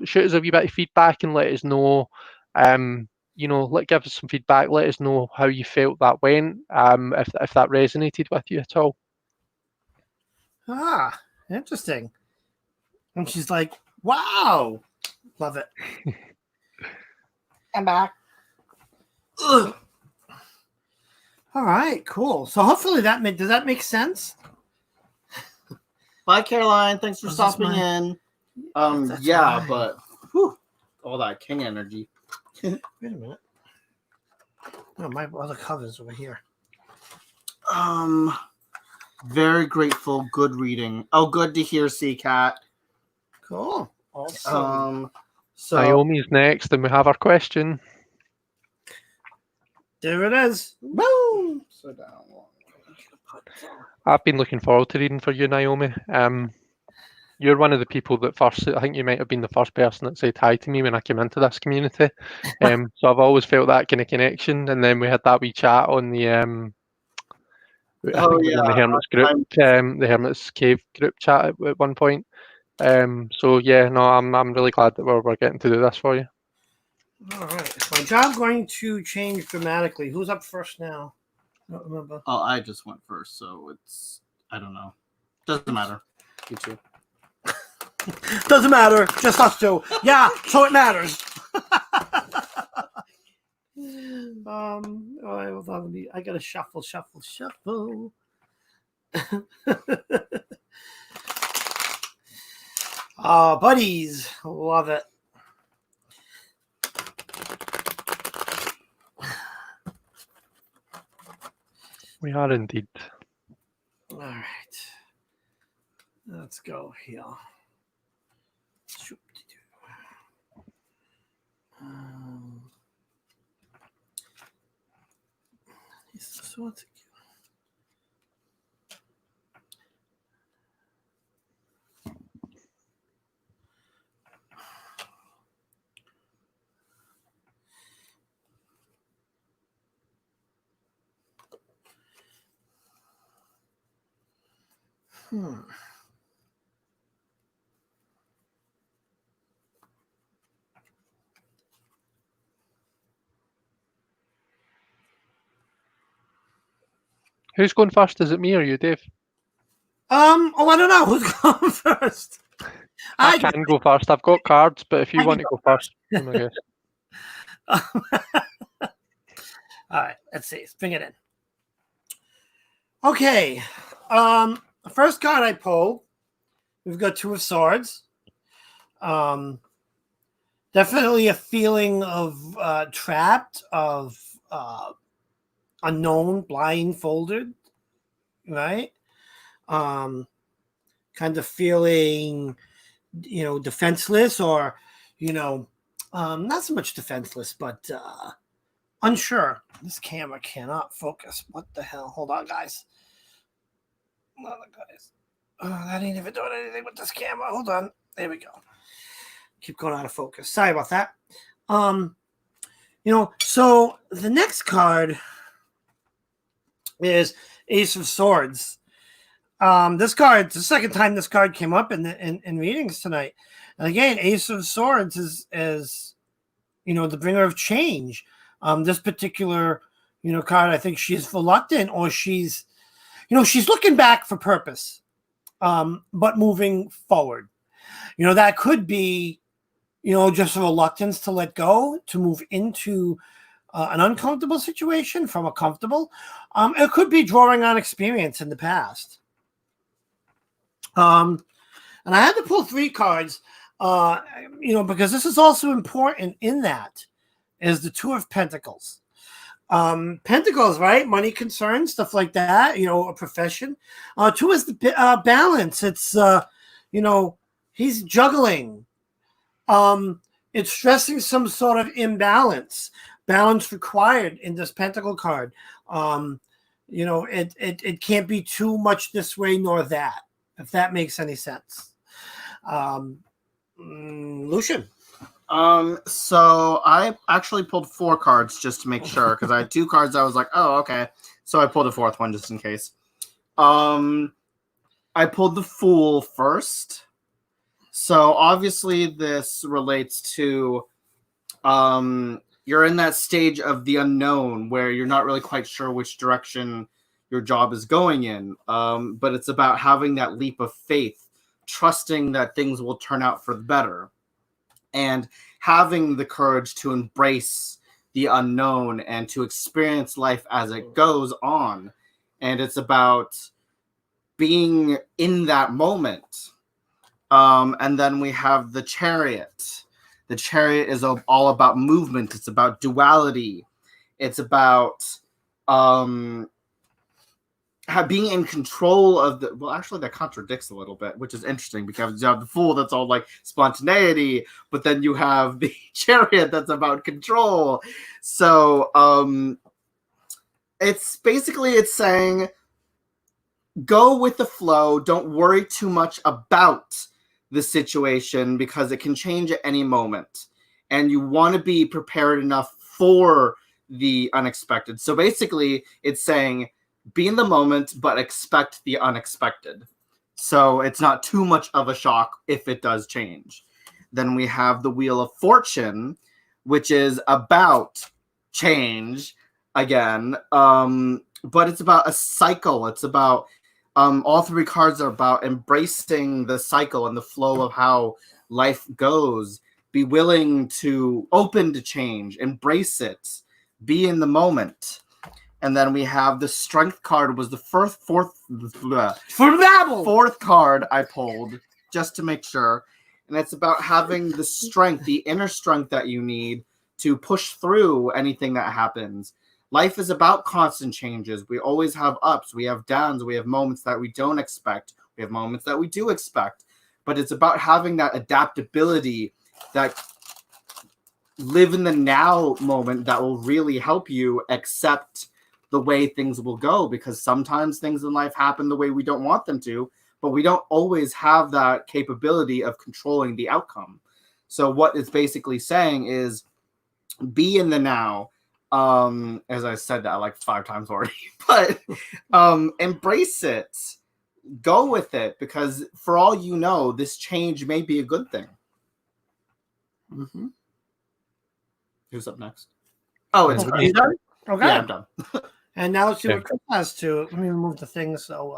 Shoot us a wee bit of feedback and let us know. Give us some feedback. Let us know how you felt that went. If that resonated with you at all. Ah, interesting. And she's like, "Wow, love it." I'm back. Ugh. All right, cool. So hopefully does that make sense? Bye, Caroline. Thanks for Was this stopping in. That's Yeah, mine. but whew, all that king energy. Wait a minute. No, my other cover's over here. Very grateful. Good reading. Oh, good to hear, Cat. Cool. Awesome. So Naomi's next, and we have our question. There it is. Woo! So down. I've been looking forward to reading for you, Naomi. You're one of the people that first, I think you might have been the first person that said hi to me when I came into this community. So I've always felt that kind of connection. And then we had that wee chat on the, I think it was in the Hermit's group, the Hermit's Cave group chat at one point. So yeah, no, I'm really glad that we're getting to do this for you. All right. Is my job going to change dramatically? Who's up first now? I don't remember. Oh, I just went first, so it's, I don't know. Doesn't matter. You too. Doesn't matter. Just us two. Yeah, so it matters. All right, hold on. I gotta shuffle. Buddies. Love it. We are indeed. All right. Let's go here. So what's Who's going first? Is it me or you, Dave? Oh, I don't know who's going first. I can go first. I've got cards, but if you want to go first, I guess. All right, let's see. Let's bring it in. Okay. The first card I pulled, we've got Two of Swords. Definitely a feeling of trapped, of unknown, blindfolded, right? Kind of feeling, defenseless, or, not so much defenseless, but unsure. This camera cannot focus. What the hell? Hold on, guys. That ain't even doing anything with this camera. Hold on. There we go. Keep going out of focus. Sorry about that. So the next card is Ace of Swords. This card, it's the second time this card came up in readings tonight. And again, Ace of Swords is the bringer of change. This particular, card, I think she's reluctant, or she's looking back for purpose, but moving forward. That could be, just a reluctance to let go, to move into an uncomfortable situation from a comfortable. It could be drawing on experience in the past. And I had to pull 3 cards, because this is also important in that, is the Two of Pentacles. Pentacles, right? Money concerns, stuff like that, a profession. 2 is the balance. It's, he's juggling. It's stressing some sort of imbalance. Balance required in this Pentacle card. It can't be too much this way nor that, if that makes any sense. Lucian. So I actually pulled 4 cards just to make sure, because I had 2 cards I was like, oh, okay. So I pulled a 4th one just in case. I pulled the Fool first. So obviously this relates to you're in that stage of the unknown where you're not really quite sure which direction your job is going in. But it's about having that leap of faith, trusting that things will turn out for the better, and having the courage to embrace the unknown and to experience life as it goes on. And it's about being in that moment. And then we have the Chariot. The Chariot is all about movement. It's about duality. It's about being in control of the, well, actually that contradicts a little bit, which is interesting, because you have the Fool that's all like spontaneity, but then you have the Chariot that's about control. So it's saying go with the flow. Don't worry too much about the situation, because it can change at any moment, and you want to be prepared enough for the unexpected. So basically it's saying be in the moment, but expect the unexpected. So it's not too much of a shock if it does change. Then we have the Wheel of Fortune, which is about change again. But it's about a cycle. It's about all 3 cards are about embracing the cycle and the flow of how life goes. Be willing to open to change, embrace it, be in the moment. And then we have the Strength card, was the fourth card I pulled, just to make sure. And it's about having the strength, the inner strength that you need to push through anything that happens. Life is about constant changes. We always have ups, we have downs, we have moments that we don't expect, we have moments that we do expect. But it's about having that adaptability, that live in the now moment, that will really help you accept the way things will go, because sometimes things in life happen the way we don't want them to, but we don't always have that capability of controlling the outcome. So what it's basically saying is be in the now. As I said that like 5 times already, but embrace it, go with it, because for all you know, this change may be a good thing. Mm-hmm. Who's up next? Oh, it's Are you done? Okay. Yeah, I'm done. And now let's see what Chris has to. Let me remove the thing. So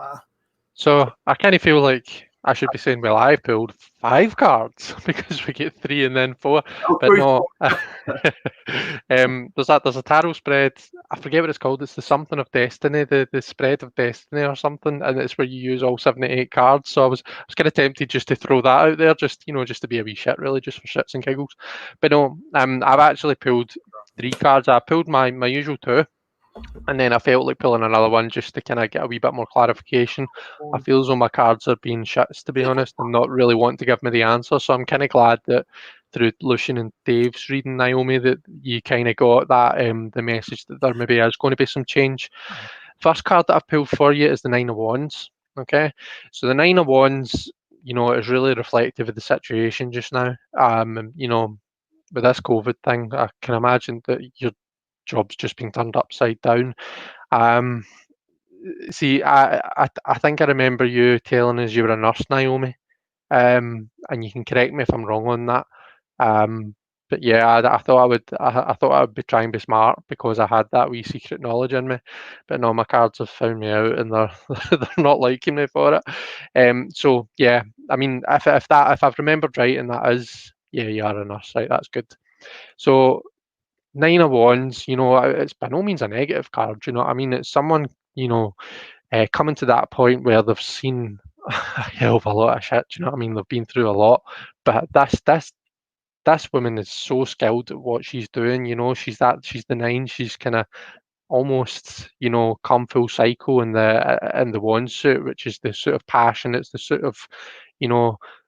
I kind of feel like I should be saying, well, I pulled 5 cards because we get 3 and then 4, but no. There's a tarot spread. I forget what it's called. It's the something of destiny, the spread of destiny or something, and it's where you use all 78 cards. So I was kind of tempted just to throw that out there, just to be a wee shit, really, just for shits and giggles. But no, I've actually pulled 3 cards. I pulled my usual 2. And then I felt like pulling another one just to kind of get a wee bit more clarification. I feel as though my cards are being shits, to be honest, and not really wanting to give me the answer. So I'm kind of glad that through Lucian and Dave's reading, Naomi, that you kind of got that the message that there maybe is going to be some change. First card that I've pulled for you is the Nine of Wands. Okay, so the Nine of Wands, is really reflective of the situation just now. With this COVID thing, I can imagine that your job's just being turned upside down. See, I think I remember you telling us you were a nurse, Naomi, and you can correct me if I'm wrong on that. But yeah, I thought I thought I would be trying to be smart because I had that wee secret knowledge in me. But no, my cards have found me out, and they're they're not liking me for it. So yeah, I mean, if I've remembered right, and that is, yeah, you are a nurse, right? That's good. So Nine of Wands, it's by no means a negative card. You know what I mean? It's someone, coming to that point where they've seen a hell of a lot of shit. Do you know what I mean? They've been through a lot, but this woman is so skilled at what she's doing. She's the nine. She's kind of almost, come full cycle in the wand suit, which is the sort of passion. It's the sort of,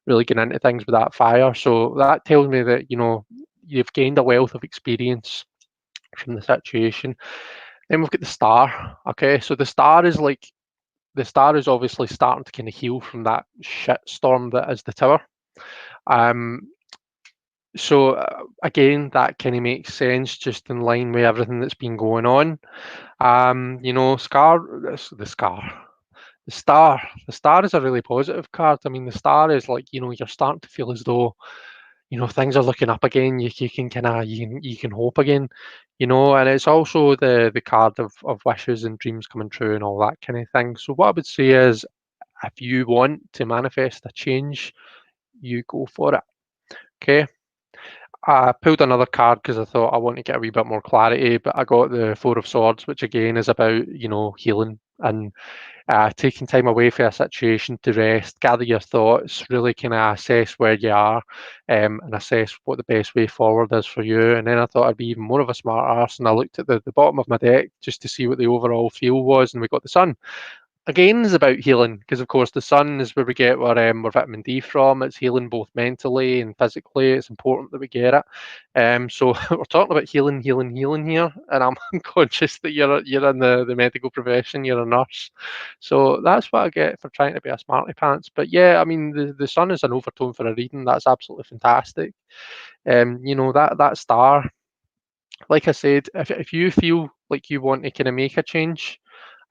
really getting into things with that fire. So that tells me that you've gained a wealth of experience from the situation. Then we've got the star. Okay, so the star is obviously starting to kind of heal from that shit storm that is the tower. So again, that kind of makes sense, just in line with everything that's been going on. The star is a really positive card. I mean, the star is like, you're starting to feel as though, things are looking up again. You can kind of you can hope again, and it's also the card of wishes and dreams coming true and all that kind of thing. So what I would say is, if you want to manifest a change, you go for it. Okay. I pulled another card because I thought I want to get a wee bit more clarity, but I got the Four of Swords, which again is about, healing and taking time away from a situation to rest, gather your thoughts, really kind of assess where you are, and assess what the best way forward is for you. And then I thought I'd be even more of a smart arse, and I looked at the bottom of my deck just to see what the overall feel was, and we got the Sun. Again, is about healing because, of course, the sun is where we get our vitamin D from. It's healing both mentally and physically. It's important that we get it. So we're talking about healing here, and I'm conscious that you're in the medical profession. You're a nurse, so that's what I get for trying to be a smarty pants. But yeah, I mean, the sun is an overtone for a reading. That's absolutely fantastic. That star, like I said, if you feel like you want to kind of make a change,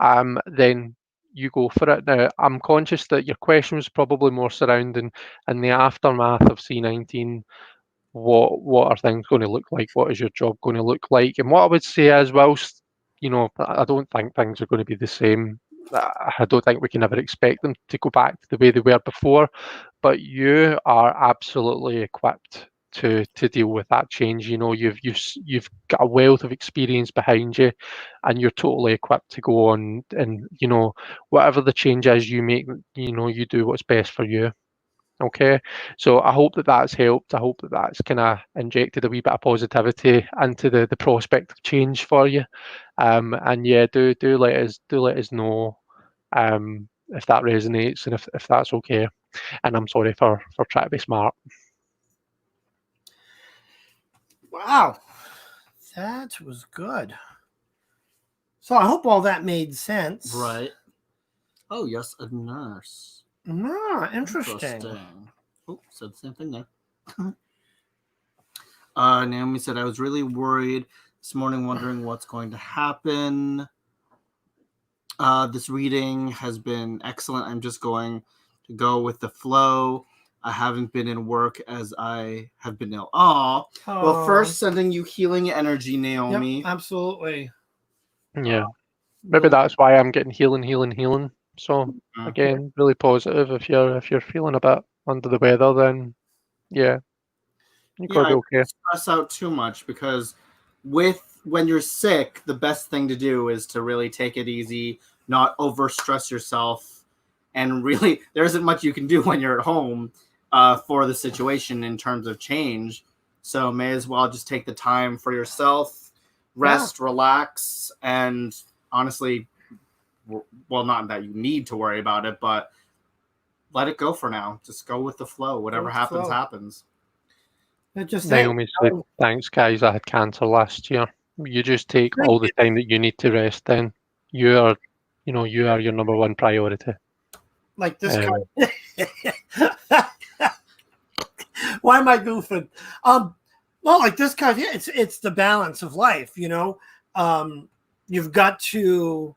then you go for it. Now, I'm conscious that your question was probably more surrounding in the aftermath of C19. What are things going to look like? What is your job going to look like? And what I would say is, whilst I don't think things are going to be the same. I don't think we can ever expect them to go back to the way they were before. But you are absolutely equipped to deal with that change. You've got a wealth of experience behind you, and you're totally equipped to go on and whatever the change is you make, you do what's best for you. Okay, so I hope that that's helped. I hope that that's kind of injected a wee bit of positivity into the prospect of change for you. And yeah, do let us know if that resonates and if that's okay. And I'm sorry for trying to be smart. Wow, that was good. So I hope all that made sense. Right. Oh, yes, a nurse. Ah, interesting. Oh, said the same thing there. Naomi said, I was really worried this morning, wondering what's going to happen. This reading has been excellent. I'm just going to go with the flow. I haven't been in work as I have been ill. Well, first, sending you healing energy, Naomi. Yep, absolutely. Yeah, maybe that's why I'm getting healing. So again, really positive. If you're feeling a bit under the weather, then yeah, you're going to be okay. Stress out too much because when you're sick, the best thing to do is to really take it easy, not overstress yourself, and really there isn't much you can do when you're at home for the situation in terms of change. So may as well just take the time for yourself, rest, relax, and honestly, well, not that you need to worry about it, but let it go for now. Just go with the flow. Whatever happens, happens. Naomi said, thanks, guys. I had cancer last year. You just take all the time that you need to rest then. You are your number one priority. Like this card. Why am I goofing? Well, like this card here, it's the balance of life, you know. You've got to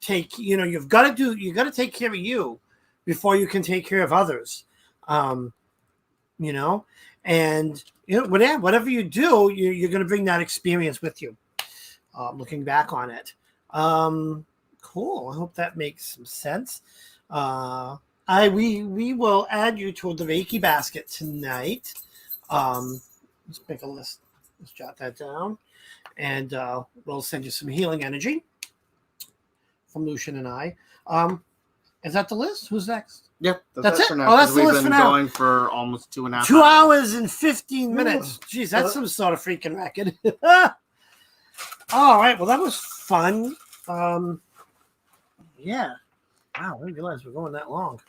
take, you got to take care of you before you can take care of others. And whatever you do, you're going to bring that experience with you. Looking back on it, cool. I hope that makes some sense. We will add you to the Reiki basket tonight. Let's make a list. Let's jot that down, and we'll send you some healing energy from Lucian and I. Is that the list? Who's next? Yep, that's it. For now, oh, that's the list for now. We've been going for almost 2.5 2 hours and 15 minutes. Jeez, that's some sort of freaking record. All right. Well, that was fun. Yeah. Wow, I didn't realize we're going that long.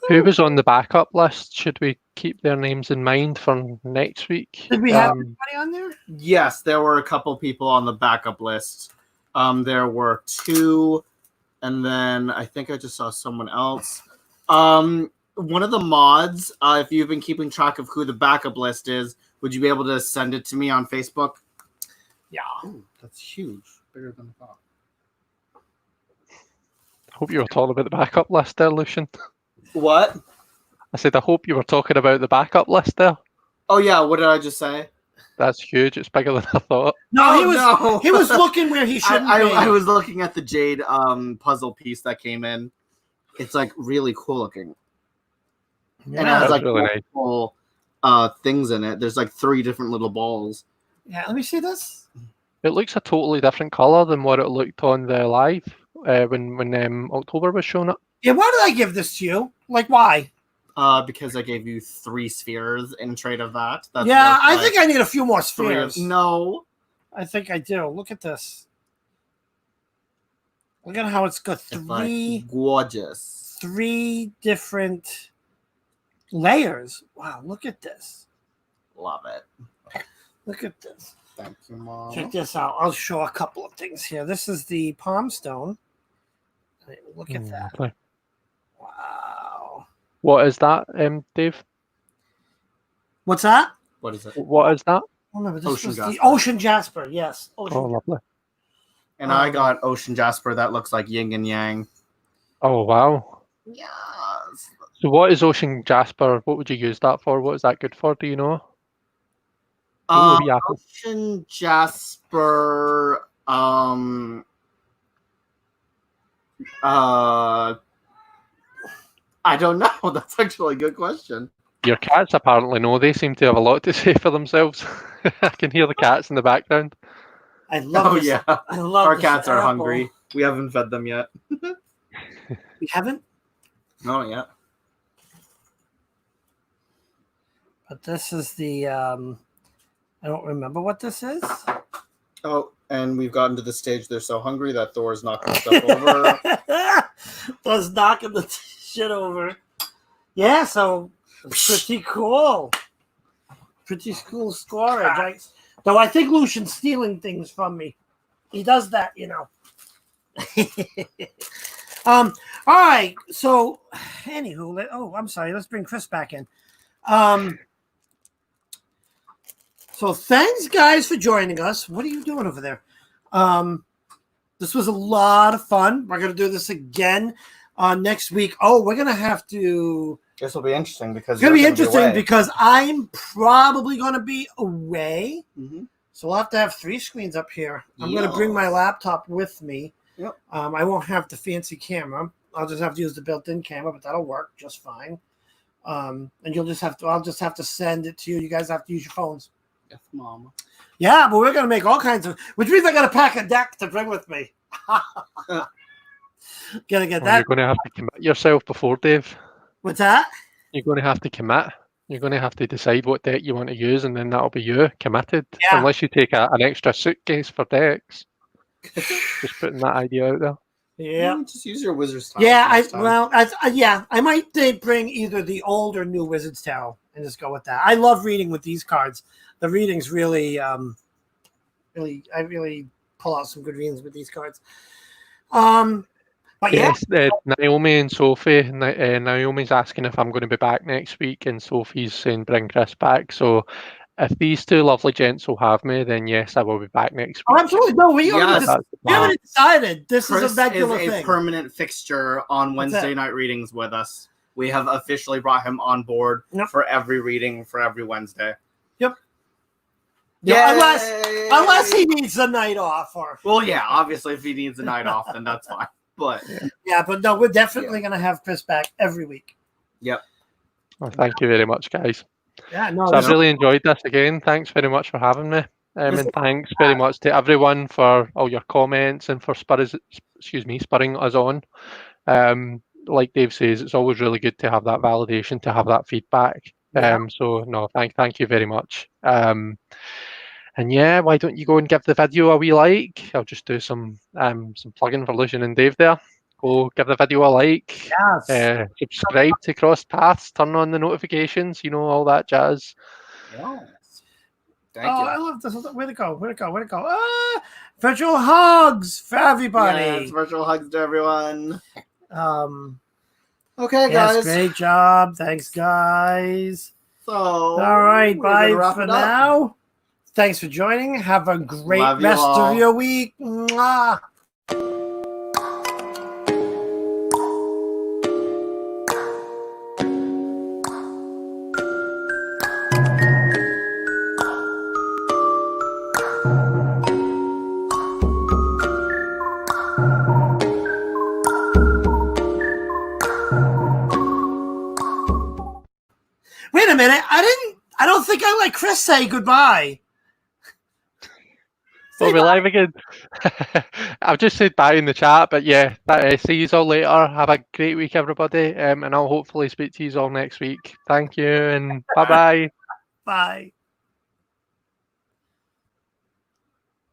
Who was on the backup list? Should we keep their names in mind for next week? Did we have anybody on there? Yes, there were a couple people on the backup list. There were 2, and then I think I just saw someone else. One of the mods, if you've been keeping track of who the backup list is, would you be able to send it to me on Facebook? Yeah. Ooh, that's huge. Bigger than I thought. I hope you were talking about the backup list there, Lucian. What? I said, I hope you were talking about the backup list there. Oh, yeah. What did I just say? That's huge. It's bigger than I thought. No, he was looking where he shouldn't be. I was looking at the jade puzzle piece that came in. It's like really cool looking. Yeah, and it has like really multiple things in it. There's like 3 different little balls. Yeah, let me see this. It looks a totally different colour than what it looked on the live when October was showing up. Yeah, why did I give this to you? Like, why? Because I gave you 3 spheres in trade of that. That's I think I need a few more spheres. No. I think I do. Look at this. Look at how it's got 3 gorgeous. 3 different layers. Wow, look at this. Love it. Look at this. Thank you, Mom. Check this out. I'll show a couple of things here. This is the palm stone. Look at that. Lovely. Wow. What is that, Dave? What's that? What is it? What is that? Oh, no, but this Ocean was jasper. the Ocean Jasper. Yes. Ocean Oh, lovely. And I got Ocean Jasper that looks like yin and yang. Oh, wow. Yes. So what is Ocean Jasper? What would you use that for? What is that good for? Do you know? Ocean Jasper. I don't know. That's actually a good question. Your cats apparently know. They seem to have a lot to say for themselves. I can hear the cats in the background. I love this. Yeah. I love Our this cats are apple. hungry. We haven't fed them yet. We haven't? No, yet. But this is the I don't remember what this is. Oh, and we've gotten to the stage they're so hungry that Thor's knocking stuff over. Thor's knocking the shit over. Yeah, so pretty cool. Pretty cool storage. Though I think Lucian's stealing things from me. He does that, you know. All right. So, anywho, I'm sorry. Let's bring Chris back in. So thanks, guys, for joining us. What are you doing over there? This was a lot of fun. We're gonna do this again next week. Oh, we're gonna have to. This will be interesting because It's gonna be interesting because I'm probably gonna be away. Mm-hmm. So we'll have to have 3 screens up here. I'm going to bring my laptop with me. Yep. I won't have the fancy camera. I'll just have to use the built-in camera, but that'll work just fine. And I'll just have to send it to you. You guys have to use your phones. Yes, Mom. Yeah, but we're going to make all kinds of, which means I got to pack a deck to bring with me. Gonna get that. You're going to have to commit yourself before, Dave. What's that? You're going to have to commit. You're going to have to decide what deck you want to use, and then that'll be you committed. Yeah. Unless you take an extra suitcase for decks. Just putting that idea out there. Yeah. Just use your Wizard's Tile. Yeah, next time. I might bring either the old or new Wizard's Tale and just go with that. I love reading with these cards. The readings really, I really pull out some good readings with these cards. But yeah, Yes, Naomi and Sophie. Naomi's asking if I'm going to be back next week, and Sophie's saying bring Chris back. So if these two lovely gents will have me, then yes, I will be back next week. absolutely. No, we Yes. haven't decided. This Chris is a regular is a thing. permanent fixture on Wednesday night readings with us. We have officially brought him on board for every reading for every Wednesday. Yep. Yeah, Unless he needs a night off, or obviously if he needs a night off, then that's fine. But but no, we're definitely going to have Chris back every week. Yep. Well, thank you very much, guys. Yeah, no, So I've really enjoyed this again. Thanks very much for having me. And thanks very much to everyone for all your comments and for spurring us on. Like Dave says, it's always really good to have that validation, to have that feedback. So no, thank you very much. And yeah, why don't you go and give the video a wee like? I'll just do some plugging for Lucian and Dave there. Go give the video a like. Yes. Subscribe to Cross Paths. Turn on the notifications. All that jazz. Yes. Thank Oh, you. I love this. Way to go. Virtual hugs for everybody. Yes, virtual hugs to everyone. Okay, guys. Great job. Thanks, guys. So, all right, bye for now. Thanks for joining. Have a great rest of your week. Mwah. Wait a minute. I don't think I let Chris say goodbye. We'll be live again. I've just said bye in the chat, but yeah, see you all later. Have a great week, everybody, and I'll hopefully speak to you all next week. Thank you, and bye-bye. Bye.